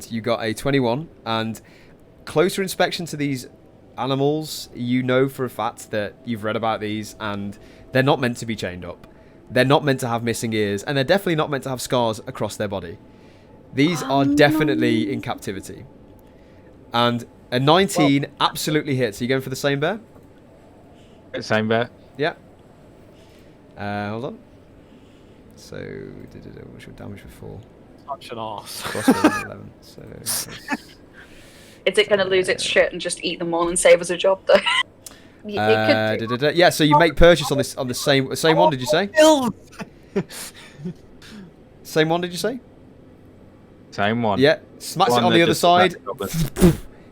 you got a 21. And closer inspection to these animals, you know for a fact that you've read about these and they're not meant to be chained up. They're not meant to have missing ears, and they're definitely not meant to have scars across their body. These are definitely in captivity. And a 19 absolutely hits. Are you going for the same bear? Same bear. Yeah. Hold on. So, what's your damage before? Such an arse. Crossbow 11. So, Is it going to lose its shit and just eat them all and save us a job, though? It could do. yeah. So you make purchase on the same one. Did you say? Same one? Did you say? Same one. Yeah. Smacks One it on the that other just side.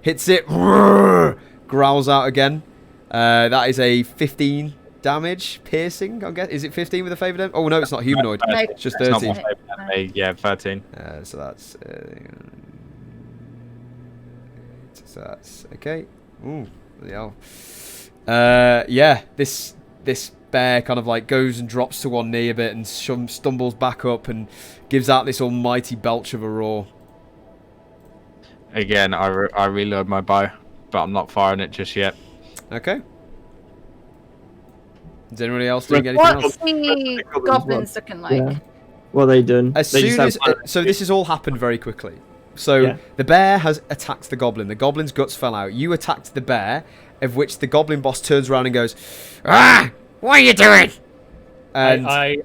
Hits it. Growls out again. That is a 15 damage piercing. I guess. Is it 15 with a favor? Oh no, it's not humanoid. No. It's just It's not 13. my favourite. Yeah, 13. So that's okay. Ooh, yeah. Yeah. This bear kind of like goes and drops to one knee a bit and stumbles back up and gives out this almighty belch of a roar. Again, I reload my bow, but I'm not firing it just yet. Okay. Is anybody else doing anything What's else? the goblins looking like? Yeah. What are they doing? As They just soon as have- so, this has all happened very quickly. So Yeah. the bear has attacked the goblin. The goblin's guts fell out. You attacked the bear, of which the goblin boss turns around and goes, Ah! What are you doing? and I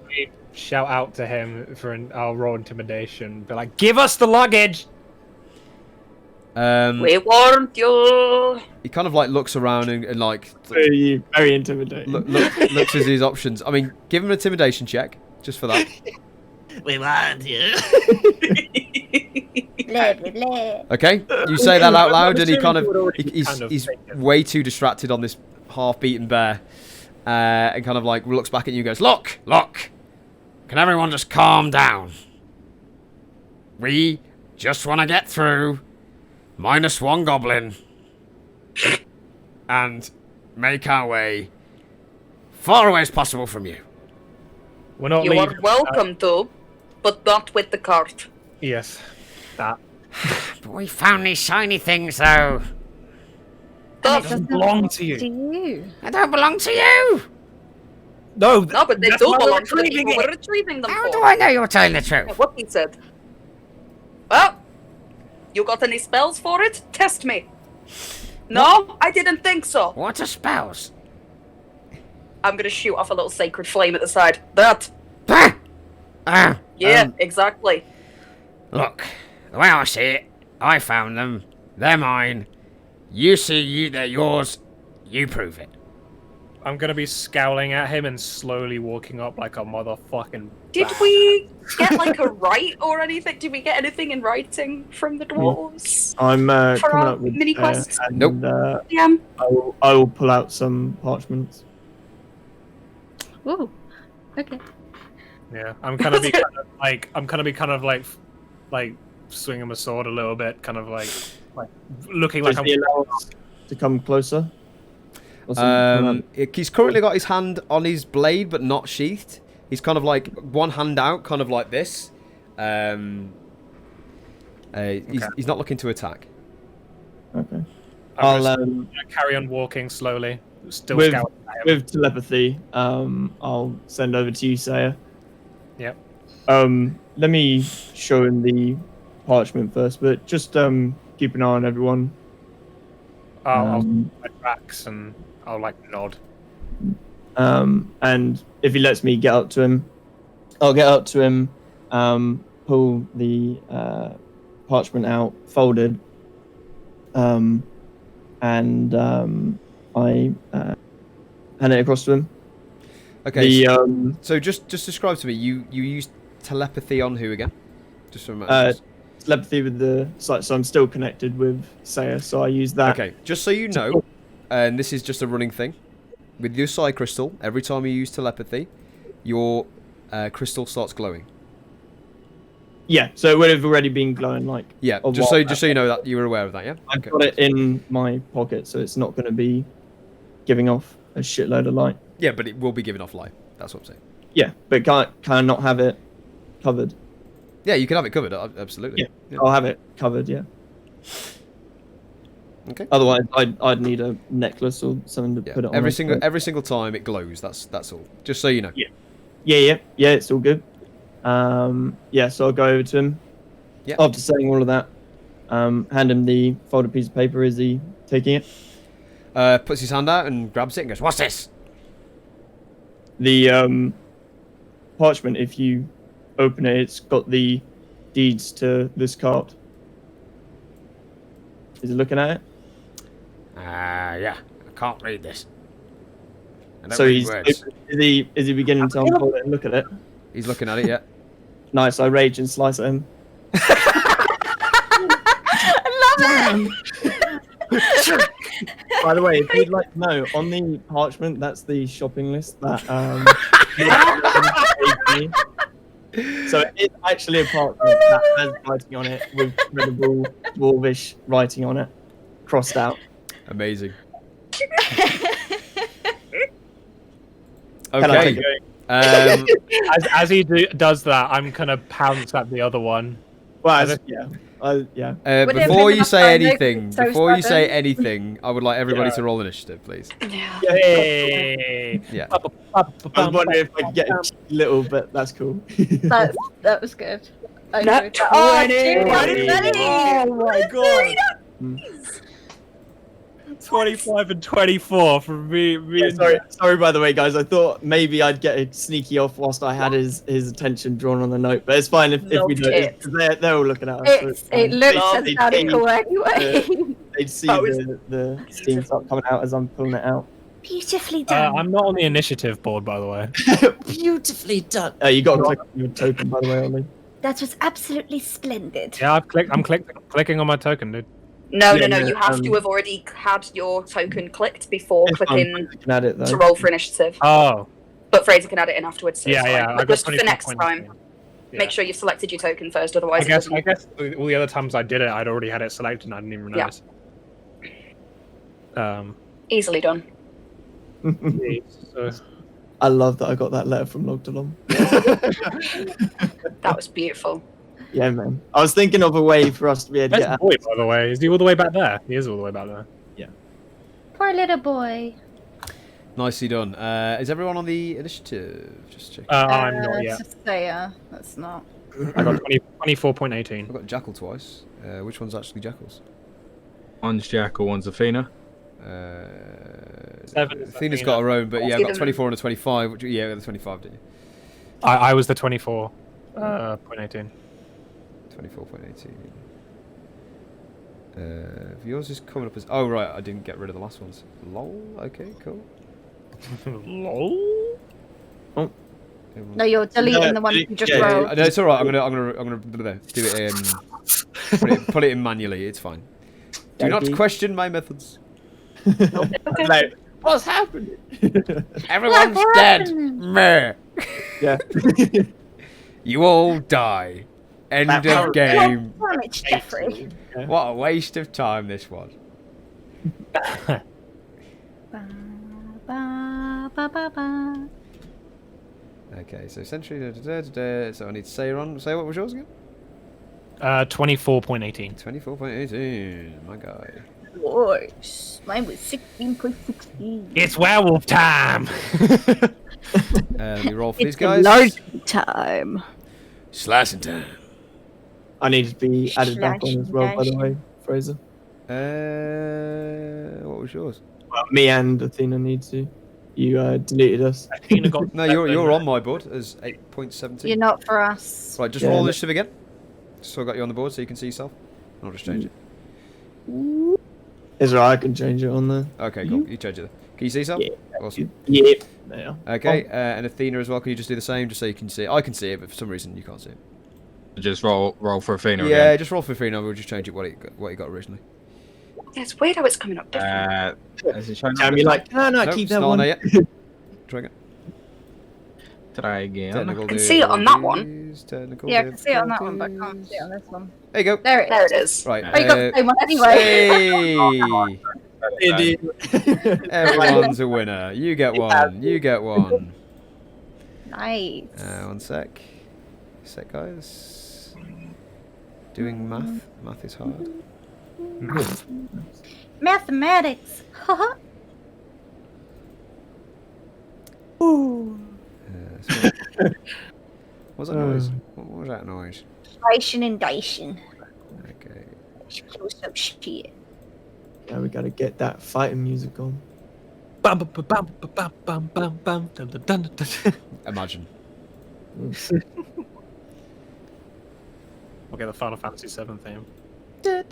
shout out to him I'll roll intimidation. Be like, give us the luggage. We warned you. he kind of like looks around and like very intimidating. looks at his options. I mean, give him an intimidation check just for that. We warned you. Blah, blah, blah. Okay, you say that out loud, and he kind of Kind of he's taken. way too distracted on this half-beaten bear, and kind of like looks back at you and goes, "Look, Look, can everyone just calm down? We just want to get through -1 goblin and make our way far away as possible from you. We're not You are leaving. welcome to, but not with the cart. Yes. That. But we found these shiny things, though. Stuff. doesn't belong to you. To you. They don't belong to you. No, No, but they that's do why we're belong to the retrieving people it. we're retrieving them How for. do I know you're telling the truth? What he said. Well, you got any spells for it? Test me. No, I didn't think so. What are spells? I'm gonna shoot off a little sacred flame at the side. That. Ah! Ah! Yeah, exactly. Look, the way I see it, I found them. They're mine. You see they're yours. You prove it. I'm gonna be scowling at him and slowly walking up like a motherfucking. Did we get like a right or anything? Did we get anything in writing from the dwarves? I'm For coming our up with mini quests? and, Nope. Yeah. I will pull out some parchments. Ooh. Okay. Yeah, I'm gonna be kind of like swinging my sword a little bit, kind of like looking like Does I'm. he allow us to come closer? Or something like He's currently got his hand on his blade, but not sheathed. He's kind of like one hand out, kind of like this. He's not looking to attack. that? Okay. I'm I'll just gonna carry on walking slowly, still with scowling at him. with telepathy. I'll send over to you, Saya. Yep. Let me show him the parchment first, but just keep an eye on everyone. I'll Um, my tracks and I'll like nod. And if he lets me get up to him, I'll get up to him, pull the parchment out, folded, and I hand it across to him. Okay. The So just describe to me. You used telepathy on who again? Just for a moment. telepathy with the site, so I'm still connected with Saya, so I use that. Okay. Just so you know, and this is just a running thing. With your psi crystal, every time you use telepathy, your crystal starts glowing. Yeah, so it would have already been glowing like. Yeah. a Just while so you know that you were aware of that. Yeah. I've got it in my pocket, so it's not going to be giving off a shitload of light. Yeah, but it will be giving off light. That's what I'm saying. Yeah, but can I not have it covered? Yeah, you can have it covered. Absolutely. Yeah. I'll have it covered. Yeah. Okay. Otherwise, I'd need a necklace or something to Yeah. put it on. Every single time it glows. That's all. Just so you know. Yeah. It's all good. Yeah, so I'll go over to him. Yeah. After saying all of that, hand him the folded piece of paper. Is he taking it? Puts his hand out and grabs it and goes, What's this? The parchment. If you open it, it's got the deeds to this cart. Is he looking at it? Yeah. I can't read this. I don't So read he's words. is he beginning to unfold it and look at it? He's looking at it. Yeah. Nice. I rage and slice at him. By the way, if you'd like to know, on the parchment, that's the shopping list that gave me. So it's actually a parchment that has writing on it with incredible dwarvish writing on it, crossed out. Amazing. Can I keep Okay. going? As he does that, I'm gonna pounce at the other one. Well, As yeah. Yeah. Would it have Before been you enough say time, though, anything, 'cause it's so before you say sudden? anything, I would like everybody Yeah. to roll initiative, please. Yeah. Hey. Yeah. I was wondering if I could get a little, but that's cool. That was good. I Nat enjoyed that. Oh, 20. dude, Oh my god! 25 and 24 from me. Yeah, sorry. By the way, guys. I thought maybe I'd get a sneaky off whilst I had his attention drawn on the note, but it's fine if we Loved don't. it. 'Cause they're all looking at us. so it's It fine. looks They'd identical anyway. They'd see That was- the steam start coming out as I'm pulling it out. Beautifully done. I'm not on the initiative board, by the way. Beautifully done. You got to click on your token, by the way, Ollie. That was absolutely splendid. Yeah, I'm clicking on my token, dude. No, Yeah, you have to have already had your token clicked before clicking You can add it though. to roll for initiative. Oh, But Fraser can add it in afterwards. So yeah, it's fine. yeah. But I got just for next 24 time, points. make sure you've selected your token first, I otherwise guess it doesn't. all the other times I did it, I'd already had it selected and I didn't even Yeah. notice. Easily done. So, I love that I got that letter from Logdalom. That was beautiful. Yeah, man. I was thinking of a way for us to be able to there's get the boy, by the way. Is he all the way back there? He is all the way back there. Poor little boy. Nicely done. Is everyone on the initiative? Just check. I'm not yet. That's not. I got 24.18. I've got Jackal twice. Which one's actually Jackal's? One's Jackal, one's Athena. 7 is Athena's Athena. got her own, but yeah, I've got Athena. 24 and a 25. Which, yeah, the 25, didn't you? I was the 24.18. 24.18. Yours is coming up as... Oh, right, I didn't get rid of the last ones. Lol, okay, cool. Lol. No, you're deleting the one you just yeah, wrote. No, it's all right. I'm gonna do it. Put it in manually. It's fine. Do not Okay. question my methods. Like, what's happening? Everyone's What dead. happened? Meh. Yeah. You all die. End of game. Damn it, Jeffrey. What a waste of time this was. Ba, ba, ba, ba, ba. Okay, so Sentry. So I need to say what was yours again? 24.18. 24.18. My guy. Nice. Mine was 16.16. It's werewolf time. Let me roll for these It's guys. large time. Slicing time. I need to be added back on as well, by the way, Fraser. What was yours? Well, me and Athena need to. You deleted us. Athena got No, you're on my board as 8.17. You're not for us. Right, just Yeah, roll no- initiative again. So I got you on the board so you can see yourself. I'll just change it. Is right, I can change it on there. Okay, cool. You change it then. Can you see yourself? Yeah. Awesome. Yep. There. Okay, and Athena as well. Can you just do the same, just so you can see it? I can see it, but for some reason you can't see it. Just roll for Athena Yeah, again. just roll for Athena. We'll just change it what you got originally. Yeah, it's weird how it's coming up different. Is it showing Damn, up? you're like, no, Nope, keep it's that not on one. there yet. Try again. Try again. Technical I can see it on that one. difficulties, technical Yeah, I can see it on that one, but I can't difficulties. see it on this one. There you go. There it There is. it is. Right. Oh, you got the same one anyway. Hey! Everyone's a winner. You get one. You get one. Nice. One sec. Sec, guys. Doing math. Math is hard. Mathematics. Haha. Ooh. So- what was that noise? What was that noise? Dicing and dicing. Okay. Close up shit. Yeah, we gotta get that fighting music on. Bum, bum, bum, bum, bum, bum, bum, bum, dun, dun, dun, dun. Imagine. We'll get the Final Fantasy VII theme. Boop,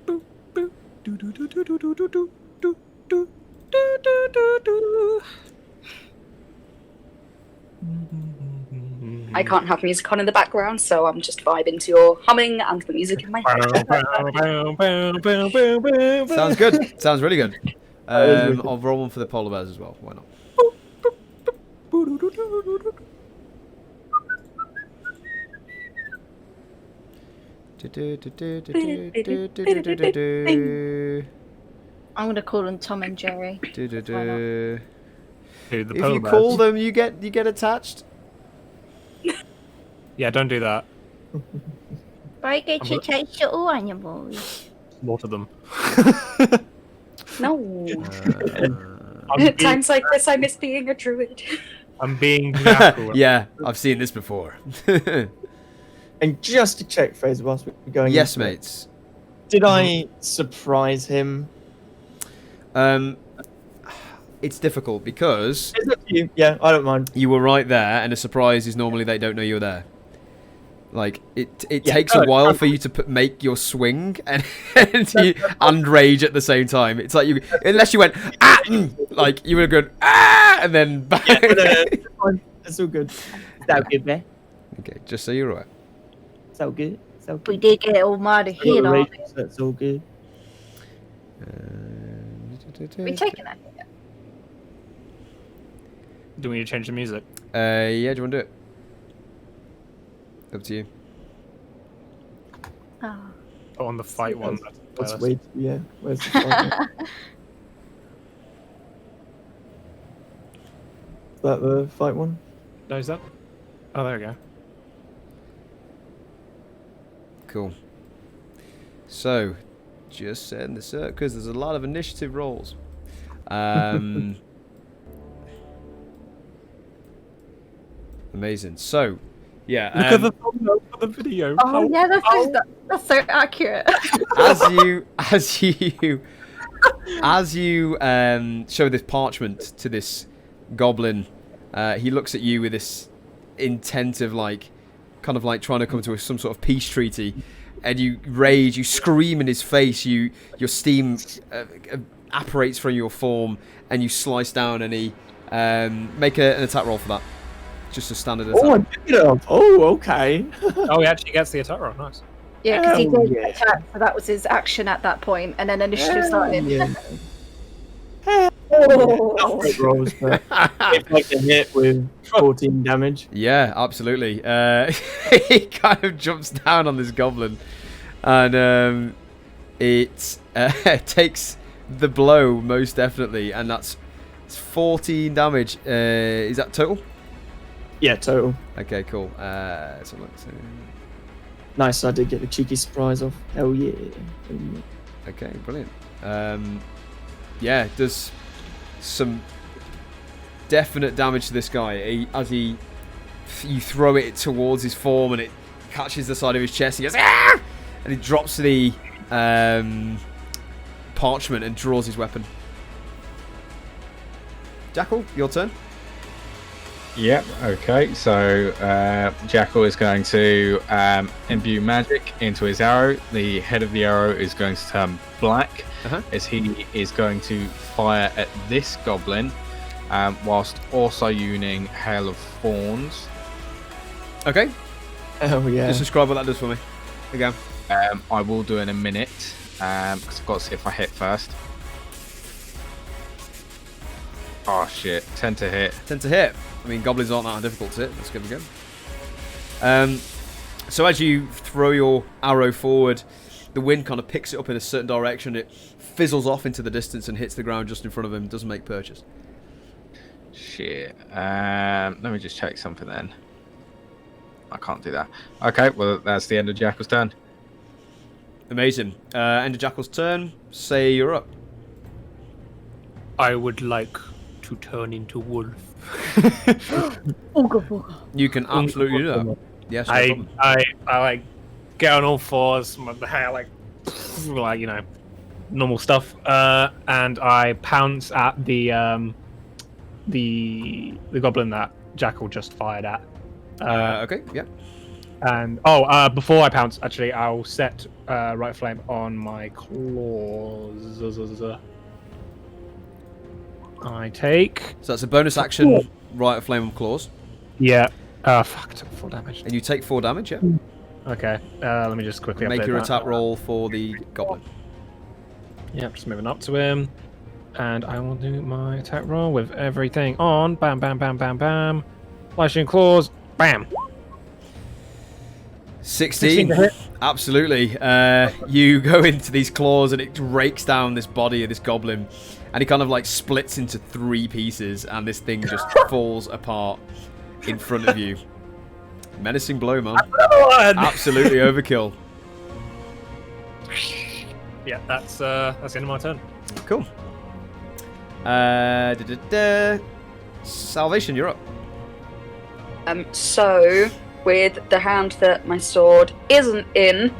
boop, boop. Do, do, do, do, do, do, do, do, do, do, do, do, do, do. I can't have music on in the background, so I'm just vibing to your humming and the music in my head. Sounds good. Sounds really good. I'll roll one for the polar bears as well. Why not? I'm gonna call them Tom and Jerry. Dude, the If polar you bears. call them, you get attached. Yeah, don't do that. Why get you take your animals? Slaughter them. No. I'm being, Times like this, I miss being a druid. I'm being jackal. Yeah, I've seen this before. And just to check, Fraser, whilst we're going. Yes, into it, mates. Did I surprise him? It's difficult because It's up to you. Yeah, I don't mind. you were right there, and a surprise is normally they don't know you're there. Like it Yeah, takes a while for you to make your swing and and rage at the same time. It's like unless you went like you would have gone and then back. Yeah, no, it's fine. It's all good. It's all good, man. Okay, just so you're right. It's all good. It's all We good. did get all mad Got here, the are rage, so it's all good. we taking it? Do we need to change the music? Yeah, do you want to do it? Up to you. Oh. Oh, on the fight one. Let's wait. Yeah, where's the fight? Is that the fight one? No, is that? Oh, there we go. Cool. So, just setting this up because there's a lot of initiative rolls. Amazing. So, yeah. Look at the thumbnail for the video. Oh yeah, that's so accurate. as you show this parchment to this goblin, he looks at you with this intent of kind of like trying to come to some sort of peace treaty, and you rage, you scream in his face, your steam apparates from your form, and you slice down, and he make an attack roll for that. Just a standard attack. Oh, I picked it up. Oh, okay. Oh, he actually gets the attack roll. Nice. Yeah, because he Hell did yeah. attack, so that was his action at that point, and then initiative started. Yeah. Oh. Great rolls, but if I can hit with 14 damage. Yeah, absolutely. He kind of jumps down on this goblin, and it takes the blow most definitely, and it's 14 damage. Is that total? Yeah, total. Okay, cool. So let's see. Nice, I did get the cheeky surprise off. Hell yeah. Hell yeah. Okay, brilliant. Yeah, does some definite damage to this guy. You throw it towards his form, and it catches the side of his chest. He goes, "Ah!" And he drops the parchment and draws his weapon. Jackal, your turn. Yep, okay, so Jackal is going to imbue magic into his arrow. The head of the arrow is going to turn black as he is going to fire at this goblin whilst also using Hail of Thorns. Okay. Oh, yeah. Just describe what that does for me. Again. I will do in a minute because I've got to see if I hit first. Oh shit, 10 to hit. 10 to hit. I mean, goblins aren't that difficult to hit. That's good again. So as you throw your arrow forward, the wind kind of picks it up in a certain direction. It fizzles off into the distance and hits the ground just in front of him. Doesn't make purchase. Shit. Let me just check something then. I can't do that. Okay, well, that's the end of Jackal's turn. Amazing. End of Jackal's turn. Say you're up. I would like to turn into wolf. You can absolutely do that. Yes, no problem. I like get on all fours, my hair like normal stuff, and I pounce at the goblin that Jackal just fired at. Okay, yeah. And before I pounce, actually, I'll set right flame on my claws. I take. So that's a bonus action, right of flame of claws. Yeah. Fuck, I took 4 damage. And you take 4 damage, yeah? Okay, let me just quickly Make update your that. attack roll for the goblin. Yep, just moving up to him. And I will do my attack roll with everything on. Bam, bam, bam, bam, bam. Flashing claws. Bam. 16. to hit. Absolutely. You go into these claws and it rakes down this body of this goblin. And he kind of like splits into 3 pieces and this thing just falls apart in front of you. Menacing blow, man. One! Absolutely overkill. Yeah, that's the end of my turn. Cool. Salvation, you're up. So, with the hand that my sword isn't in,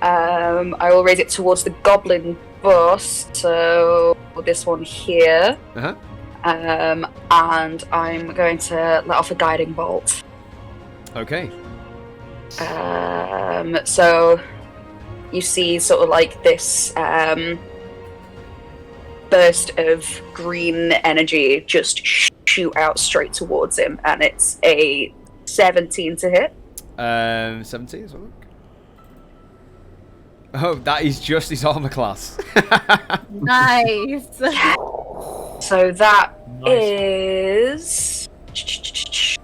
I will raise it towards the goblin boss. So, this one here. Uh-huh. And I'm going to let off a guiding bolt. Okay. So, you see sort of like this burst of green energy just shoot out straight towards him, and it's a 17 to hit. 17 as well. Oh, that is just his armor class. Nice. So that is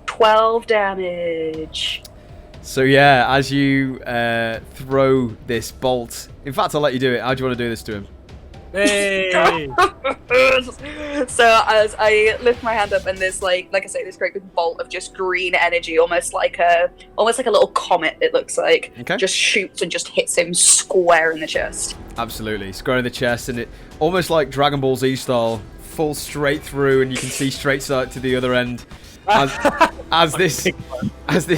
12 damage. So yeah, as you throw this bolt, in fact, I'll let you do it. How do you want to do this to him? Hey! So as I lift my hand up, and there's like I say, this great big bolt of just green energy, almost like a little comet. It looks like just shoots and just hits him square in the chest. Absolutely, square in the chest, and it almost like Dragon Ball Z style, falls straight through, and you can see straight to the other end. As this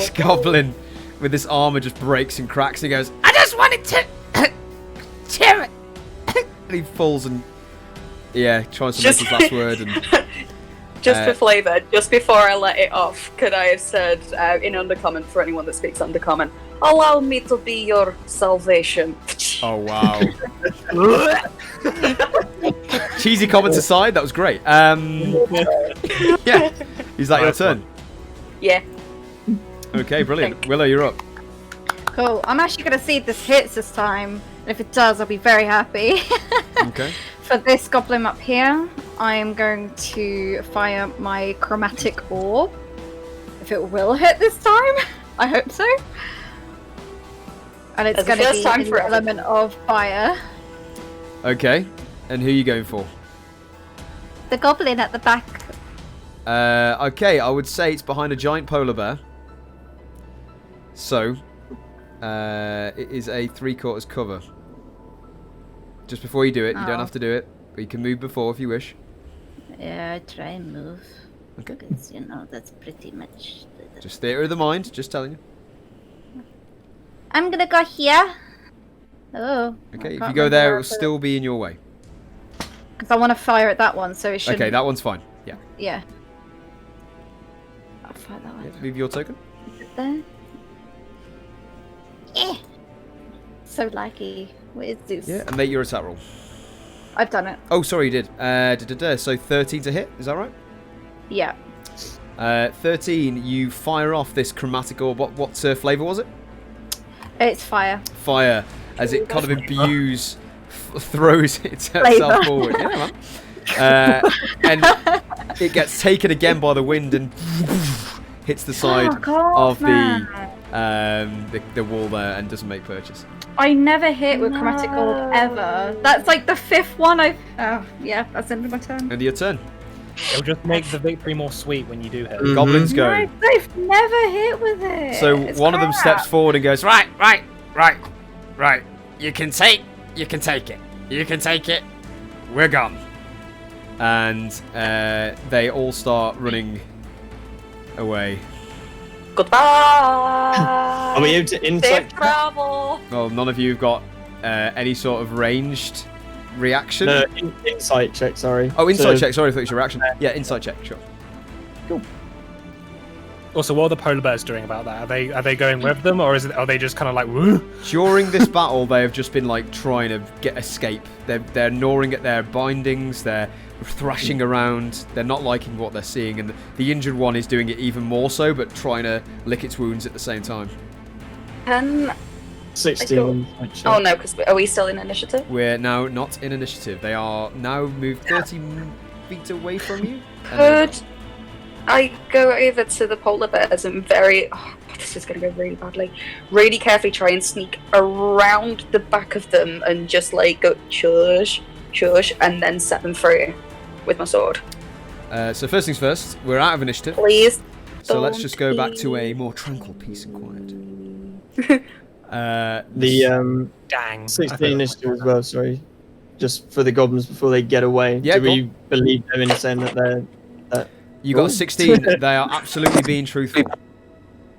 goblin with this armor just breaks and cracks, and he goes, I just wanted to cheer it. and he falls and tries to make his last word. And just for flavour, just before I let it off, could I have said in Undercommon, for anyone that speaks Undercommon, allow me to be your salvation. Oh wow. Cheesy comments aside, that was great. Yeah, is that your turn? Yeah. Okay, brilliant. Willow, you're up. Cool. I'm actually going to see if this hits this time. And if it does, I'll be very happy. Okay. For this goblin up here, I am going to fire my chromatic orb. If it will hit this time, I hope so. And it's going to be an element of fire. Okay. And who are you going for? The goblin at the back. Okay, I would say it's behind a giant polar bear. So, it is a 3/4 cover. Just before you do it, you don't have to do it, but you can move before if you wish. Yeah, I try and move. Okay. Because, that's pretty much... Just theatre of the mind, just telling you. I'm gonna go here. Oh. Okay, if you go there, it will still be in your way. Because I want to fire at that one, so it should... Okay, that one's fine. Yeah. Yeah. I'll fire that one. Yeah, move your token. Is it there? So lucky. What is this? Yeah, and make your attack roll. I've done it. Oh, sorry, you did. So 13 to hit, is that right? Yeah. 13, you fire off this chromatic orb. What flavour was it? It's fire. Fire, as it kind of imbues, throws itself forward. Yeah, man. And it gets taken again by the wind and hits the side of the wall there and doesn't make purchase. I never hit with chromatic orb ever. That's like the 5th one I've... Oh, yeah, that's the end of my turn. End of your turn. It'll just make the victory more sweet when you do hit. Goblins go. No, I've never hit with it. So one of them steps forward and goes, Right. You can take it. You can take it. We're gone. and they all start running away. Goodbye. Are we able to insight? Safe travel. Well, none of you have got any sort of ranged reaction. No, insight check, sorry. Oh, insight check. Sorry, I thought it was your reaction. Yeah, insight check. Sure. Cool. Also, what are the polar bears doing about that? Are they going with them, or are they just kind of like? Woo? During this battle, they have just been like trying to get escape. They're gnawing at their bindings. They're thrashing around. They're not liking what they're seeing, and the injured one is doing it even more so, but trying to lick its wounds at the same time. 16. Oh no, because are we still in initiative? We're now not in initiative. They are now moved 30 feet away from you. Could I go over to the polar bears and this is going to go really badly, really carefully try and sneak around the back of them and just like go shush, and then set them free with my sword. So first things first, we're out of initiative. Please. So let's just go back to a more tranquil peace and quiet. The Dang. 16 initiative as well, sorry. Just for the goblins before they get away. Yeah, Do we believe them in saying that they're... You got Ooh. a 16. They are absolutely being truthful.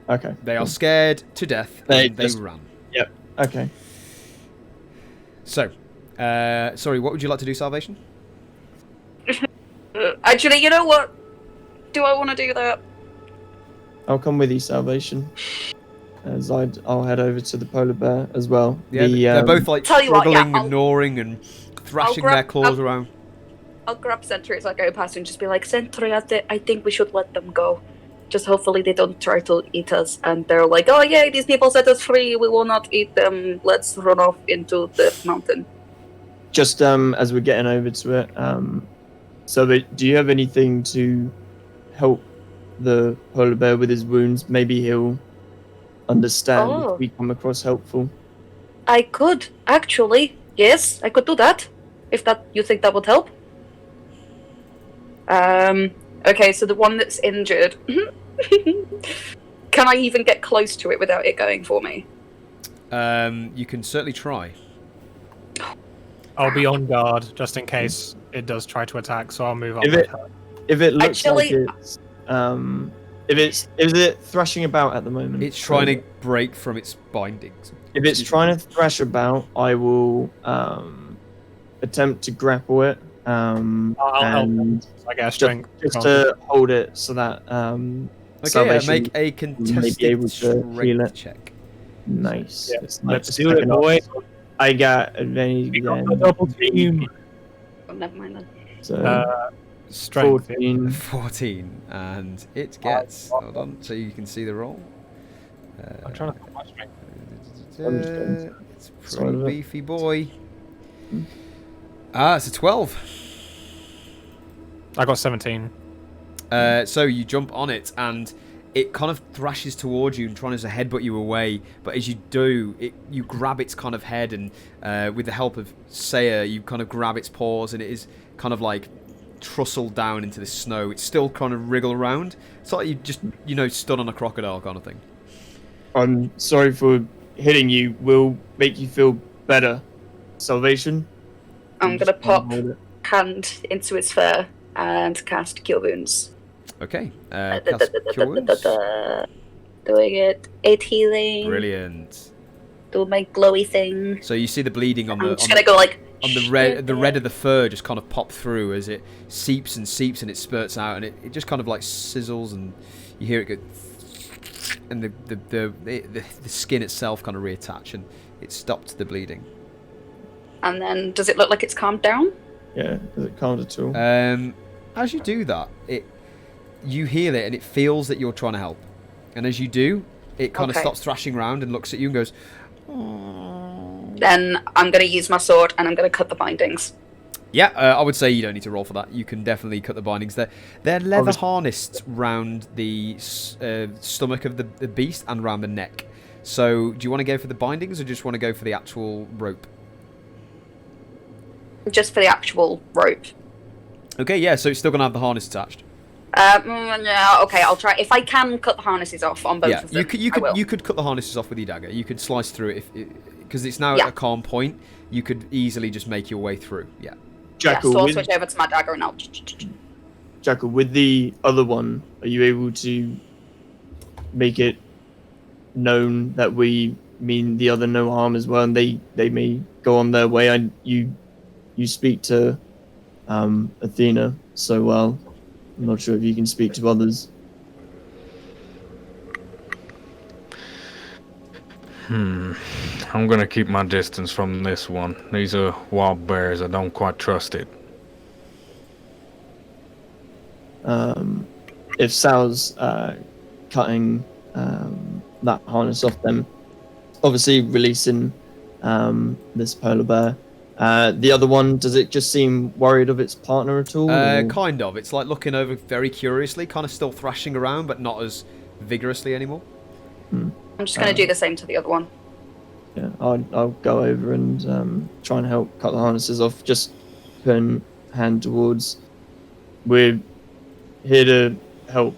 Okay. They are cool. scared to death and they run. Yep. Okay. So, sorry, what would you like to do, Salvation? Actually, you know what? Do I want to do that? I'll come with you, Salvation. As I'll head over to the polar bear as well. Yeah, they're both like Tell you what, struggling yeah, and gnawing and thrashing grab- their claws around. I'll grab Sentry as I go past and just be like, Sentry, I think we should let them go. Just hopefully they don't try to eat us. And they're like, oh yeah, these people set us free. We will not eat them. Let's run off into the mountain. Just as we're getting over to it, so do you have anything to help the polar bear with his wounds? Maybe he'll understand if we come across helpful. I could, actually. Yes, I could do that. If you think that would help. Okay, so the one that's injured. Can I even get close to it without it going for me? You can certainly try. I'll be on guard just in case it does try to attack, so I'll move on. If it looks Actually, like it's, is it thrashing about at the moment? It's trying to break from its bindings. If it's trying to thrash about, I will attempt to grapple it. I'll help. I guess just to hold it so that okay, make a contested strength check. Nice. Yeah. It's Let's do it, boy. I got advantage again. Double team. Oh, never mind then. So Strength. 14, and it gets. Hold on, so you can see the roll. I'm trying to think my strength. It's a pretty beefy boy. It's a 12. I got 17. So you jump on it, and it kind of thrashes towards you and tries to headbutt you away. But as you do, you grab its kind of head, and with the help of Saya, you kind of grab its paws, and it is kind of like trustled down into the snow. It's still kind of wriggle around. It's like you just, stood on a crocodile kind of thing. I'm sorry for hitting you. Will make you feel better. Salvation. I'm gonna pop hand into its fur and cast Cure Wounds. Okay. Cast Cure Wounds. Doing it. 8 healing. Brilliant. Do my glowy thing. So you see the bleeding on I'm just gonna go like on the red of the fur just kind of pop through as it seeps and it spurts out, and it just kind of like sizzles, and you hear it go, and the skin itself kind of reattach, and it stopped the bleeding. And then, does it look like it's calmed down? Yeah, is it calmed at all? As you do that, you heal it, and it feels that you're trying to help. And as you do, it kind of stops thrashing around and looks at you and goes, "Aww." Then I'm going to use my sword, and I'm going to cut the bindings. Yeah, I would say you don't need to roll for that. You can definitely cut the bindings. They're leather harnessed round the stomach of the beast and round the neck. So, do you want to go for the bindings, or just want to go for the actual rope? Just for the actual rope. Okay, yeah, so it's still going to have the harness attached. Yeah, okay, I'll try. If I can cut the harnesses off on both of them, you could cut the harnesses off with your dagger. You could slice through it because it's now at a calm point. You could easily just make your way through. Yeah. Jackal, so I'll switch over to my dagger and I'll. Jackal, with the other one, are you able to make it known that we mean the other no harm as well, and they may go on their way? And you speak to Athena so well. I'm not sure if you can speak to others. I'm gonna keep my distance from this one. These are wild bears. I don't quite trust it. If Sal's cutting that harness off them, obviously releasing this polar bear. The other one, does it just seem worried of its partner at all? Kind of. It's like looking over very curiously, kind of still thrashing around, but not as vigorously anymore. I'm just going to do the same to the other one. Yeah, I'll go over and try and help cut the harnesses off. Just putting hand towards. We're here to help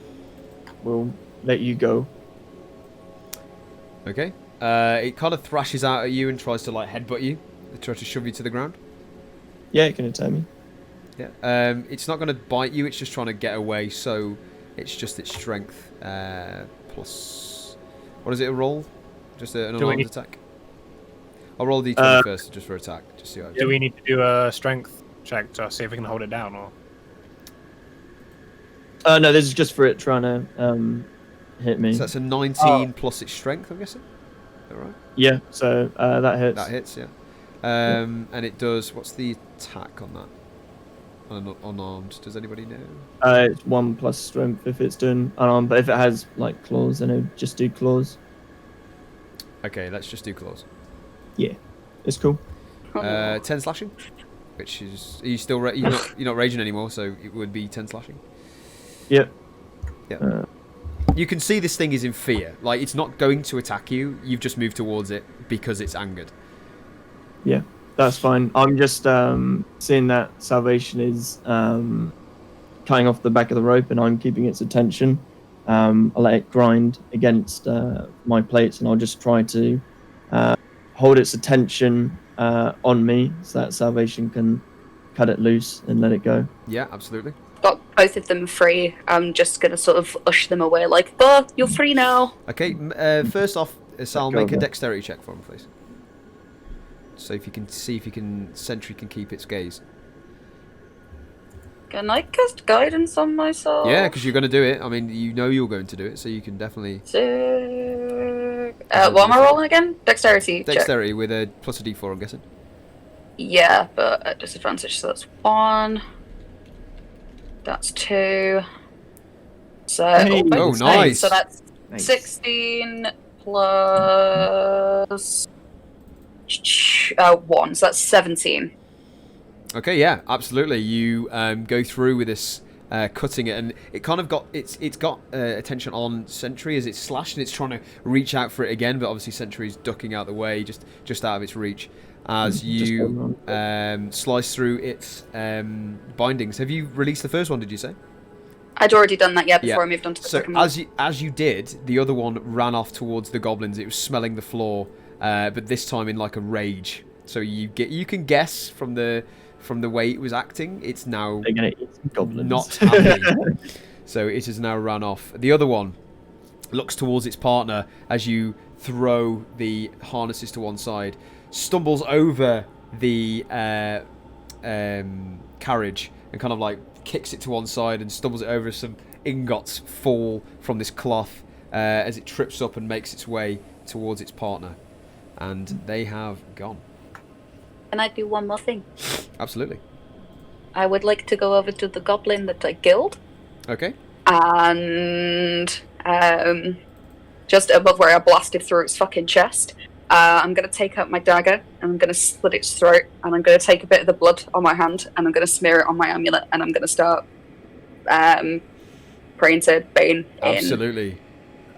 will let you go. Okay. It kind of thrashes out at you and tries to like headbutt you. It tries to shove you to the ground. Yeah, it can attack me. Yeah. It's not going to bite you. It's just trying to get away. So it's just its strength plus. What is it? A roll? Just an unarmed attack. I'll roll d20 first, just for attack. Just see how. Do we need to do a strength check to see if we can hold it down, or? No, this is just for it trying to hit me. So that's a 19 plus its strength, I'm guessing. Is that right? Yeah, so that hits. That hits, yeah. And it does. What's the attack on that? Unarmed. Does anybody know? It's 1 plus strength if it's done unarmed, but if it has like claws, then it'll just do claws. Okay, let's just do claws. Yeah, it's cool. 10 slashing, which is are you still you're not raging anymore, so it would be 10 slashing. Yep. Yeah. You can see this thing is in fear. Like it's not going to attack you. You've just moved towards it because it's angered. Yeah, that's fine. I'm just seeing that Salvation is cutting off the back of the rope, and I'm keeping its attention. I'll let it grind against my plates, and I'll just try to hold its attention on me so that Salvation can cut it loose and let it go. Yeah, absolutely. Got both of them free. I'm just gonna sort of ush them away, like, "Oh, you're free now." Okay. First off, Sal, make a dexterity check for him, please. So if you can see if you can, Sentry can keep its gaze. Can I cast guidance on myself? Yeah, because you're going to do it. I mean, you know you're going to do it, so you can definitely. What am I rolling again? Dexterity. Dexterity with a plus a d4, I'm guessing. Yeah, but at disadvantage, so that's 1. That's 2. So Hey. Oh, nice. So that's Nice. 16 plus 1. So that's 17. Okay, yeah, absolutely. You go through with this, cutting it, and it kind of got it's got attention on Sentry as it's slashed, and it's trying to reach out for it again, but obviously Sentry's ducking out the way, just out of its reach. As you slice through its bindings. Have you released the first one? Did you say? I'd already done that before I moved on to the second one. As you did, the other one ran off towards the goblins. It was smelling the floor, but this time in like a rage. So you can guess from the way it was acting, it's now They're gonna eat some goblins. not happy. So it has now run off. The other one looks towards its partner as you throw the harnesses to one side, stumbles over the carriage and kind of like kicks it to one side and stumbles it over. Some ingots fall from this cloth as it trips up and makes its way towards its partner, and they have gone. Can I do one more thing? Absolutely. I would like to go over to the goblin that I killed, Okay. and just above where I blasted through its fucking chest, I'm going to take out my dagger, and I'm going to slit its throat, and I'm going to take a bit of the blood on my hand, and I'm going to smear it on my amulet, and I'm going to start praying to Bane Absolutely.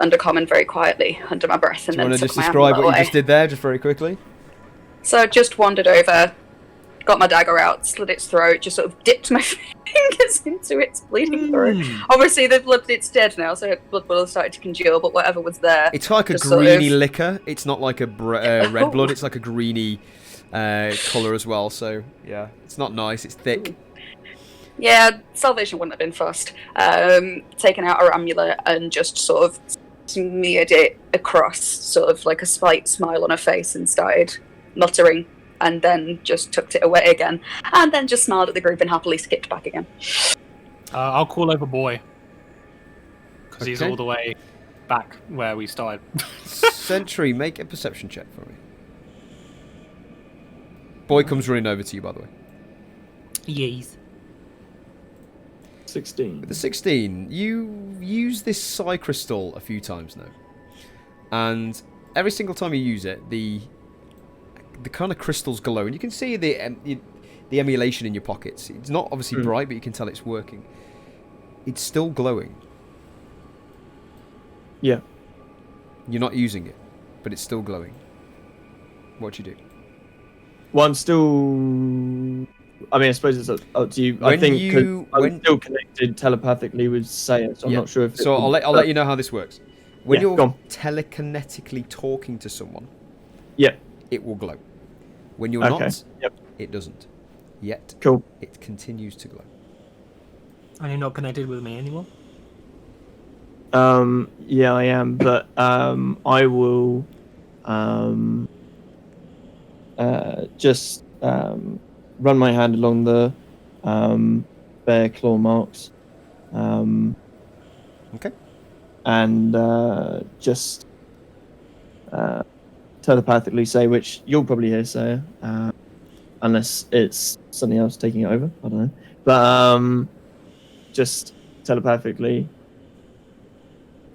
in Undercommon very quietly, under my breath, and Do you then want to took just my describe amulet what away. you just did there, just very quickly? So I just wandered over, got my dagger out, slit its throat, just sort of dipped my fingers into its bleeding throat. Obviously, it's dead now, so blood will have started to congeal, but whatever was there. It's like a just sort greeny of- liquor. It's not like a red blood. It's like a greeny colour as well. So, yeah, it's not nice. It's thick. Yeah, salvation wouldn't have been fast. Taken out our amulet and just sort of smeared it across, sort of like a slight smile on her face, and started muttering, and then just tucked it away again, and then just smiled at the group and happily skipped back again. I'll call over Boy, because he's Okay. all the way back where we started. Sentry, make a perception check for me. Boy comes running over to you, by the way. Yes. 16. With the 16, you use this psi crystal a few times now, and every single time you use it, the kind of crystals glow, and you can see the emulation in your pockets. It's not obviously bright, but you can tell it's working. It's still glowing. Yeah. You're not using it, but it's still glowing. What do you do? Well, I'm still I mean, I suppose it's up to you. I When think 'cause you- I'm when- still connected telepathically with Saya, so I'm Yeah. not sure if. So I'll let you know how this works. When Yeah, go you're on. telekinetically talking to someone, Yeah. it will glow. When you're Okay. not, Yep. it doesn't. Yet Cool. it continues to glow. And you're not connected with me anymore? Yeah, I am, but I will just run my hand along the bare claw marks. Okay. And just telepathically say, which you'll probably hear, Saya, unless it's something else taking it over. I don't know. But just telepathically,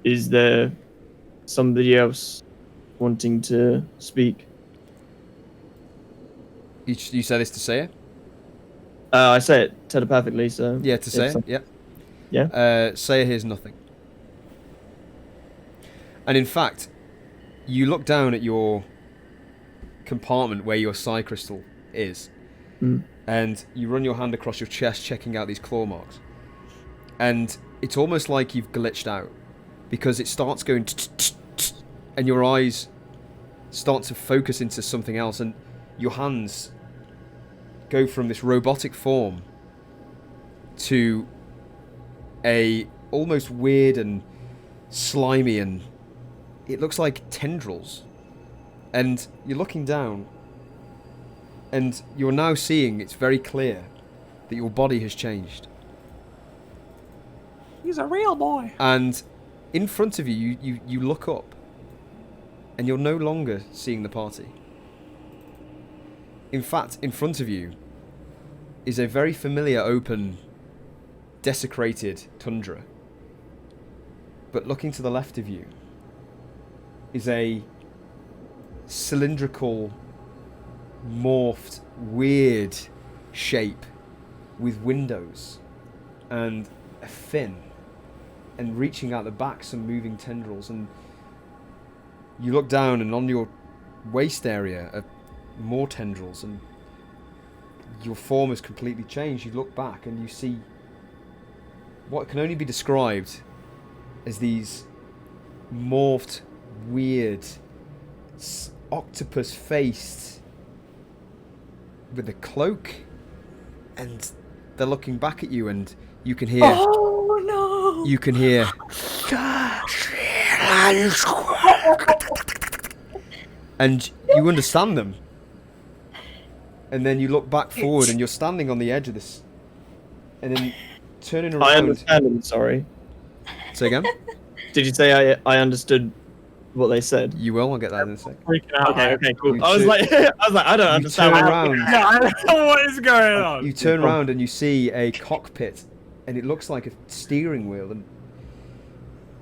is there somebody else wanting to speak? You say this to Saya? I say it telepathically, so Yeah, to if Saya. some- Yeah. Yeah. Saya hears nothing. And in fact, you look down at your compartment where your psi crystal is, and you run your hand across your chest, checking out these claw marks. And it's almost like you've glitched out, because it starts going, and your eyes start to focus into something else, and your hands go from this robotic form to a almost weird and slimy, and it looks like tendrils. And you're looking down, and you're now seeing, it's very clear that your body has changed. He's a real boy. And in front of you, you look up, and you're no longer seeing the party. In fact, in front of you is a very familiar open, desecrated tundra. But looking to the left of you is a cylindrical, morphed, weird shape with windows and a fin, and reaching out the back some moving tendrils. And you look down, and on your waist area are more tendrils, and your form has completely changed. You look back and you see what can only be described as these morphed, weird, octopus-faced with a cloak, and they're looking back at you, and you can hear. Oh no! You can hear. And you understand them. And then you look back forward, and you're standing on the edge of this. And then turning around. I understand them, sorry. Say again? Did you say I understood what they said? You will, I'll get that in a sec. Freaking out. Okay, cool. You I was turn- like, I don't understand. turn what around. Yeah, I don't know what is going on. You turn around and you see a cockpit, and it looks like a steering wheel, and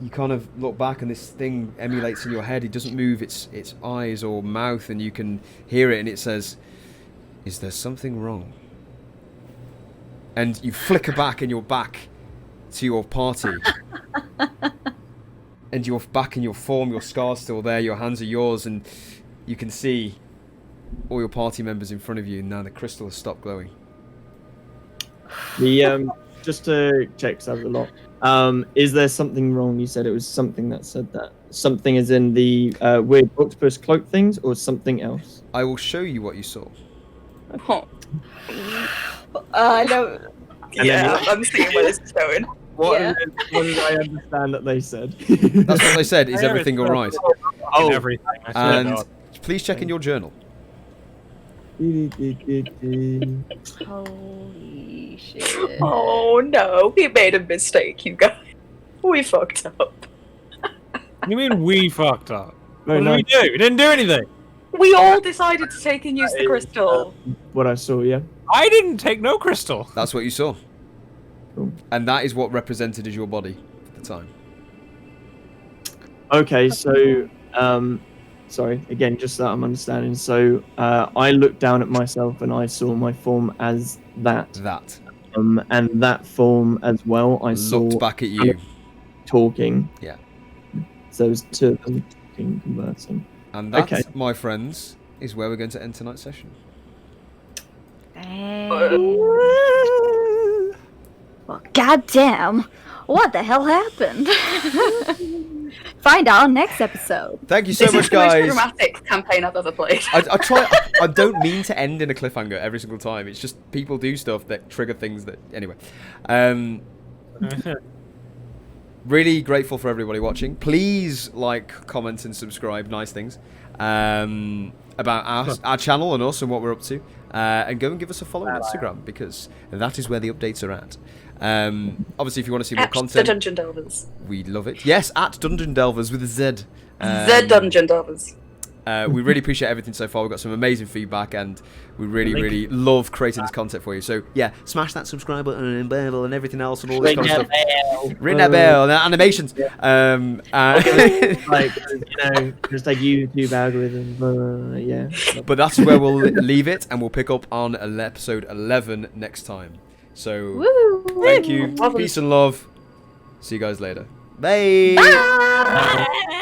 you kind of look back, and this thing emulates in your head. It doesn't move its eyes or mouth, and you can hear it, and it says, "Is there something wrong?" And you flicker back, and you're back to your party. And you're back in your form, your scar's still there, your hands are yours, and you can see all your party members in front of you, and now the crystal has stopped glowing. The just to check, 'cause I have a lot. Is there something wrong? You said it was something that said that. Something is in the weird octopus cloak things, or something else? I will show you what you saw. Oh. And No. then Yeah, what- I'm seeing where this is going. What, Yeah. what did I understand that they said? That's what they said. Is everything all right? Oh. Everything. I swear to And God. please check in your journal. Holy shit. Oh no, we made a mistake, you guys. We fucked up. What do you mean we fucked up? Very What did we do? We didn't do anything. We all decided to take and use the crystal. What I saw, yeah. I didn't take no crystal. That's what you saw. Cool. And that is what represented as your body at the time. Okay, so sorry again, just so that I'm understanding. So I looked down at myself and I saw my form as that, That. and that form as well. I saw Looked back at you. talking. Yeah. So it was two of them talking, conversing. And that, Okay. my friends, is where we're going to end tonight's session. Well, goddamn. What the hell happened? Find out next episode. Thank you so This much, is the most guys. dramatic campaign I've ever played. I try. I don't mean to end in a cliffhanger every single time. It's just people do stuff that trigger things that. Anyway, really grateful for everybody watching. Please like, comment, and subscribe. Nice things about our channel and us and what we're up to. And go and give us a follow on Instagram because that is where the updates are at. Obviously, if you want to see more At the content, Dungeon Delvers. we love it. Yes, at Dungeon Delvers with a Z. The Dungeon Delvers. We really appreciate everything so far. We've got some amazing feedback, and we really love creating this content for you. So yeah, smash that subscribe button and bell and everything else and all this kind of stuff. Ring that bell, the animations. Like, just like YouTube algorithm. Yeah. But that's where we'll leave it, and we'll pick up on episode 11 next time. So Woo! thank you, peace and love. See you guys later. Bye. Bye.